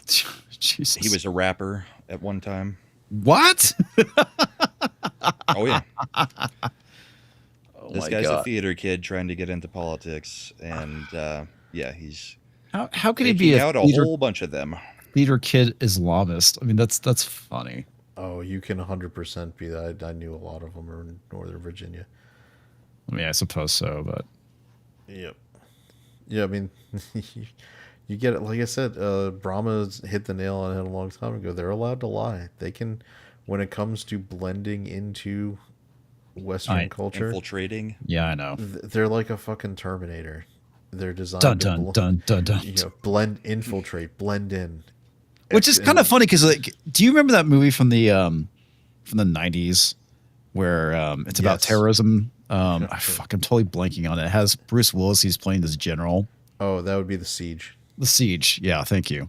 P: Jesus.
B: He was a rapper at one time.
P: What?
B: Oh yeah.
P: Oh
B: This
P: my
B: guy's
P: God.
B: a theater kid trying to get into politics, and yeah, he's
P: How could he be
B: taking out a
P: theater,
B: whole bunch of them.
P: theater kid Islamist? I mean, that's funny.
C: Oh, you can 100% be that. I knew a lot of them are in Northern Virginia.
P: I mean, I suppose so, but
C: Yep. Yeah, I mean, you get it. Like I said, Brahma's hit the nail on it a long time ago. They're allowed to lie. They can, when it comes to blending into Western culture,
B: infiltrating.
P: Yeah, I know.
C: They're like a fucking Terminator. They're designed
P: Dun,
C: to
P: dun, dun, dun, dun.
C: You know, blend, infiltrate, blend in.
P: Which is kind of funny because, like, do you remember that movie from the 90s where it's about
C: Yes.
P: terrorism? I'm totally blanking on it. It has Bruce Willis. He's playing this general.
C: Oh, that would be The Siege.
P: The Siege. Yeah, thank you.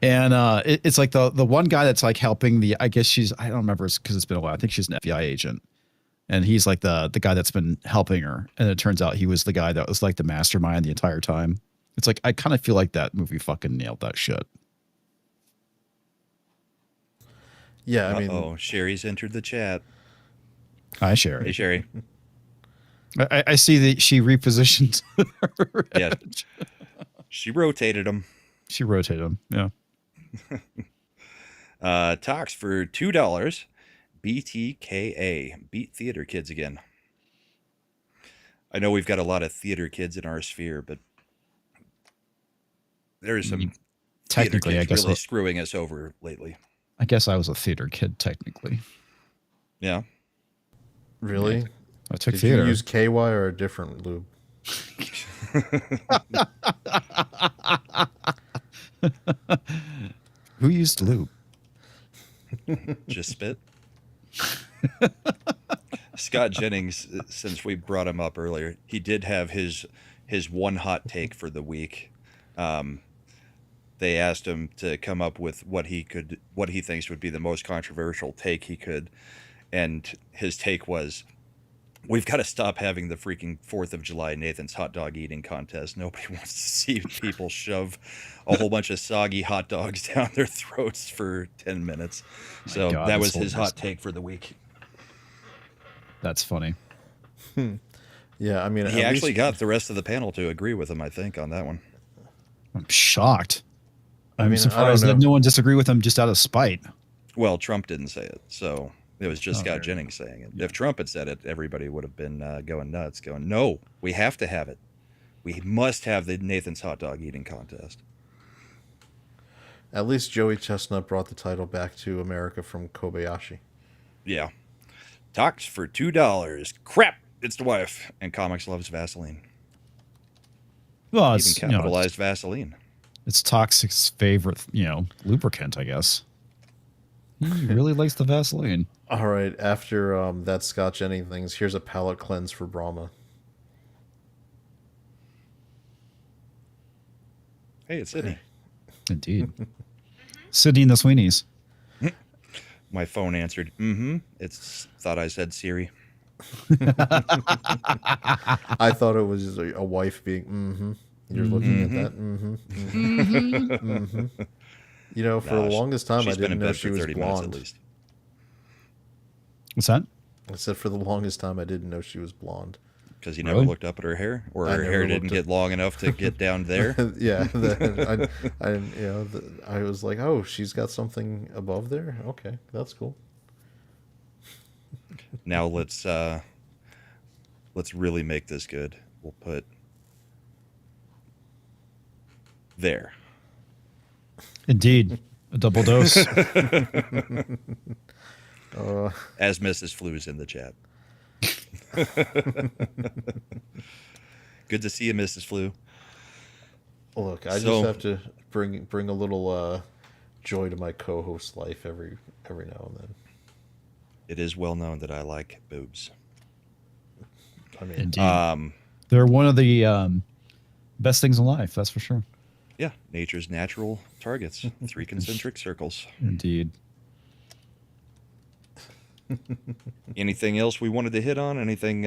P: And it's like the one guy that's like helping the. I guess I don't remember because it's been a while. I think she's an FBI agent, and he's like the guy that's been helping her. And it turns out he was the guy that was like the mastermind the entire time. It's like I kind of feel like that movie fucking nailed that shit.
C: Yeah, I mean,
B: oh, Sherry's entered the chat.
P: Hi, Sherry.
B: Hey, Sherry.
P: I see that she repositioned.
B: Yeah, she rotated them.
P: She rotated them. Yeah.
B: Tox for $2. BTKA. Beat theater kids again. I know we've got a lot of theater kids in our sphere, but there's some theater
P: Technically,
B: kids
P: I guess
B: really screwing us over lately.
P: I guess I was a theater kid technically.
B: Yeah.
C: Really?
P: Yeah. I took
C: Did
P: theater.
C: you use KY or a different lube?
P: Who used lube?
B: Just spit. Scott Jennings, since we brought him up earlier, he did have his one hot take for the week. They asked him to come up with what he thinks would be the most controversial take he could, And his take was, we've got to stop having the freaking 4th of July Nathan's hot dog eating contest. Nobody wants to see people shove a whole bunch of soggy hot dogs down their throats for 10 minutes. So
P: God,
B: that
P: this
B: was
P: whole
B: his hot take for the week.
P: That's funny.
C: Yeah, I mean,
B: He actually got the rest of the panel to agree with him, I think, on that one.
P: I'm shocked. I'm
C: mean, I
P: surprised
C: don't
P: that
C: know.
P: no one disagreed with him just out of spite.
B: Well, Trump didn't say it, so it was just Scott
P: Okay.
B: Jennings saying it. If Trump had said it, everybody would have been going nuts, going, no, we have to have it. We must have the Nathan's hot dog eating contest.
C: At least Joey Chestnut brought the title back to America from Kobayashi.
B: Yeah. Talks for $2. Crap, it's the wife. And comics loves Vaseline.
P: Well,
B: Even
P: it's
B: capitalized Vaseline.
P: It's Toxic's favorite, lubricant, I guess. He really likes the Vaseline.
C: All right, after that Scott Jennings things, here's a palate cleanse for Brahma.
B: Hey, it's Sydney.
P: Indeed. Sydney and the Sweeneys.
B: My phone answered, It's thought I said Siri.
C: I thought it was a wife being, You're looking at that, You know, for the longest time, I
B: she's been
C: didn't
B: in
C: know
B: bed
C: she
B: for
C: was
B: 30 minutes
C: blonde.
B: at least.
P: What's that?
C: I said for the longest time, I didn't know she was blonde.
B: Because you never looked up at her hair? Or her hair didn't get long enough to get down there?
C: Yeah. I was like, oh, she's got something above there? Okay, that's cool.
B: Now let's really make this good. We'll put there.
P: Indeed. A double dose.
B: As Mrs. Flu's in the chat. Good to see you, Mrs. Flu.
C: Look, I just have to bring a little joy to my co-host life every now and then.
B: It is well known that I like boobs.
C: I mean,
P: Indeed. They're one of the best things in life, that's for sure.
B: Yeah, nature's natural targets. 3 concentric circles.
P: Indeed.
B: Anything else we wanted to hit on? Anything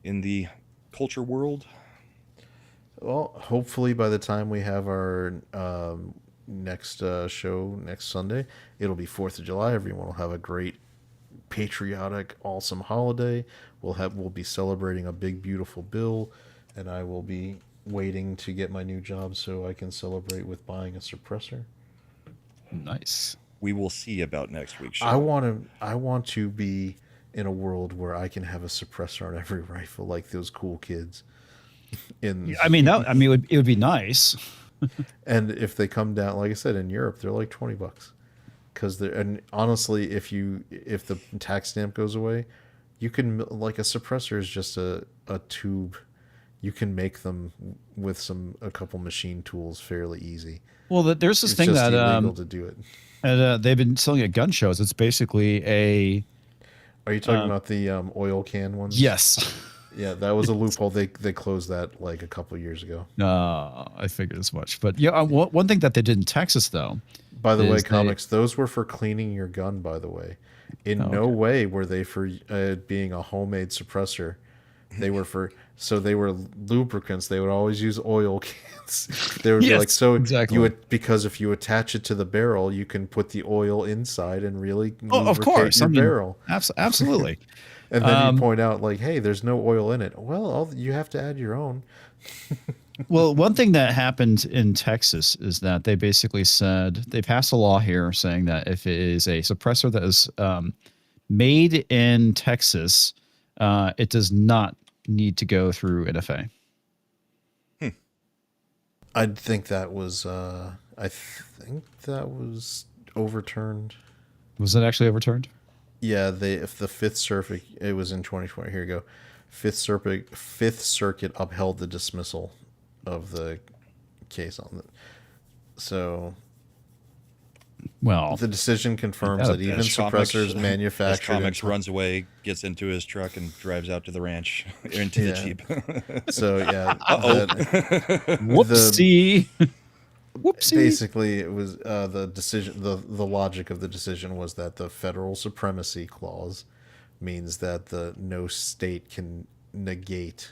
B: in the culture world?
C: Well, hopefully by the time we have our next show next Sunday, it'll be 4th of July. Everyone will have a great, patriotic, awesome holiday. We'll be celebrating a big, beautiful bill, and I will be waiting to get my new job so I can celebrate with buying a suppressor.
P: Nice.
B: We will see about next week's show.
C: I want to be in a world where I can have a suppressor on every rifle, like those cool kids. It
P: would be nice.
C: And if they come down, like I said, in Europe, they're like $20. And honestly, if the tax stamp goes away, you can, like, a suppressor is just a tube. You can make them with a couple machine tools fairly easy.
P: Well, there's this
C: It's
P: thing
C: just
P: that
C: illegal to do it.
P: And they've been selling at gun shows. It's basically a.
C: Are you talking about the oil can ones?
P: Yes.
C: Yeah, that was a loophole. They closed that like a couple years ago.
P: I figured as much. But yeah, one thing that they did in Texas, though.
C: By the way, comics, those were for cleaning your gun, by the way. In no way were they for being a homemade suppressor. They were they were lubricants. They would always use oil cans. They would be like, exactly. Because if you attach it to the barrel, you can put the oil inside and really lubricate your barrel.
P: Absolutely.
C: And then you point out, like, hey, there's no oil in it. Well, you have to add your own.
P: Well, one thing that happened in Texas is that they basically said they passed a law here saying that if it is a suppressor that is made in Texas, it does not need to go through NFA.
C: I think that was overturned.
P: Was it actually overturned?
C: Yeah, if the Fifth Circuit, it was in 2020. Here you go. Fifth Circuit upheld the dismissal of the case on it. So,
P: well,
C: the decision confirms that even suppressors manufactured.
B: Comics runs away, gets into his truck, and drives out to the ranch into the Jeep.
C: So yeah,
P: whoopsie. Whoopsie.
C: Basically, it was the decision. The logic of the decision was that the federal supremacy clause means that no state can negate,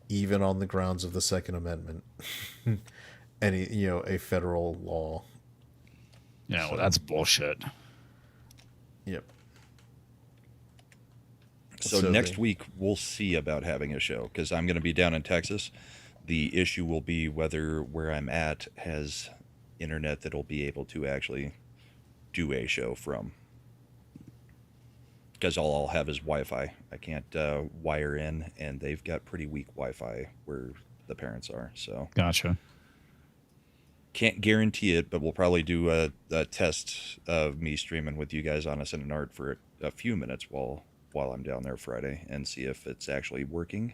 C: even on the grounds of the Second Amendment, a federal law.
P: Yeah, well, that's bullshit.
C: Yep.
B: So next week we'll see about having a show, because I'm going to be down in Texas. The issue will be whether where I'm at has internet that'll be able to actually do a show from. Because all I'll have is Wi-Fi. I can't wire in, and they've got pretty weak Wi-Fi where the parents are. So
P: gotcha.
B: Can't guarantee it, but we'll probably do a test of me streaming with you guys on us in an art for a few minutes while I'm down there Friday, and see if it's actually working.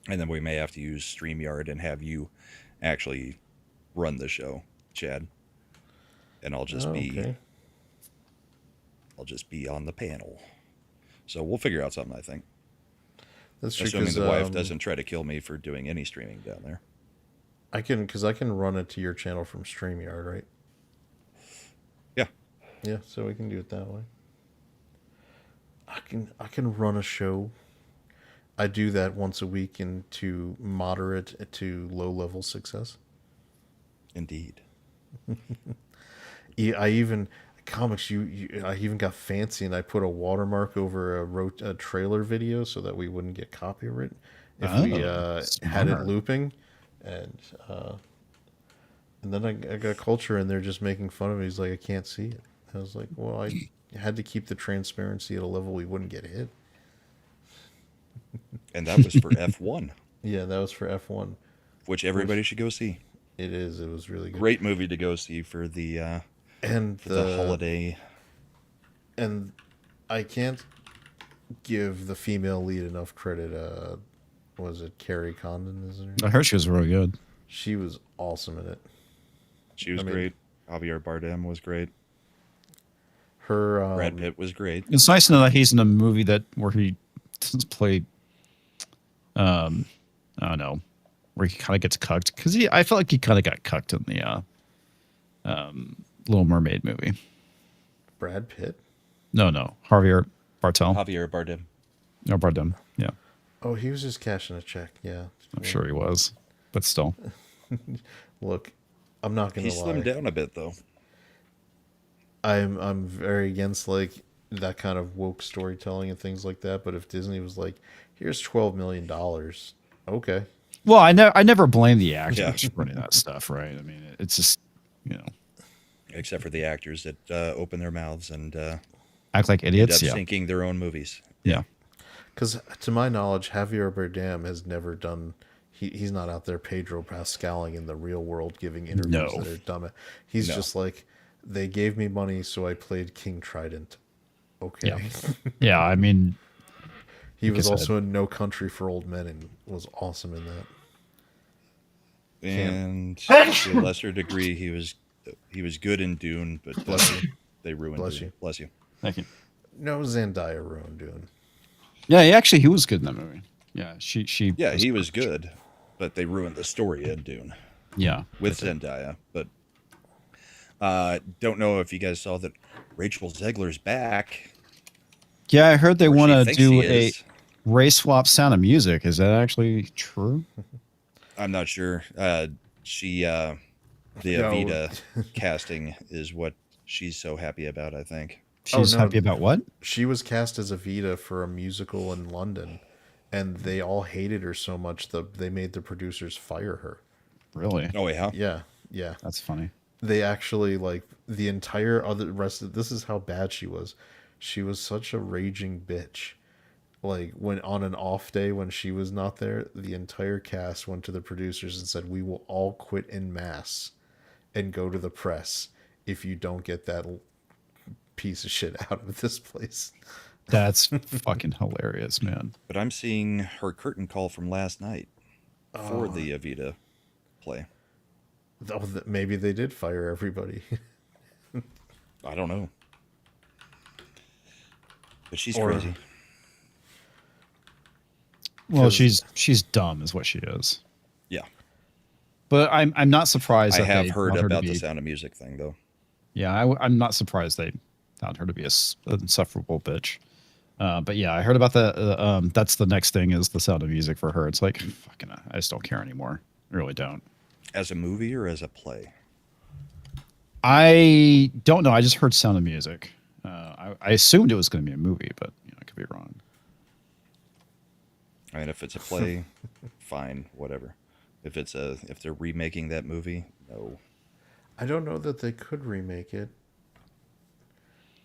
B: And then we may have to use StreamYard and have you actually run the show, Chad. And I'll just be on the panel. So we'll figure out something, I think.
C: That's true.
B: Assuming the wife doesn't try to kill me for doing any streaming down there.
C: I can run it to your channel from StreamYard, right?
B: Yeah.
C: Yeah, so we can do it that way. I can run a show. I do that once a week into moderate to low level success.
B: Indeed.
C: I even got fancy, and I put a watermark over a trailer video so that we wouldn't get copyright if we had it looping, and then I got Culture, and they're just making fun of me. He's like, I can't see it. I was like, well, I had to keep the transparency at a level we wouldn't get hit.
B: And that was for F1.
C: Yeah, that was for F1.
B: Which everybody should go see.
C: It is. It was really good.
B: Great movie to go see for the the holiday.
C: And I can't give the female lead enough credit. Was it Carrie Condon?
P: I heard she was really good.
C: She was awesome in it.
B: She was great. Javier Bardem was great.
C: Her
B: Brad Pitt was great.
P: It's nice to know that he's in a movie where he played. I don't know, where he kind of gets cucked, because I felt like he kind of got cucked in the Little Mermaid movie.
C: Brad Pitt?
P: No, Javier Bardem.
B: Javier Bardem.
P: No, Bardem. Yeah.
C: Oh, he was just cashing a check. Yeah,
P: I'm sure he was, but still.
C: Look, I'm not gonna lie.
B: He slimmed down a bit, though.
C: I'm very against that kind of woke storytelling and things like that. But if Disney was like, "Here's $12 million," okay.
P: Well, I never blame the actors for running that stuff, right? I mean, it's just
B: except for the actors that open their mouths and
P: act like idiots,
B: end up sinking their own movies.
P: Yeah.
C: Because to my knowledge, Javier Bardem has never done. He's not out there Pedro Pascaling in the real world giving interviews that are dumb. He's just like, they gave me money, so I played King Trident. Okay.
P: Yeah, yeah, I mean,
C: he was also in No Country for Old Men and was awesome in that.
B: And to a lesser degree, he was good in Dune, but they ruined Dune. Bless you.
P: Thank you.
C: No, Zendaya ruined Dune.
P: Yeah, he was good in that movie. Yeah, she.
B: Yeah, he was good, but they ruined the story in Dune.
P: Yeah,
B: with Zendaya. But don't know if you guys saw that Rachel Zegler's back.
P: Yeah, I heard they want to do a race swap Sound of Music. Is that actually true?
B: I'm not sure. The Evita casting is what she's so happy about, I think.
P: She's happy about what?
C: She was cast as Evita for a musical in London, and they all hated her so much they made the producers fire her.
P: Really?
B: Oh, yeah?
C: Yeah.
P: That's funny.
C: They actually, the entire this is how bad she was. She was such a raging bitch. When on an off day when she was not there, the entire cast went to the producers and said, "We will all quit en masse and go to the press if you don't get that piece of shit out of this place."
P: That's fucking hilarious, man.
B: But I'm seeing her curtain call from last night for the Evita play.
C: Oh, maybe they did fire everybody.
B: I don't know. But she's crazy.
P: Well, she's dumb is what she is.
B: Yeah.
P: But I'm not surprised.
B: I
P: that
B: have
P: they
B: heard
P: found her to
B: about the
P: be-
B: Sound of Music thing, though.
P: Yeah, I'm not surprised they found her to be an insufferable bitch. But yeah, I heard about the. That's the next thing is the Sound of Music for her. It's like fucking. I just don't care anymore. I really don't.
B: As a movie or as a play?
P: I don't know. I just heard Sound of Music. I assumed it was going to be a movie, but I could be wrong.
B: I mean, if it's a play, fine, whatever. If they're remaking that movie, no.
C: I don't know that they could remake it.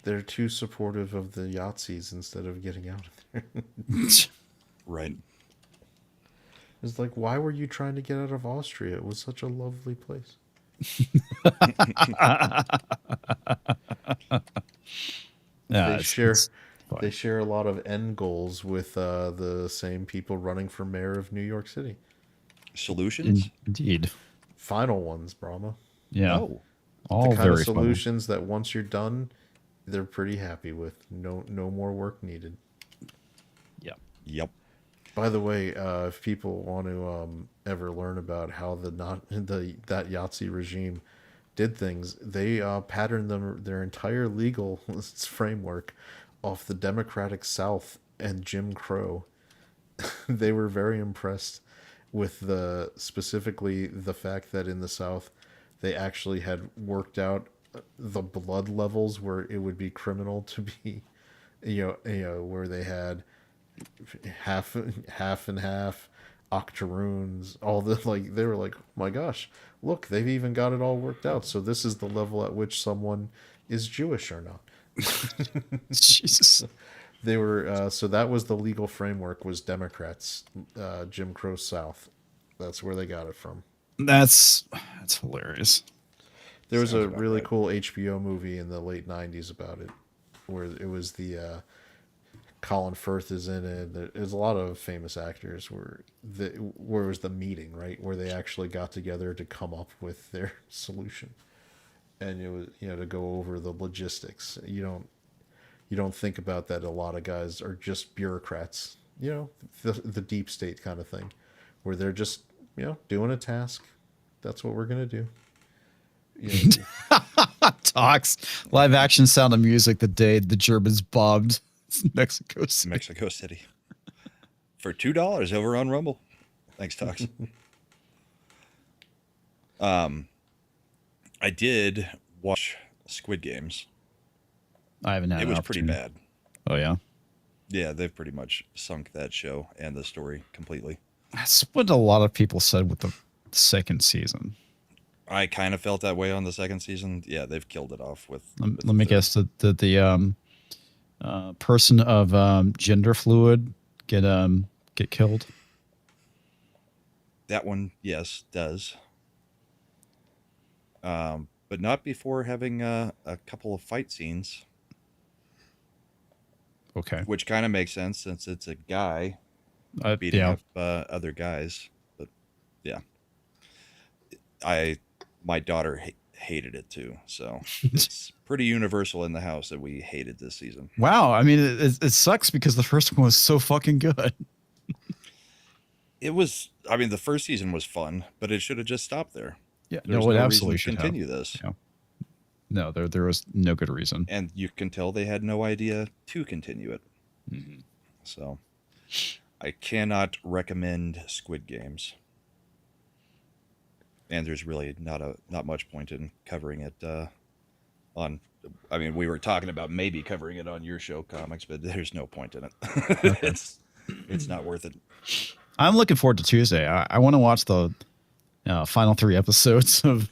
C: They're too supportive of the Yahtzees instead of getting out of there.
B: Right.
C: It's like, why were you trying to get out of Austria? It was such a lovely place.
P: Yeah,
C: they share a lot of end goals with the same people running for mayor of New York City.
B: Solutions?
P: Indeed.
C: Final ones, Brahma.
P: Yeah.
B: Oh.
P: All
C: the kind
P: very
C: of solutions that once you're done, they're pretty happy with. No more work needed.
B: Yep.
C: By the way, if people want to ever learn about how that Yahtzee regime did things, they patterned their entire legal framework off the Democratic South and Jim Crow. They were very impressed with specifically the fact that in the South they actually had worked out the blood levels where it would be criminal to be, where they had half and half octoroons, all the they were like, oh my gosh, look, they've even got it all worked out. So this is the level at which someone is Jewish or not.
P: Jesus.
C: They were so that was the legal framework, was Democrats, Jim Crow South. That's where they got it from.
P: That's hilarious.
C: There was a really cool HBO movie in the late 90s about it, where it was the Colin Firth is in it. There's a lot of famous actors where it was the meeting, right, where they actually got together to come up with their solution, and it was to go over the logistics. You don't think about that. A lot of guys are just bureaucrats, the deep state kind of thing, where they're just doing a task. That's what we're gonna do.
P: Talks live action Sound of Music the day the Germans bombed Mexico
B: City for $2 over on Rumble. Thanks, Talks. I did watch Squid Games.
P: I haven't had.
B: It was pretty bad.
P: Oh yeah.
B: Yeah, they've pretty much sunk that show and the story completely.
P: That's what a lot of people said with the second season.
B: I kind of felt that way on the second season. Yeah, they've killed it off with.
P: Let me guess that the person of gender fluid get killed.
B: That one, yes, does. But not before having a couple of fight scenes.
P: Okay.
B: Which kind of makes sense since it's a guy beating up other guys. But yeah, my daughter hated it too, so it's pretty universal in the house that we hated this season.
P: Wow, I mean, it sucks because the first one was so fucking good.
B: It was. I mean, the first season was fun, but it should have just stopped there.
P: Yeah,
B: There's
P: no, it
B: no
P: absolutely
B: reason
P: should
B: to continue
P: have.
B: this.
P: Yeah. No, there was no good reason,
B: and you can tell they had no idea to continue it.
P: Mm-hmm.
B: So, I cannot recommend Squid Games. And there's really not much point in covering it on. I mean, we were talking about maybe covering it on your show, Comics, but there's no point in it. It's not worth it.
P: I'm looking forward to Tuesday. I want to watch the final 3 episodes of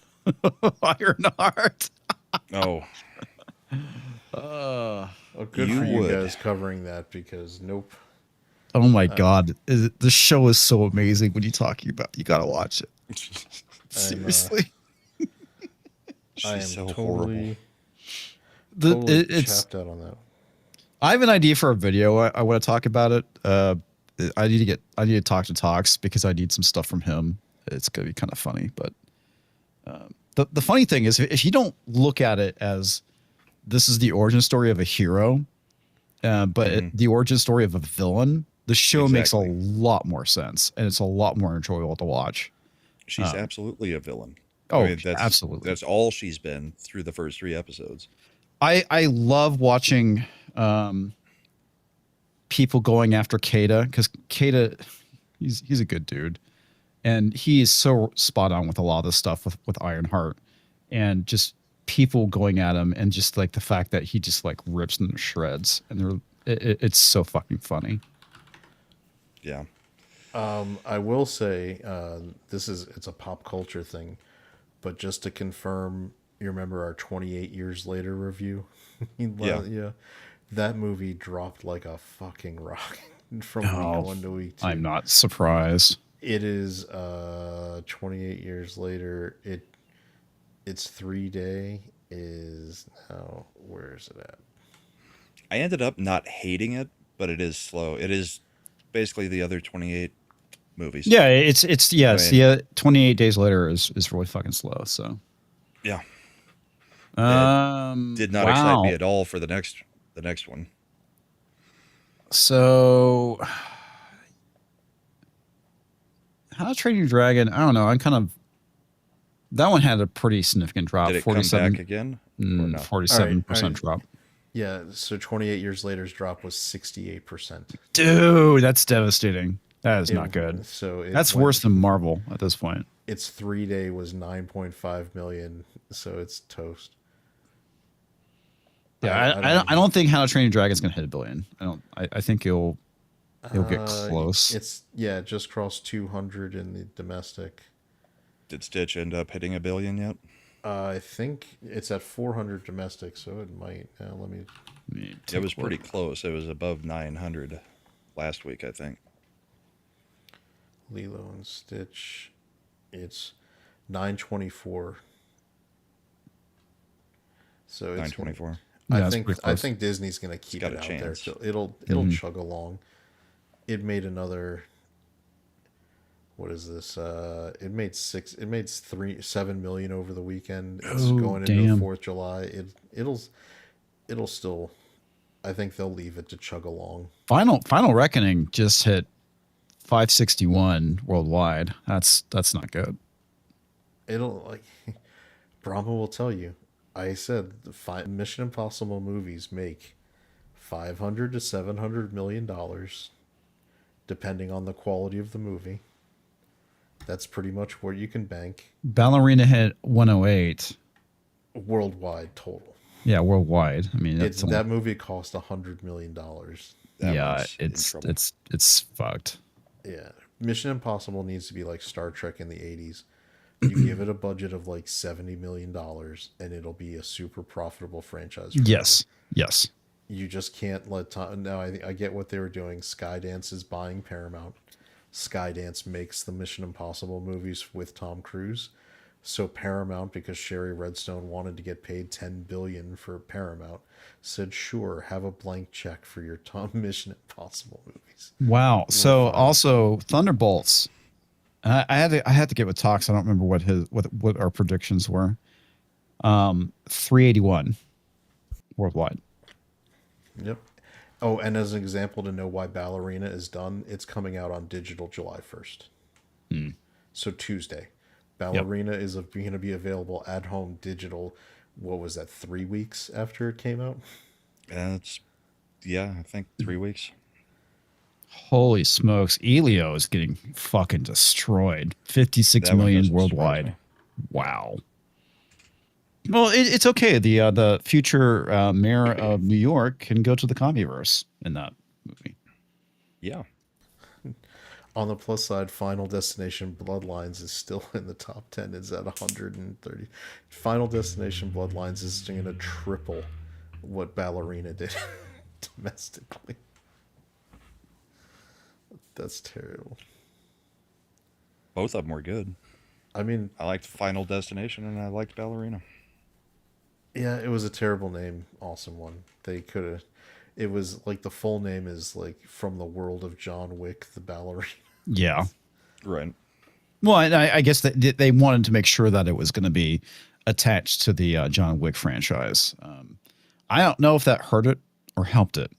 P: Ironheart.
B: Oh.
C: Good for you guys covering that, because nope.
P: Oh my God. The show is so amazing when you're talking about it. You got to watch it. Seriously.
C: I am
B: so
C: totally
P: it's
C: chapped out on that.
P: I have an idea for a video. I want to talk about it. I need to talk to Tox because I need some stuff from him. It's going to be kind of funny, but the funny thing is, if you don't look at it as this is the origin story of a hero, but the origin story of a villain, the show makes a lot more sense, and it's a lot more enjoyable to watch.
B: She's absolutely a villain.
P: Oh,
B: I mean,
P: absolutely.
B: That's all she's been through the first 3 episodes.
P: I love watching people going after Kata, because Kata, he's a good dude, and he is so spot on with a lot of the stuff with Ironheart, and just people going at him, and just like the fact that he just like rips them to shreds, and it's so fucking funny.
B: Yeah.
C: I will say it's a pop culture thing, but just to confirm, you remember our 28 years later review? Yeah. That movie dropped like a fucking rock from week 1 to week 2.
P: I'm not surprised.
C: It is 28 years later. Its 3-day is now, where is it at?
B: I ended up not hating it, but it is slow. It is basically the other 28 movies.
P: Yeah, it's 28 days later is really fucking slow. So
B: yeah, did not excite me at all for the next one.
P: So, How to Train Your Dragon, I don't know. That one had a pretty significant drop.
B: Did it 47 come back again?
P: 47% drop.
C: Yeah, so 28 years later's drop was 68%.
P: Dude, that's devastating. That is not good.
C: So
P: that's worse than Marvel at this point.
C: Its 3-day was 9.5 million, so it's toast.
P: Yeah, I don't think How to Train Your Dragon is going to hit $1 billion. I think it'll get close.
C: It just crossed 200 in the domestic.
B: Did Stitch end up hitting $1 billion yet?
C: I think it's at 400 domestic, so it might. Let me.
B: It was pretty close. It was above 900 last week, I think.
C: Lilo and Stitch, it's 924. So it's
B: 924.
C: I think Disney's going to keep it out there. So it'll chug along. It made another. What is this? It made 7 million over the weekend. It's going into the 4th of July. It'll still. I think they'll leave it to chug along.
P: Final Reckoning just hit 561 worldwide. That's not good.
C: It'll Brahma will tell you. I said the Mission Impossible movies make $500 to $700 million, depending on the quality of the movie. That's pretty much where you can bank.
P: Ballerina hit 108
C: worldwide total.
P: Yeah, worldwide. I mean,
C: that movie cost $100 million.
P: It's fucked.
C: Yeah, Mission Impossible needs to be like Star Trek in the 80s. You give it a budget of like $70 million, and it'll be a super profitable franchise.
P: Yes.
C: You just can't let Tom. Now I get what they were doing. Skydance is buying Paramount. Skydance makes the Mission Impossible movies with Tom Cruise. So Paramount, because Sherry Redstone wanted to get paid $10 billion for Paramount, said, "Sure, have a blank check for your Mission Impossible movies." Wow.
P: So also Thunderbolts. I had to get with Tox. I don't remember what our predictions were. 381 worldwide.
C: Yep. Oh, and as an example to know why Ballerina is done, it's coming out on digital July 1st. So Tuesday. Ballerina is going to be available at home digital. What was that, 3 weeks after it came out?
B: I think 3 weeks.
P: Holy smokes. Elio is getting fucking destroyed. 56 million worldwide. Wow. Well, it's okay. The future mayor of New York can go to the Combiverse in that movie.
B: Yeah.
C: On the plus side, Final Destination Bloodlines is still in the top 10. It's at 130. Final Destination Bloodlines is going to triple what Ballerina did domestically. That's terrible.
B: Both of them were good.
C: I mean,
B: I liked Final Destination and I liked Ballerina.
C: Yeah, it was a terrible name. Awesome one. They could have. It was like the full name is like From the World of John Wick, the Ballerina.
P: Yeah.
B: Right.
P: Well, I guess that they wanted to make sure that it was going to be attached to the John Wick franchise. I don't know if that hurt it or helped it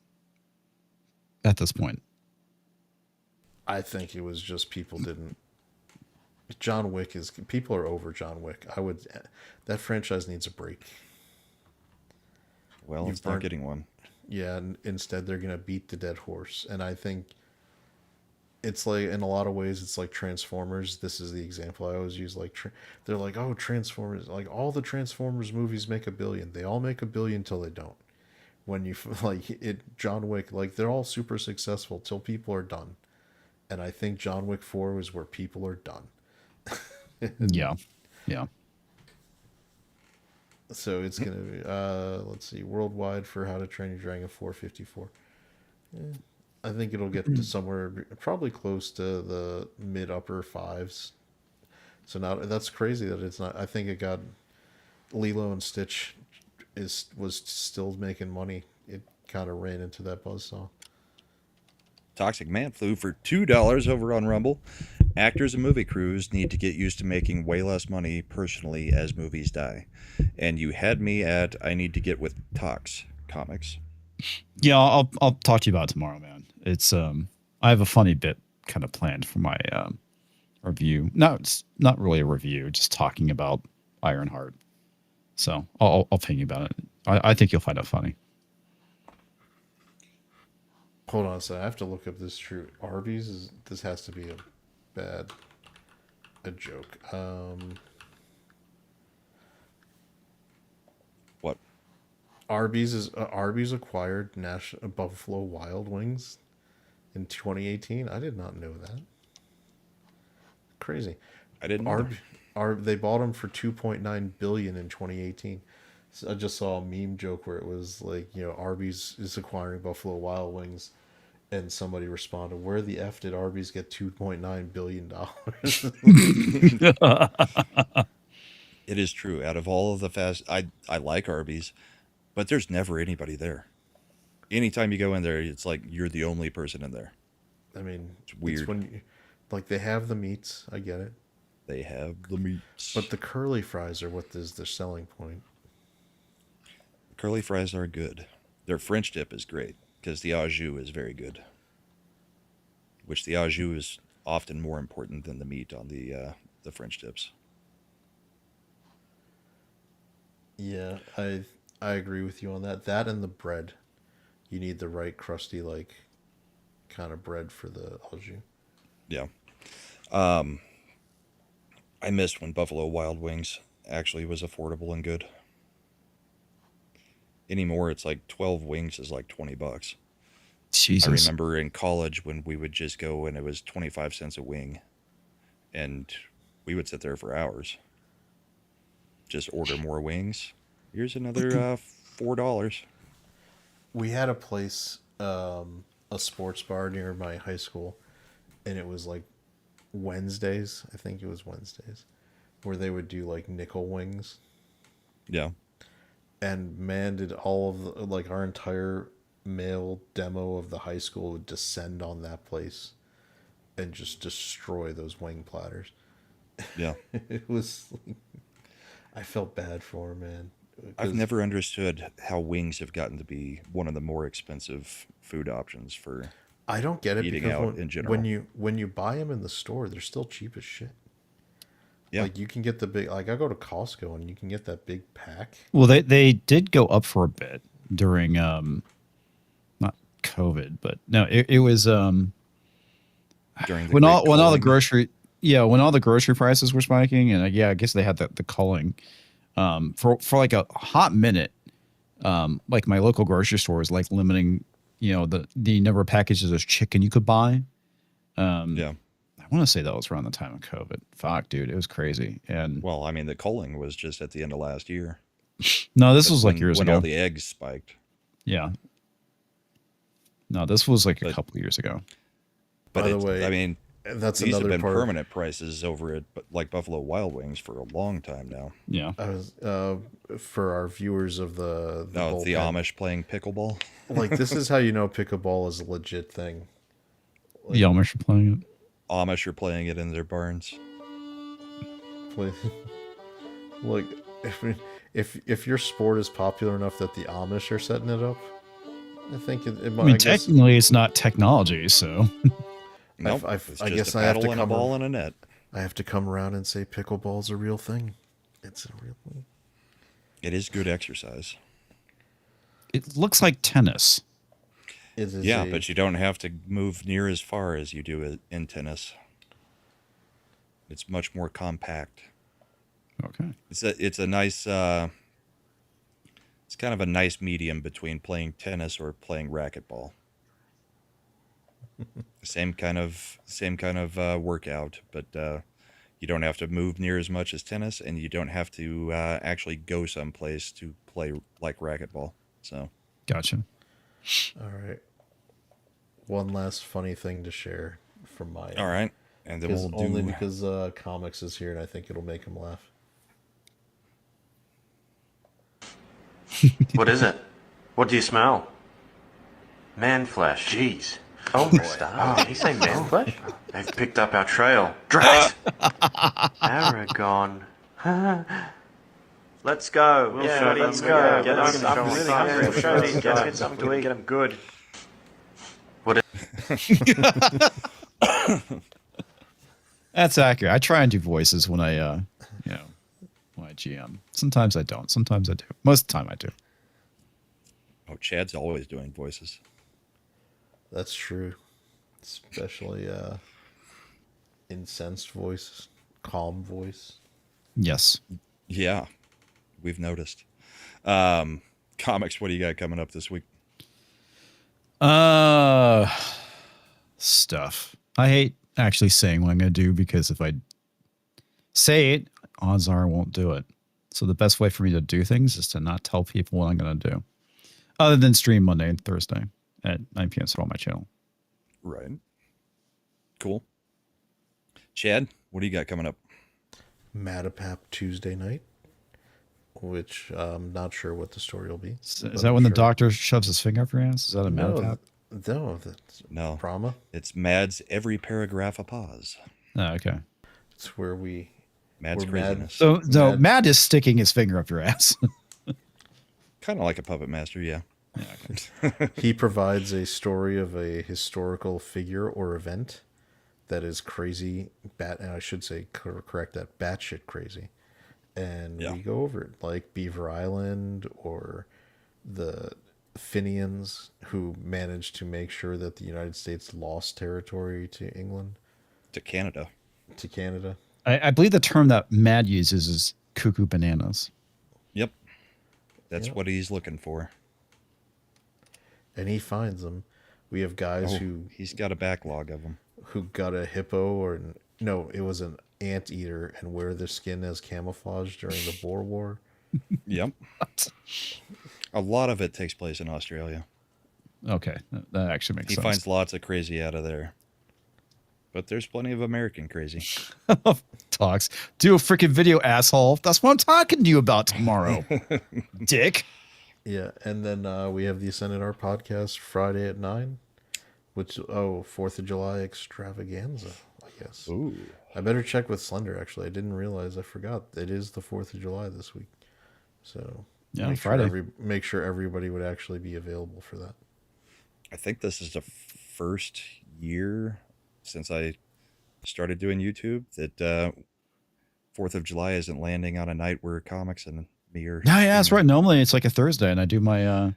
P: at this point.
C: I think it was just people didn't. John Wick is people are over John Wick. That franchise needs a break.
B: Well, it's not getting one.
C: Yeah, and instead they're gonna beat the dead horse, and I think it's like in a lot of ways it's like Transformers. This is the example I always use. Like they're like, oh, Transformers, like all the Transformers movies make $1 billion. They all make $1 billion till they don't. When you like it, John Wick, like they're all super successful till people are done, and I think John Wick 4 was where people are done.
P: Yeah.
C: So it's gonna be let's see, worldwide for How to Train Your Dragon 454. I think it'll get to somewhere probably close to the mid upper fives. So now that's crazy that it's not. I think it got Lilo and Stitch was still making money. It kind of ran into that buzzsaw.
B: Toxic Man flew for $2 over on Rumble. Actors and movie crews need to get used to making way less money personally as movies die. And you had me at I need to get with Tox Comics.
P: Yeah, I'll talk to you about it tomorrow, man. It's I have a funny bit kind of planned for my review. No, it's not really a review, just talking about Ironheart. So I'll ping you about it. I think you'll find it funny.
C: Hold on a second. I have to look up this true. Arby's this has to be a joke.
B: What?
C: Arby's acquired Buffalo Wild Wings in 2018. I did not know that. Crazy.
B: I didn't know.
C: They bought them for $2.9 billion in 2018. So I just saw a meme joke where it was like, Arby's is acquiring Buffalo Wild Wings, and somebody responded, "Where the F did Arby's get $2.9 billion?"
B: It is true. Out of all of the I like Arby's, but there's never anybody there. Anytime you go in there, it's like you're the only person in there.
C: I mean,
B: it's weird.
C: It's when they have the meats. I get it.
B: They have the meats.
C: But the curly fries are what is their selling point.
B: Curly fries are good. Their French dip is great because the au jus is very good. Which the au jus is often more important than the meat on the French dips.
C: Yeah, I agree with you on that. That and the bread. You need the right crusty, kind of bread for the au jus.
B: Yeah. I missed when Buffalo Wild Wings actually was affordable and good. Anymore, it's like 12 wings is like $20.
P: Jesus.
B: I remember in college when we would just go and it was 25 cents a wing, and we would sit there for hours. Just order more wings. Here's another $4.
C: We had a place, a sports bar near my high school, and it was like Wednesdays. I think it was Wednesdays, where they would do like nickel wings.
B: Yeah.
C: And man, did all of our entire male demo of the high school would descend on that place and just destroy those wing platters.
B: Yeah.
C: It was I felt bad for him, man.
B: I've never understood how wings have gotten to be one of the more expensive food options for
C: I don't get it
B: eating
C: because
B: out in general.
C: When you buy them in the store, they're still cheap as shit.
B: Yeah.
C: Like you can get the big, I go to Costco and you can get that big pack.
P: Well, they did go up for a bit during not COVID, but no, it was during when all the grocery prices were spiking, and I guess they had the culling for like a hot minute. Like my local grocery store was like limiting, the number of packages of chicken you could buy.
B: Yeah.
P: I want to say that was around the time of COVID. Fuck, dude, it was crazy. And
B: well, I mean, the culling was just at the end of last year.
P: No, this was like years ago.
B: When all the eggs spiked.
P: Yeah. No, this was like a couple years ago.
B: But
C: by the way,
B: I mean,
C: that's
B: these
C: another
B: have been
C: part.
B: Permanent prices over at like Buffalo Wild Wings for a long time now.
P: Yeah.
C: I was for our viewers of the
B: Amish playing pickleball.
C: Like this is how you know pickleball is a legit thing.
P: Like, the Amish are playing it.
B: Amish are playing it in their barns.
C: Look, if your sport is popular enough that the Amish are setting it up, I think it might.
P: I mean, technically, it's not technology, so.
C: Nope, I guess I have to
B: a ball and a net.
C: I have to come around and say pickleball's a real thing. It's a real thing.
B: It is good exercise.
P: It looks like tennis.
B: Yeah, but you don't have to move near as far as you do in tennis. It's much more compact.
P: Okay.
B: It's a nice it's kind of a nice medium between playing tennis or playing racquetball. same kind of workout, but you don't have to move near as much as tennis, and you don't have to actually go someplace to play like racquetball. So,
P: gotcha.
C: All right. One last funny thing to share from my end.
B: All right, and then we'll
C: only because Comics is here, and I think it'll make him laugh.
U: What is it? What do you smell? Man flesh. Jeez. Oh boy. Did he say man flesh? They've picked up our trail. Drat! Aragon. Let's go. Let's go. Get us. I'm really hungry. We'll show these guys. Get something to eat. Get them good. What?
P: That's accurate. I try and do voices when I, when I GM. Sometimes I don't. Sometimes I do. Most of the time I do.
B: Oh, Chad's always doing voices.
C: That's true. Especially incensed voice, calm voice.
P: Yes.
B: Yeah, we've noticed. Comics, what do you got coming up this week?
P: Stuff. I hate actually saying what I'm going to do because if I say it, odds are I won't do it. So the best way for me to do things is to not tell people what I'm going to do. Other than stream Monday and Thursday at 9 p.m. on my channel.
B: Right. Cool. Chad, what do you got coming up?
C: Matapap Tuesday night, which I'm not sure what the story will be.
P: Is that when the doctor shoves his finger up your ass? Is that a Matapap?
C: No, that's Brahma.
B: It's Mad's every paragraph a pause.
P: Oh, okay.
C: It's where we...
B: Mad's craziness.
P: So Mad is sticking his finger up your ass.
B: Kind of like a puppet master, yeah.
P: Okay.
C: He provides a story of a historical figure or event that is crazy, and I should say, correct that, batshit crazy. And we go over it, like Beaver Island or the Fenians, who managed to make sure that the United States lost territory to England.
B: To Canada.
P: I believe the term that Mad uses is cuckoo bananas.
B: Yep. That's what he's looking for.
C: And he finds them. We have guys who...
B: He's got a backlog of them.
C: Who got a hippo or... No, it was an anteater and wear their skin as camouflage during the Boer War.
B: Yep. A lot of it takes place in Australia.
P: Okay. That actually makes sense.
B: He finds lots of crazy out of there. But there's plenty of American crazy.
P: Talks. Do a freaking video, asshole. That's what I'm talking to you about tomorrow. Dick.
C: Yeah, and then we have the Ascended Art podcast Friday at 9, which 4th of July extravaganza, I guess.
B: Ooh.
C: I better check with Slender, actually. I didn't realize. I forgot. It is the 4th of July this week. So
P: yeah, Friday.
C: Make sure everybody would actually be available for that.
B: I think this is the first year since I started doing YouTube that 4th of July isn't landing on a night where comics and me are...
P: No, yeah, that's right. Normally it's like a Thursday and I do my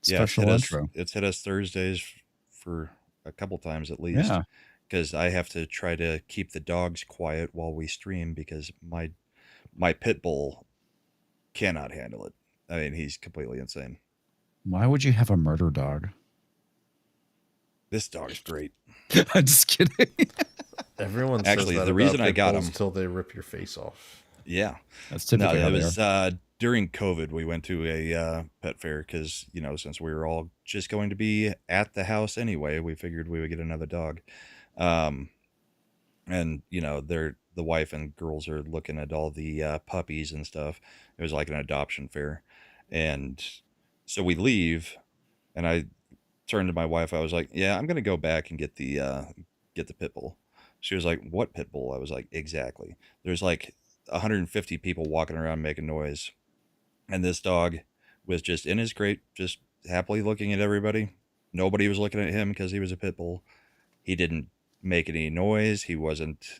P: special intro.
B: It's hit us Thursdays for a couple times at least.
P: Yeah.
B: Because I have to try to keep the dogs quiet while we stream because my pit bull cannot handle it. I mean, he's completely insane.
P: Why would you have a murder dog?
B: This dog's great.
P: I'm just kidding.
C: Everyone
B: actually
C: says that
B: the
C: about
B: reason I got him
C: until they rip your face off.
B: Yeah,
P: that's typically.
B: No, it was during COVID. We went to a pet fair because since we were all just going to be at the house anyway, we figured we would get another dog. And the wife and girls are looking at all the puppies and stuff. It was like an adoption fair, and so we leave, and I turned to my wife. I was like, "Yeah, I'm gonna go back and get the pit bull." She was like, "What pit bull?" I was like, "Exactly." There's like 150 people walking around making noise, and this dog was just in his crate, just happily looking at everybody. Nobody was looking at him because he was a pit bull. He didn't making any noise. He wasn't,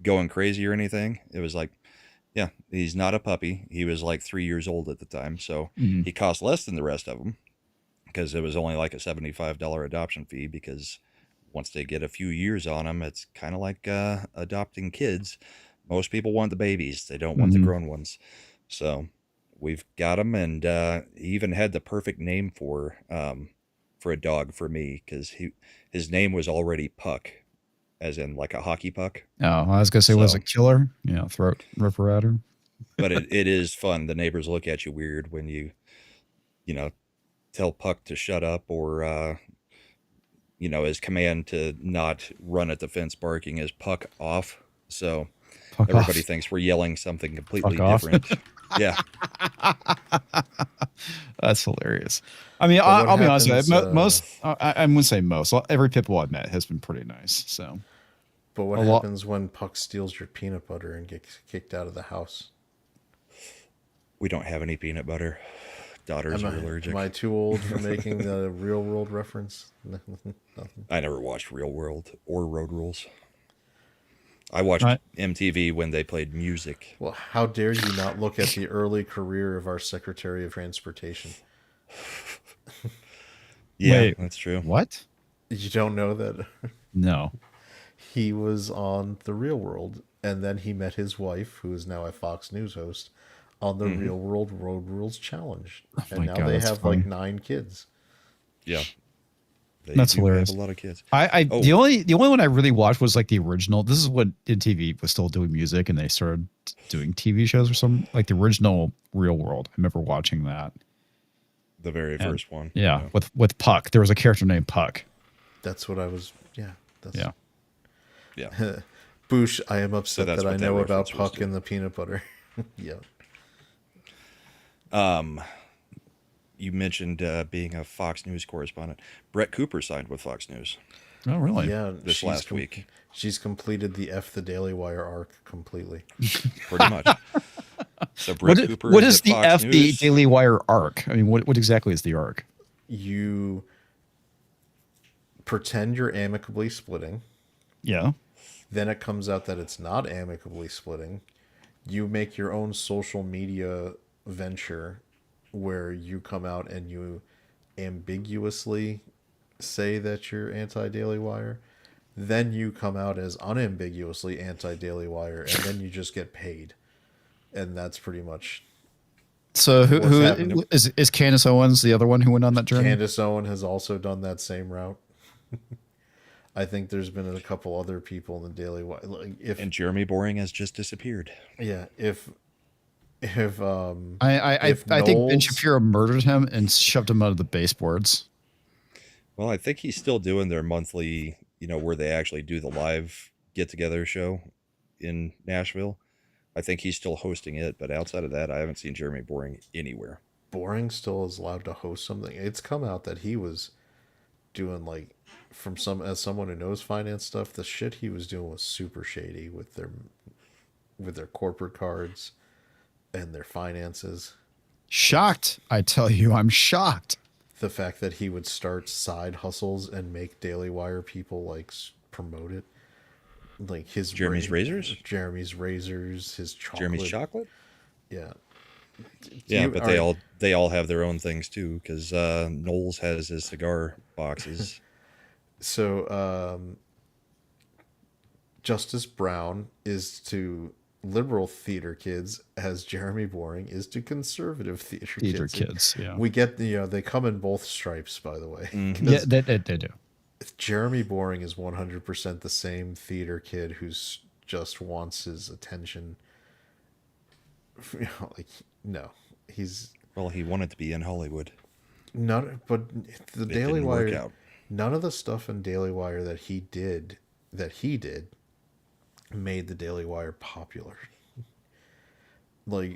B: going crazy or anything. It was like, yeah, he's not a puppy. He was like 3 years old at the time. So he cost less than the rest of them because it was only like a $75 adoption fee, because once they get a few years on them, it's kind of like adopting kids. Most people want the babies. They don't want the grown ones. So we've got him, and he even had the perfect name for a dog for me, because his name was already Puck, as in like a hockey puck.
P: Oh, I was gonna say, was a killer, throat ripper.
B: But it is fun. The neighbors look at you weird when you tell Puck to shut up, or his command to not run at the fence barking is Puck off. So
P: Puck
B: everybody
P: off.
B: thinks we're yelling something completely
P: Fuck off.
B: different. Yeah.
P: That's hilarious. I mean,
C: But what
P: I'll be honest with you.
C: happens,
P: Most, I wouldn't say most. Every pit bull I've met has been pretty nice. So,
C: But what happens when Puck steals your peanut butter and gets kicked out of the house?
B: We don't have any peanut butter. Daughters are allergic.
C: Am I too old for making the Real World reference? Nothing.
B: I never watched Real World or Road Rules. I watched MTV when they played music.
C: Well, how dare you not look at the early career of our Secretary of Transportation?
B: Yeah,
P: Wait,
B: that's true.
P: What?
C: You don't know that?
P: No.
C: He was on The Real World, and then he met his wife, who is now a Fox News host, on the Real World Road Rules Challenge. And
P: my
C: now
P: God,
C: they
P: that's
C: have
P: funny.
C: like 9 kids.
B: Yeah. They
P: That's
B: do
P: hilarious.
B: have a lot of kids.
P: The only one I really watched was like the original. This is when MTV was still doing music, and they started doing TV shows or something, like the original Real World. I remember watching that.
B: The very first one.
P: Yeah, with Puck. There was a character named Puck.
C: That's what I was. Yeah.
P: Yeah.
B: Yeah.
C: Boosh, I am upset
B: that's
C: that I
B: what that
C: know about
B: reference was
C: Puck
B: to.
C: and the peanut butter. Yeah.
B: You mentioned being a Fox News correspondent. Brett Cooper signed with Fox News.
P: Oh, really?
C: Yeah.
B: This last week.
C: She's completed the F the Daily Wire arc completely.
B: Pretty much. So Brett Cooper
P: what
B: is
P: is
B: at
P: the
B: Fox
P: F the
B: News.
P: Daily Wire arc? I mean, what exactly is the arc?
C: You pretend you're amicably splitting.
P: Yeah.
C: Then it comes out that it's not amicably splitting. You make your own social media venture where you come out and you ambiguously say that you're anti-Daily Wire. Then you come out as unambiguously anti-Daily Wire, and then you just get paid. And that's pretty much...
P: So
C: what's
P: who
C: happening.
P: is Candace Owens the other one who went on that journey?
C: Candace Owen has also done that same route. I think there's been a couple other people in the Daily Wire. Like
B: And Jeremy Boring has just disappeared.
C: Yeah, if
P: I think Ben
C: Knowles-
P: Shapiro murdered him and shoved him out of the baseboards.
B: Well, I think he's still doing their monthly, where they actually do the live get-together show in Nashville. I think he's still hosting it, but outside of that, I haven't seen Jeremy Boring anywhere.
C: Boring still is allowed to host something. It's come out that he was doing as someone who knows finance stuff, the shit he was doing was super shady with their corporate cards and their finances.
P: Shocked, I tell you, I'm shocked.
C: The fact that he would start side hustles and make Daily Wire people promote it, like his
B: Jeremy's Razors,
C: his chocolate,
B: Jeremy's chocolate.
C: Yeah,
B: yeah, but they all have their own things too, because Knowles has his cigar boxes.
C: So Justice Brown is to liberal theater kids as Jeremy Boring is to conservative theater kids.
P: Yeah,
C: we get they come in both stripes, by the way.
P: Yeah, they do.
C: Jeremy Boring is 100% the same theater kid who's just wants his attention. No, he's
B: he wanted to be in Hollywood.
C: But the Daily
B: didn't work
C: Wire,
B: out.
C: none of the stuff in Daily Wire that he did made the Daily Wire popular.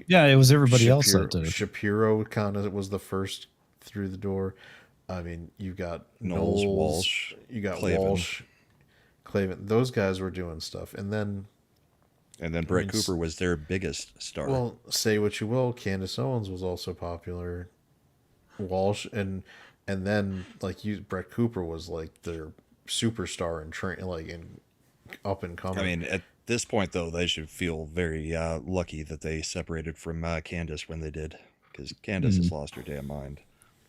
P: Yeah, it was everybody else that did.
C: Shapiro kind of was the first through the door. I mean, you got
B: Knowles,
C: Knowles,
B: Walsh,
C: you got
B: Clavin.
C: Walsh, Clavin. Those guys were doing stuff, and then
B: Brett Cooper was their biggest star.
C: Well, say what you will, Candace Owens was also popular. Walsh and then Brett Cooper was like their superstar and up and coming.
B: I mean, at this point though, they should feel very lucky that they separated from Candace when they did, because Candace has lost her damn mind.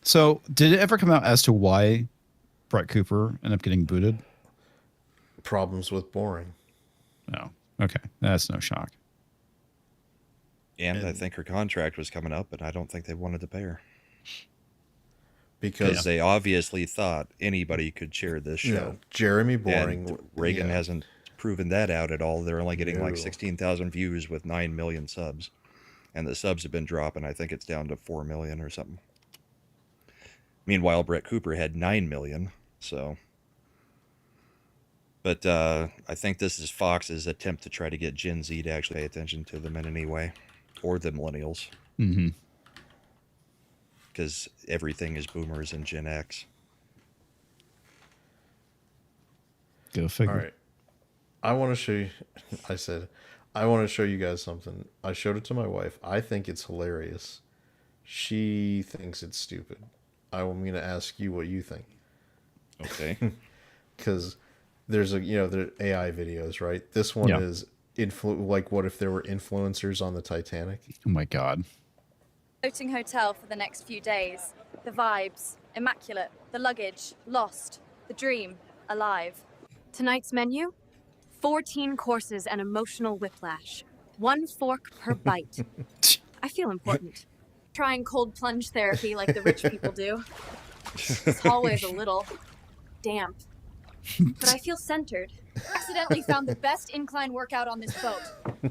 P: So, did it ever come out as to why Brett Cooper ended up getting booted?
C: Problems with boring.
P: No. Okay, that's no shock.
B: And I think her contract was coming up, and I don't think they wanted to pay her.
C: Because
B: they obviously thought anybody could share this show.
C: Yeah, Jeremy Boring.
B: And Reagan hasn't proven that out at all. They're only getting like 16,000 views with 9 million subs. And the subs have been dropping. I think it's down to 4 million or something. Meanwhile, Brett Cooper had 9 million. So, but I think this is Fox's attempt to try to get Gen Z to actually pay attention to them in any way, or the millennials.
P: Mm-hmm.
B: Because everything is boomers and Gen X.
P: Go figure.
C: All right. I want to show you. I want to show you guys something. I showed it to my wife. I think it's hilarious. She thinks it's stupid. I'm going to ask you what you think.
B: Okay.
C: Because there's the AI videos, right? This one is like, what if there were influencers on the Titanic?
P: Oh my God.
A: Floating hotel for the next few days. The vibes, immaculate. The luggage, lost. The dream, alive.
V: Tonight's menu? 14 courses and emotional whiplash. 1 fork per bite. I feel important. Trying cold plunge therapy like the rich people do. This hallway's a little damp. But I feel centered. Accidentally found the best incline workout on this boat.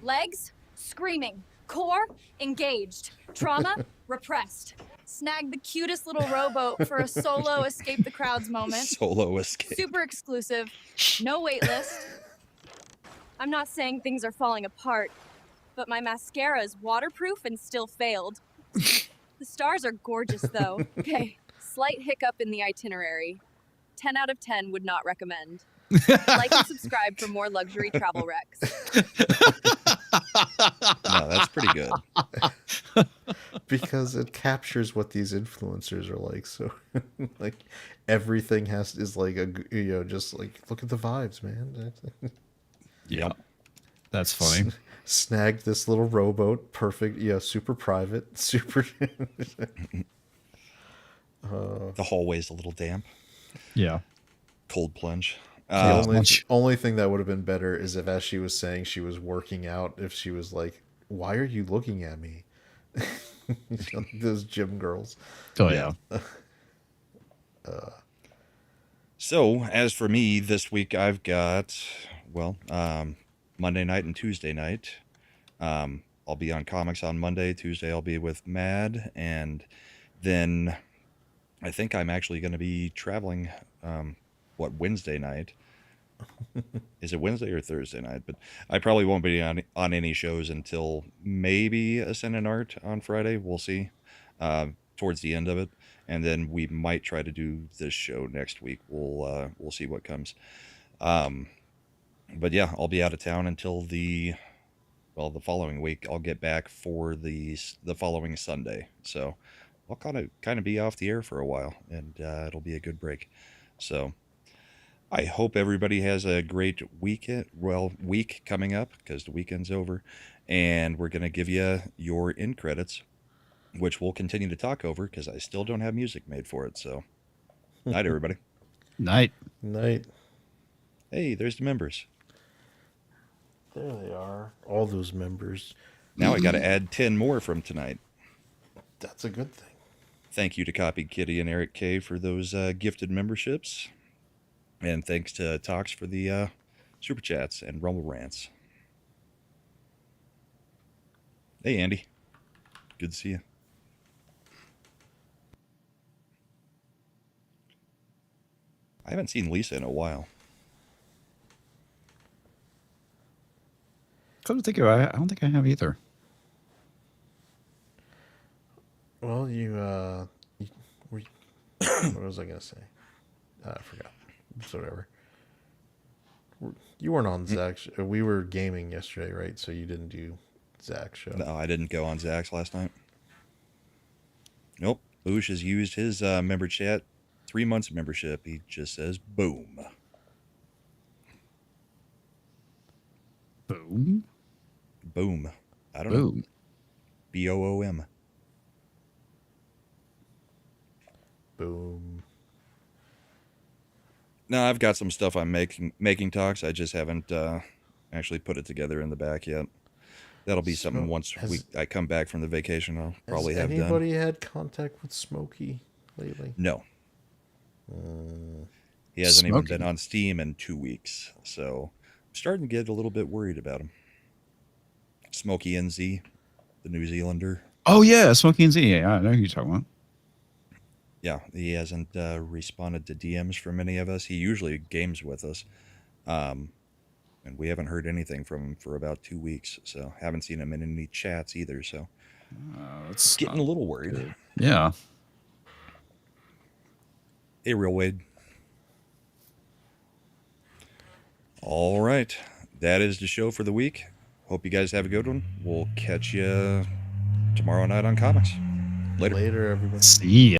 V: Legs, screaming. Core, engaged. Trauma, repressed. Snagged the cutest little rowboat for a solo escape the crowds moment.
B: Solo escape.
V: Super exclusive. No wait list. I'm not saying things are falling apart, but my mascara is waterproof and still failed. The stars are gorgeous, though. Okay, slight hiccup in the itinerary. 10 out of 10 would not recommend. Like and subscribe for more luxury travel wrecks.
B: No, that's pretty good.
C: Because it captures what these influencers are like. So, like, everything is like just like, look at the vibes, man.
P: Yeah, that's funny.
C: Snagged this little rowboat, perfect. Super private, super.
B: The hallway's a little damp.
P: Yeah.
B: Cold plunge.
C: The only thing that would have been better is if, as she was saying she was working out, if she was like, "Why are you looking at me?" Those gym girls.
P: Oh yeah.
B: So as for me, this week I've got Monday night and Tuesday night. I'll be on comics on Monday. Tuesday I'll be with Mad, and then I think I'm actually going to be traveling. Wednesday night? Is it Wednesday or Thursday night? But I probably won't be on any shows until maybe Ascend and Art on Friday. We'll see. Towards the end of it, and then we might try to do this show next week. We'll see what comes. But yeah, I'll be out of town until the following week. I'll get back for the following Sunday. So I'll kind of be off the air for a while, and it'll be a good break. So I hope everybody has a great week coming up, because the weekend's over, and we're going to give you your end credits, which we'll continue to talk over because I still don't have music made for it. So night, everybody.
P: Night.
B: Hey, there's the members.
C: There they are. All those members.
B: Now I got to add 10 more from tonight.
C: That's a good thing.
B: Thank you to Copy Kitty and Eric K for those gifted memberships. And thanks to Tox for the Super Chats and Rumble Rants. Hey, Andy. Good to see you. I haven't seen Lisa in a while.
P: I don't think I have either.
C: Well, what was I gonna say? I forgot. It's whatever. You weren't on Zach's. We were gaming yesterday, right? So you didn't do Zach's show.
B: No, I didn't go on Zach's last night. Nope. Boosh has used his member chat. 3 months membership. He just says, boom.
P: Boom.
B: Boom. I don't
P: Boom.
B: know. BOOM.
C: Boom.
B: No, I've got some stuff I'm making talks. I just haven't actually put it together in the back yet. That'll be something once I come back from the vacation. I'll probably have done.
C: Has anybody had contact with Smokey lately?
B: No. He hasn't even been on Steam in 2 weeks, so I'm starting to get a little bit worried about him. Smokey NZ, the New Zealander.
P: Oh yeah, Smokey NZ. Yeah, I know who you're talking about.
B: Yeah, he hasn't responded to DMs from any of us. He usually games with us, and we haven't heard anything from him for about 2 weeks. So haven't seen him in any chats either. So it's getting a little worried.
P: Good. Yeah.
B: Hey, Real Wade. All right, that is the show for the week. Hope you guys have a good one. We'll catch you tomorrow night on comics. Later,
C: everybody.
P: See ya.